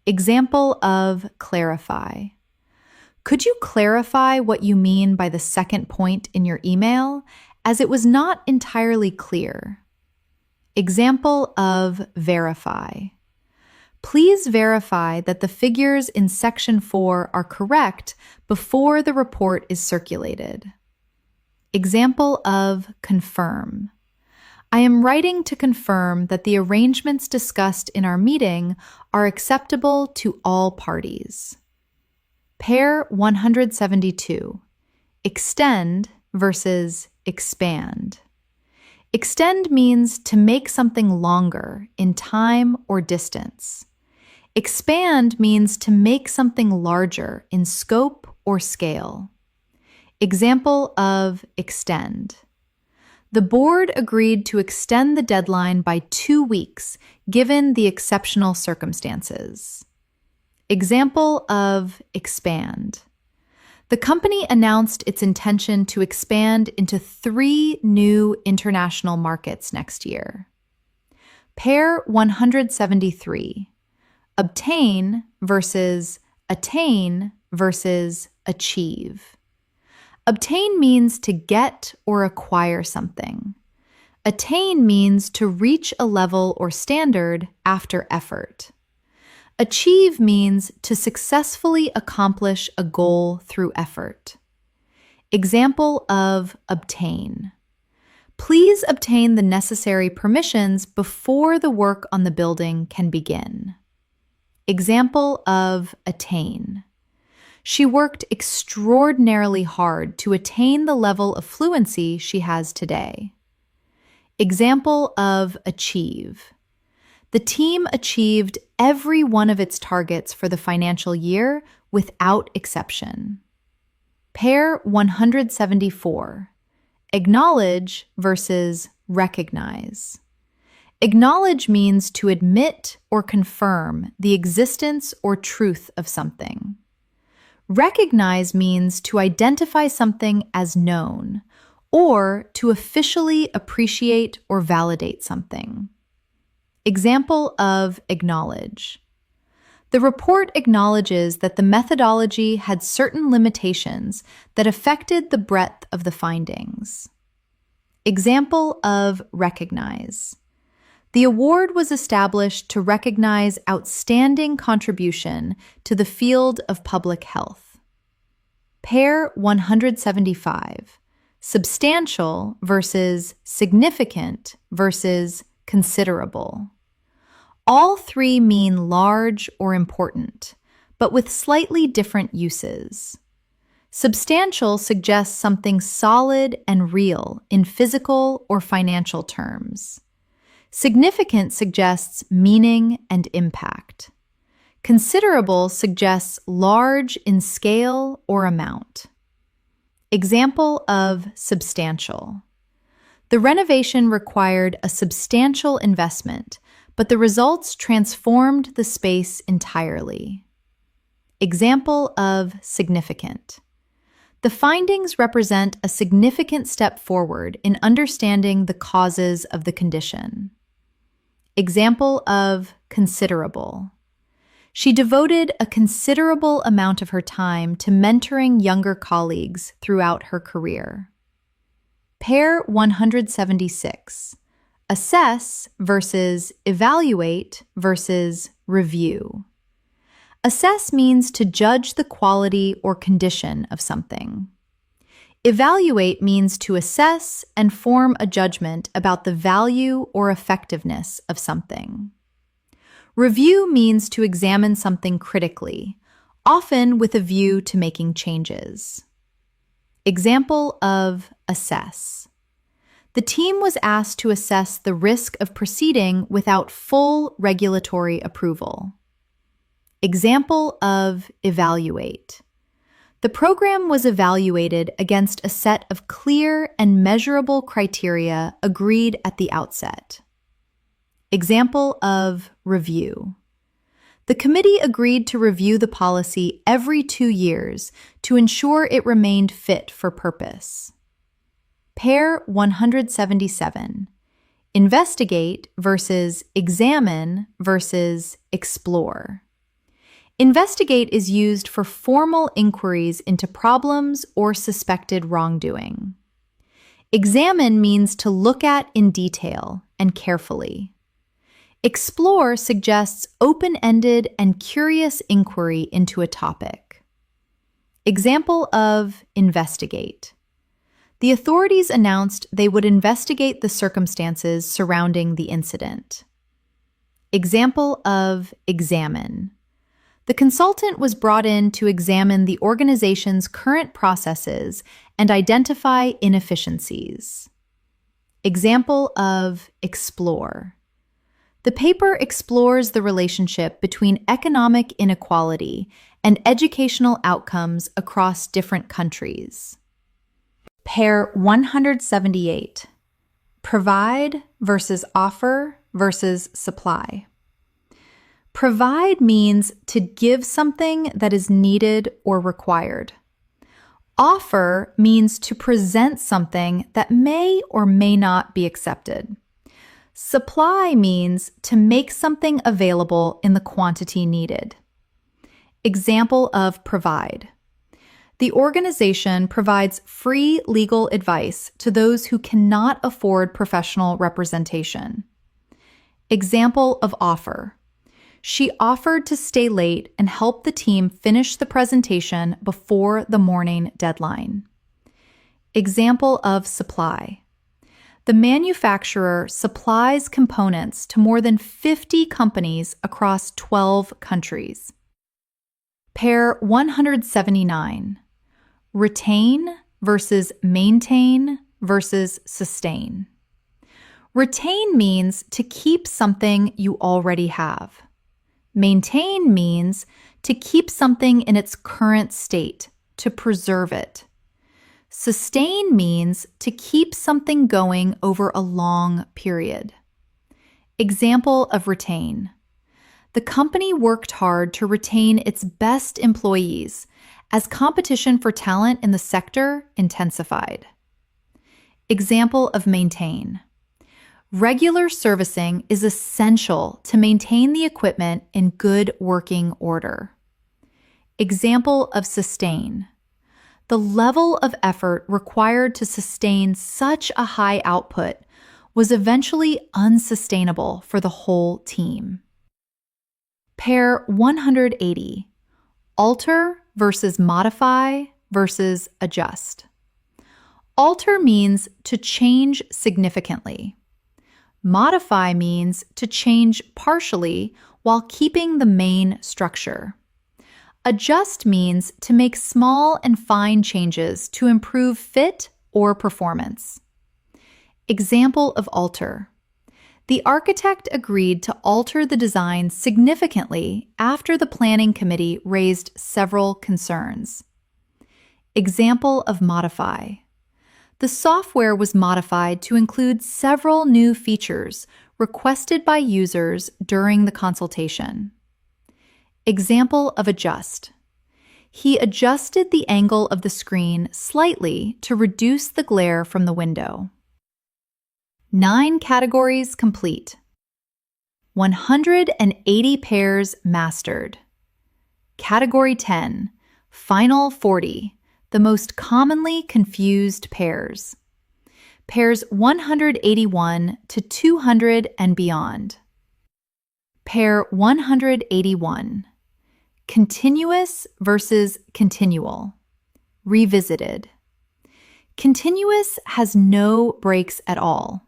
Example of clarify. Could you clarify what you mean by the second point in your email, as it was not entirely clear? Example of verify. Please verify that the figures in Section 4 are correct before the report is circulated. Example of confirm. I am writing to confirm that the arrangements discussed in our meeting are acceptable to all parties. Pair 172. Extend versus expand. Extend means to make something longer in time or distance. Expand means to make something larger in scope or scale. Example of extend. The board agreed to extend the deadline by 2 weeks, given the exceptional circumstances. Example of expand. The company announced its intention to expand into 3 new international markets next year. Pair 173. Obtain versus attain versus achieve. Obtain means to get or acquire something. Attain means to reach a level or standard after effort. Achieve means to successfully accomplish a goal through effort. Example of obtain. Please obtain the necessary permissions before the work on the building can begin. Example of attain. She worked extraordinarily hard to attain the level of fluency she has today. Example of achieve. The team achieved every one of its targets for the financial year without exception. Pair 174. Acknowledge versus recognize. Acknowledge means to admit or confirm the existence or truth of something. Recognize means to identify something as known, or to officially appreciate or validate something. Example of acknowledge. The report acknowledges that the methodology had certain limitations that affected the breadth of the findings. Example of recognize. The award was established to recognize outstanding contribution to the field of public health. Pair 175. Substantial versus significant versus considerable. All three mean large or important, but with slightly different uses. Substantial suggests something solid and real in physical or financial terms. Significant suggests meaning and impact. Considerable suggests large in scale or amount. Example of substantial. The renovation required a substantial investment, but the results transformed the space entirely. Example of significant. The findings represent a significant step forward in understanding the causes of the condition. Example of considerable. She devoted a considerable amount of her time to mentoring younger colleagues throughout her career. Pair 176. Assess versus evaluate versus review. Assess means to judge the quality or condition of something. Evaluate means to assess and form a judgment about the value or effectiveness of something. Review means to examine something critically, often with a view to making changes. Example of assess. The team was asked to assess the risk of proceeding without full regulatory approval. Example of evaluate. The program was evaluated against a set of clear and measurable criteria agreed at the outset. Example of review. The committee agreed to review the policy every 2 years to ensure it remained fit for purpose. Pair 177. Investigate versus examine versus explore. Investigate is used for formal inquiries into problems or suspected wrongdoing. Examine means to look at in detail and carefully. Explore suggests open-ended and curious inquiry into a topic. Example of investigate. The authorities announced they would investigate the circumstances surrounding the incident. Example of examine. The consultant was brought in to examine the organization's current processes and identify inefficiencies. Example of explore. The paper explores the relationship between economic inequality and educational outcomes across different countries. Pair 178. Provide versus offer versus supply. Provide means to give something that is needed or required. Offer means to present something that may or may not be accepted. Supply means to make something available in the quantity needed. Example of provide. The organization provides free legal advice to those who cannot afford professional representation. Example of offer. She offered to stay late and help the team finish the presentation before the morning deadline. Example of supply. The manufacturer supplies components to more than 50 companies across 12 countries. Pair 179. Retain versus maintain versus sustain. Retain means to keep something you already have. Maintain means to keep something in its current state, to preserve it. Sustain means to keep something going over a long period. Example of retain. The company worked hard to retain its best employees as competition for talent in the sector intensified. Example of maintain. Regular servicing is essential to maintain the equipment in good working order. Example of sustain. The level of effort required to sustain such a high output was eventually unsustainable for the whole team. Pair 180. Alter versus modify versus adjust. Alter means to change significantly. Modify means to change partially while keeping the main structure. Adjust means to make small and fine changes to improve fit or performance. Example of alter. The architect agreed to alter the design significantly after the planning committee raised several concerns. Example of modify. The software was modified to include several new features requested by users during the consultation. Example of adjust. He adjusted the angle of the screen slightly to reduce the glare from the window. 9 categories complete. 180 pairs mastered. Category 10, final 40. The most commonly confused pairs. Pairs 181 to 200 and beyond. Pair 181. Continuous versus continual. Revisited. Continuous has no breaks at all.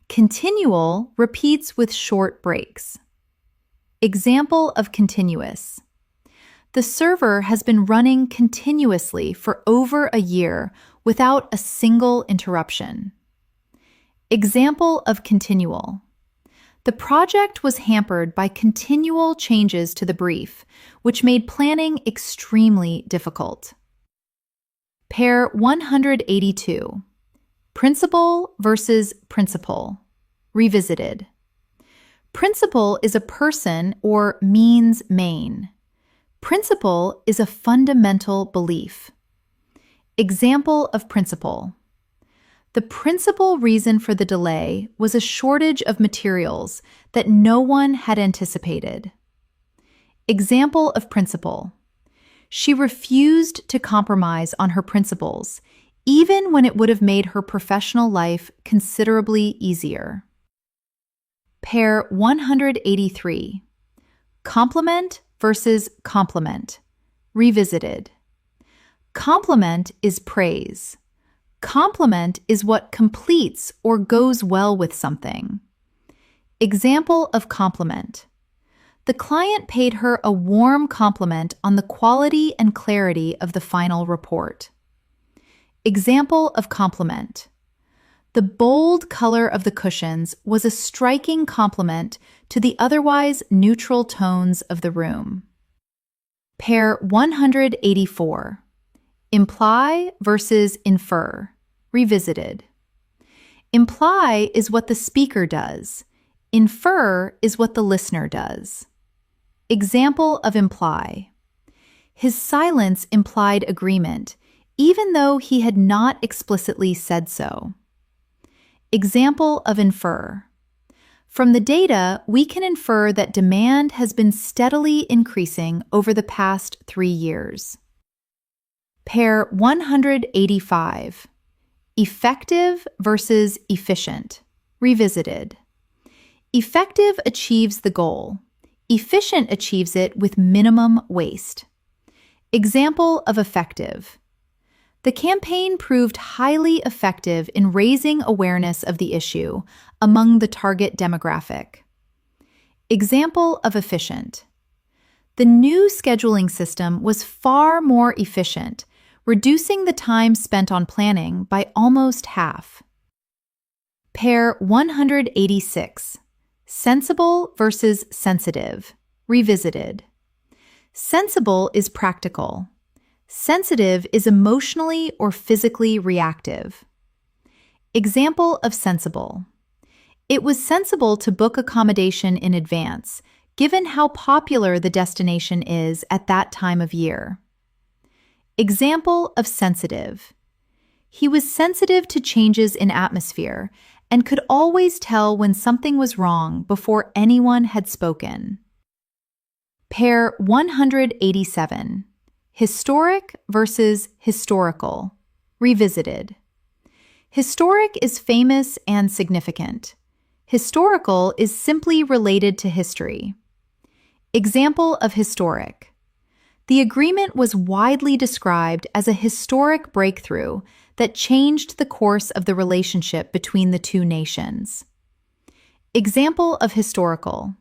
Continual repeats with short breaks. Example of continuous. The server has been running continuously for over a year without a single interruption. Example of continual. The project was hampered by continual changes to the brief, which made planning extremely difficult. Pair 182. Principal versus principle. Revisited. Principle is a person or means main. Principle is a fundamental belief. Example of principle. The principal reason for the delay was a shortage of materials that no one had anticipated. Example of principle. She refused to compromise on her principles, even when it would have made her professional life considerably easier. Pair 183. Compliment versus compliment. Revisited. Compliment is praise. Compliment is what completes or goes well with something. Example of compliment. The client paid her a warm compliment on the quality and clarity of the final report. Example of compliment. The bold color of the cushions was a striking compliment to the otherwise neutral tones of the room. Pair 184. Imply versus infer. Revisited. Imply is what the speaker does. Infer is what the listener does. Example of imply. His silence implied agreement, even though he had not explicitly said so. Example of infer. From the data, we can infer that demand has been steadily increasing over the past 3 years. Pair 185. Effective versus efficient. Revisited. Effective achieves the goal. Efficient achieves it with minimum waste. Example of effective. The campaign proved highly effective in raising awareness of the issue among the target demographic. Example of efficient. The new scheduling system was far more efficient, reducing the time spent on planning by almost half. Pair 186. Sensible versus sensitive. Revisited. Sensible is practical. Sensitive is emotionally or physically reactive. Example of sensible. It was sensible to book accommodation in advance, given how popular the destination is at that time of year. Example of sensitive. He was sensitive to changes in atmosphere and could always tell when something was wrong before anyone had spoken. Pair 187. Historic versus historical. Revisited. Historic is famous and significant. Historical is simply related to history. Example of historic. The agreement was widely described as a historic breakthrough that changed the course of the relationship between the two nations. Example of historical.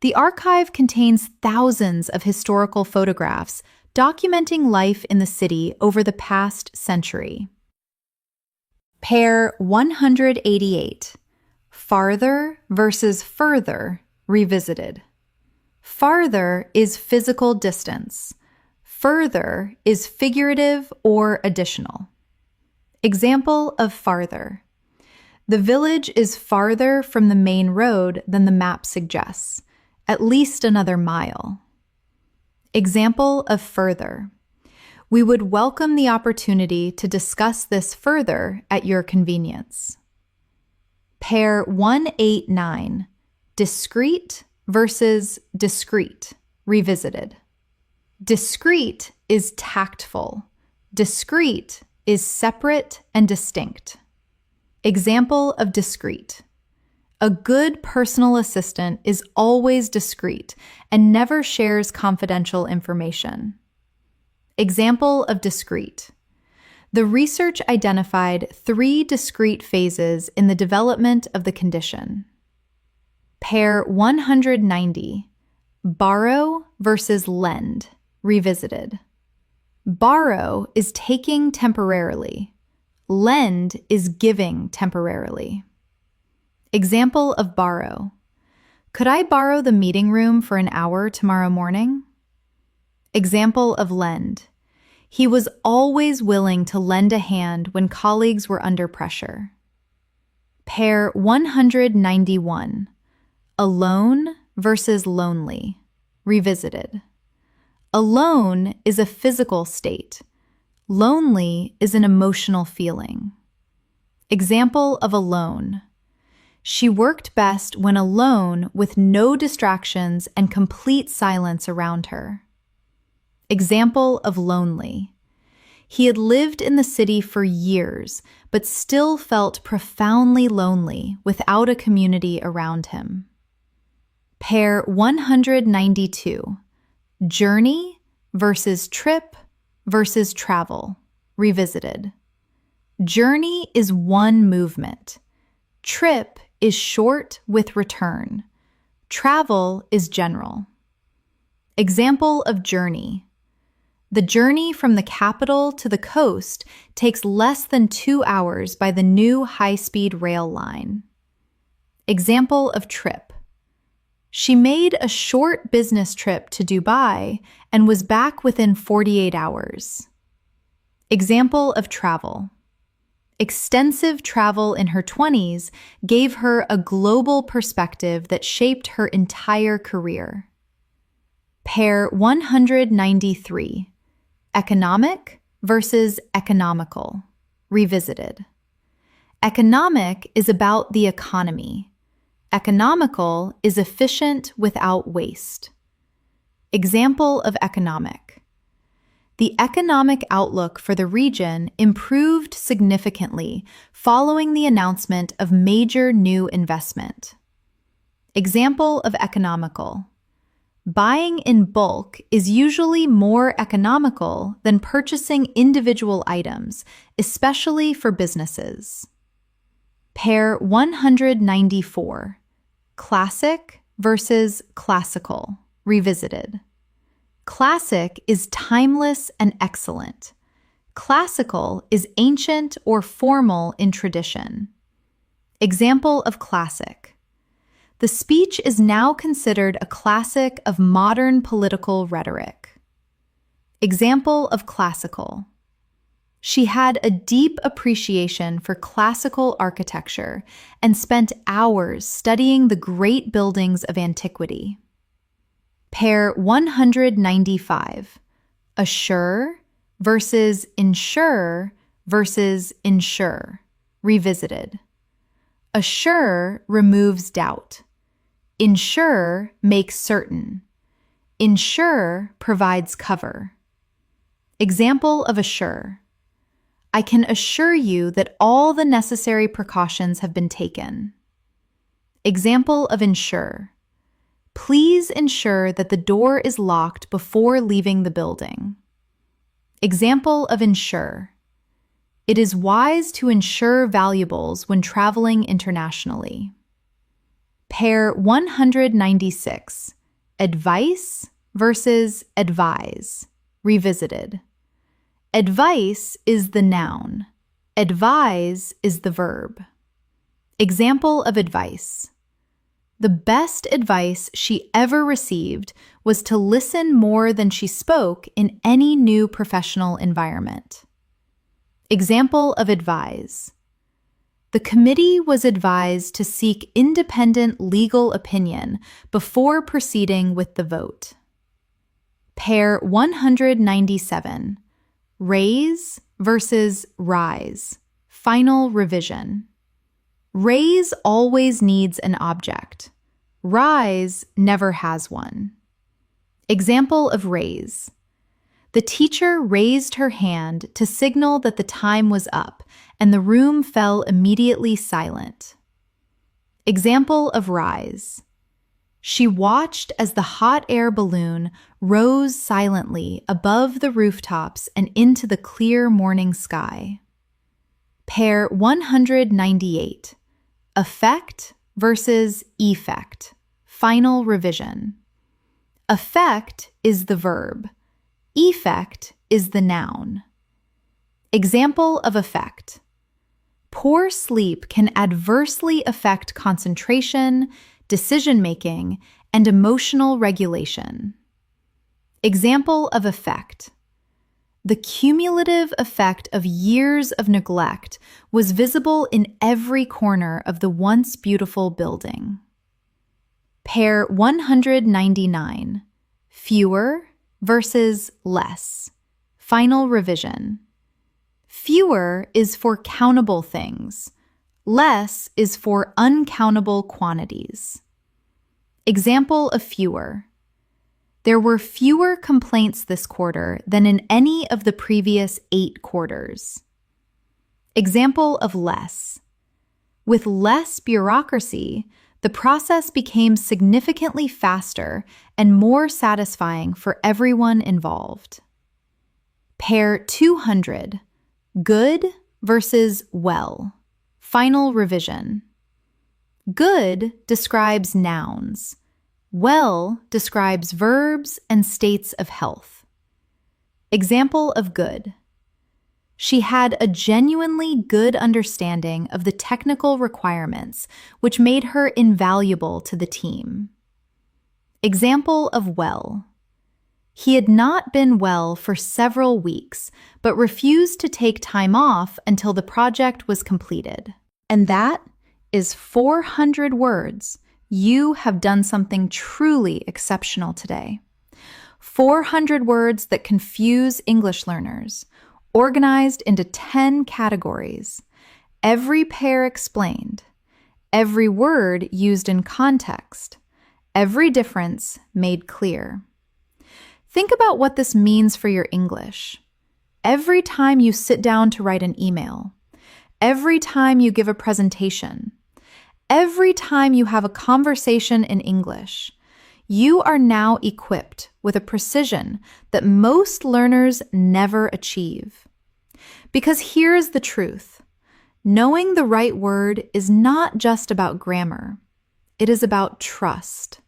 The archive contains thousands of historical photographs documenting life in the city over the past century. Pair 188. Farther versus further, revisited. Farther is physical distance. Further is figurative or additional. Example of farther. The village is farther from the main road than the map suggests, at least another mile. Example of further. We would welcome the opportunity to discuss this further at your convenience. Pair 189. Discreet versus discreet, revisited. Discreet is tactful. Discreet is separate and distinct. Example of discreet. A good personal assistant is always discreet and never shares confidential information. Example of discreet. The research identified 3 discrete phases in the development of the condition. Pair 190. Borrow versus lend, revisited. Borrow is taking temporarily. Lend is giving temporarily. Example of borrow. Could I borrow the meeting room for an hour tomorrow morning? Example of lend. He was always willing to lend a hand when colleagues were under pressure. Pair 191. Alone versus lonely, revisited. Alone is a physical state. Lonely is an emotional feeling. Example of alone. She worked best when alone with no distractions and complete silence around her. Example of lonely. He had lived in the city for years, but still felt profoundly lonely without a community around him. Pair 192. Journey versus trip versus travel, revisited. Journey is one movement. Trip is short with return. Travel is general. Example of journey. The journey from the capital to the coast takes less than 2 hours by the new high-speed rail line. Example of trip. She made a short business trip to Dubai and was back within 48 hours. Example of travel. Extensive travel in her 20s gave her a global perspective that shaped her entire career. Pair 193. Economic versus economical, revisited. Economic is about the economy. Economical is efficient without waste. Example of economic. The economic outlook for the region improved significantly following the announcement of major new investment. Example of economical. Buying in bulk is usually more economical than purchasing individual items, especially for businesses. Pair 194. Classic versus classical, revisited. Classic is timeless and excellent. Classical is ancient or formal in tradition. Example of classic. The speech is now considered a classic of modern political rhetoric. Example of classical. She had a deep appreciation for classical architecture and spent hours studying the great buildings of antiquity. Pair 195. Assure versus ensure versus ensure. Revisited. Assure removes doubt. Ensure makes certain. Ensure provides cover. Example of assure. I can assure you that all the necessary precautions have been taken. Example of ensure. Please ensure that the door is locked before leaving the building. Example of ensure. It is wise to insure valuables when traveling internationally. Pair 196. Advice versus advise. Revisited. Advice is the noun. Advise is the verb. Example of advice. The best advice she ever received was to listen more than she spoke in any new professional environment. Example of advise. The committee was advised to seek independent legal opinion before proceeding with the vote. Pair 197. Raise versus rise. Final revision. Raise always needs an object. Rise never has one. Example of raise. The teacher raised her hand to signal that the time was up, and the room fell immediately silent. Example of rise. She watched as the hot air balloon rose silently above the rooftops and into the clear morning sky. Pair 198. Effect versus effect. Final revision. Effect is the verb. Effect is the noun. Example of effect. Poor sleep can adversely affect concentration, decision-making, and emotional regulation. Example of effect. The cumulative effect of years of neglect was visible in every corner of the once beautiful building. Pair 199. Fewer versus less. Final revision. Fewer is for countable things. Less is for uncountable quantities. Example of fewer. There were fewer complaints this quarter than in any of the previous 8 quarters. Example of less. With less bureaucracy, the process became significantly faster and more satisfying for everyone involved. Pair 200. Good versus well. Final revision. Good describes nouns. Well describes verbs and states of health. Example of good. She had a genuinely good understanding of the technical requirements, which made her invaluable to the team. Example of well. He had not been well for several weeks, but refused to take time off until the project was completed. And that is 400 words. You have done something truly exceptional today. 400 words that confuse English learners, organized into 10 categories. Every pair explained. Every word used in context. Every difference made clear. Think about what this means for your English. Every time you sit down to write an email, every time you give a presentation, every time you have a conversation in English, you are now equipped with a precision that most learners never achieve. Because here's the truth. Knowing the right word is not just about grammar. It is about trust.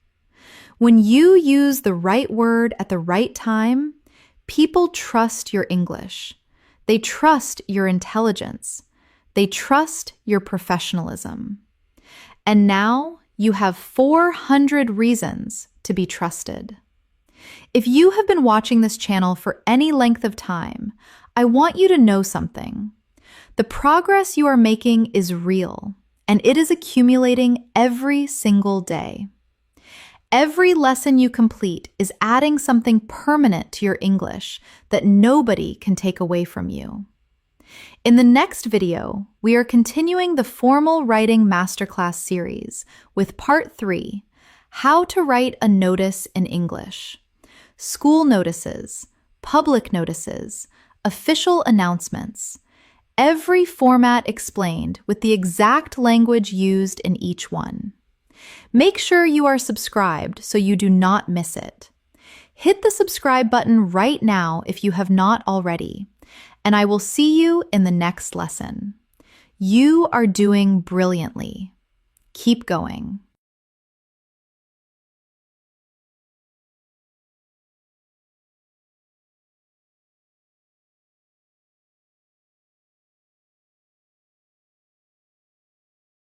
When you use the right word at the right time, people trust your English. They trust your intelligence. They trust your professionalism. And now you have 400 reasons to be trusted. If you have been watching this channel for any length of time, I want you to know something. The progress you are making is real, and it is accumulating every single day. Every lesson you complete is adding something permanent to your English that nobody can take away from you. In the next video, we are continuing the Formal Writing Masterclass series with Part 3, How to Write a Notice in English. School notices, public notices, official announcements. Every format explained with the exact language used in each one. Make sure you are subscribed so you do not miss it. Hit the subscribe button right now if you have not already, and I will see you in the next lesson. You are doing brilliantly. Keep going.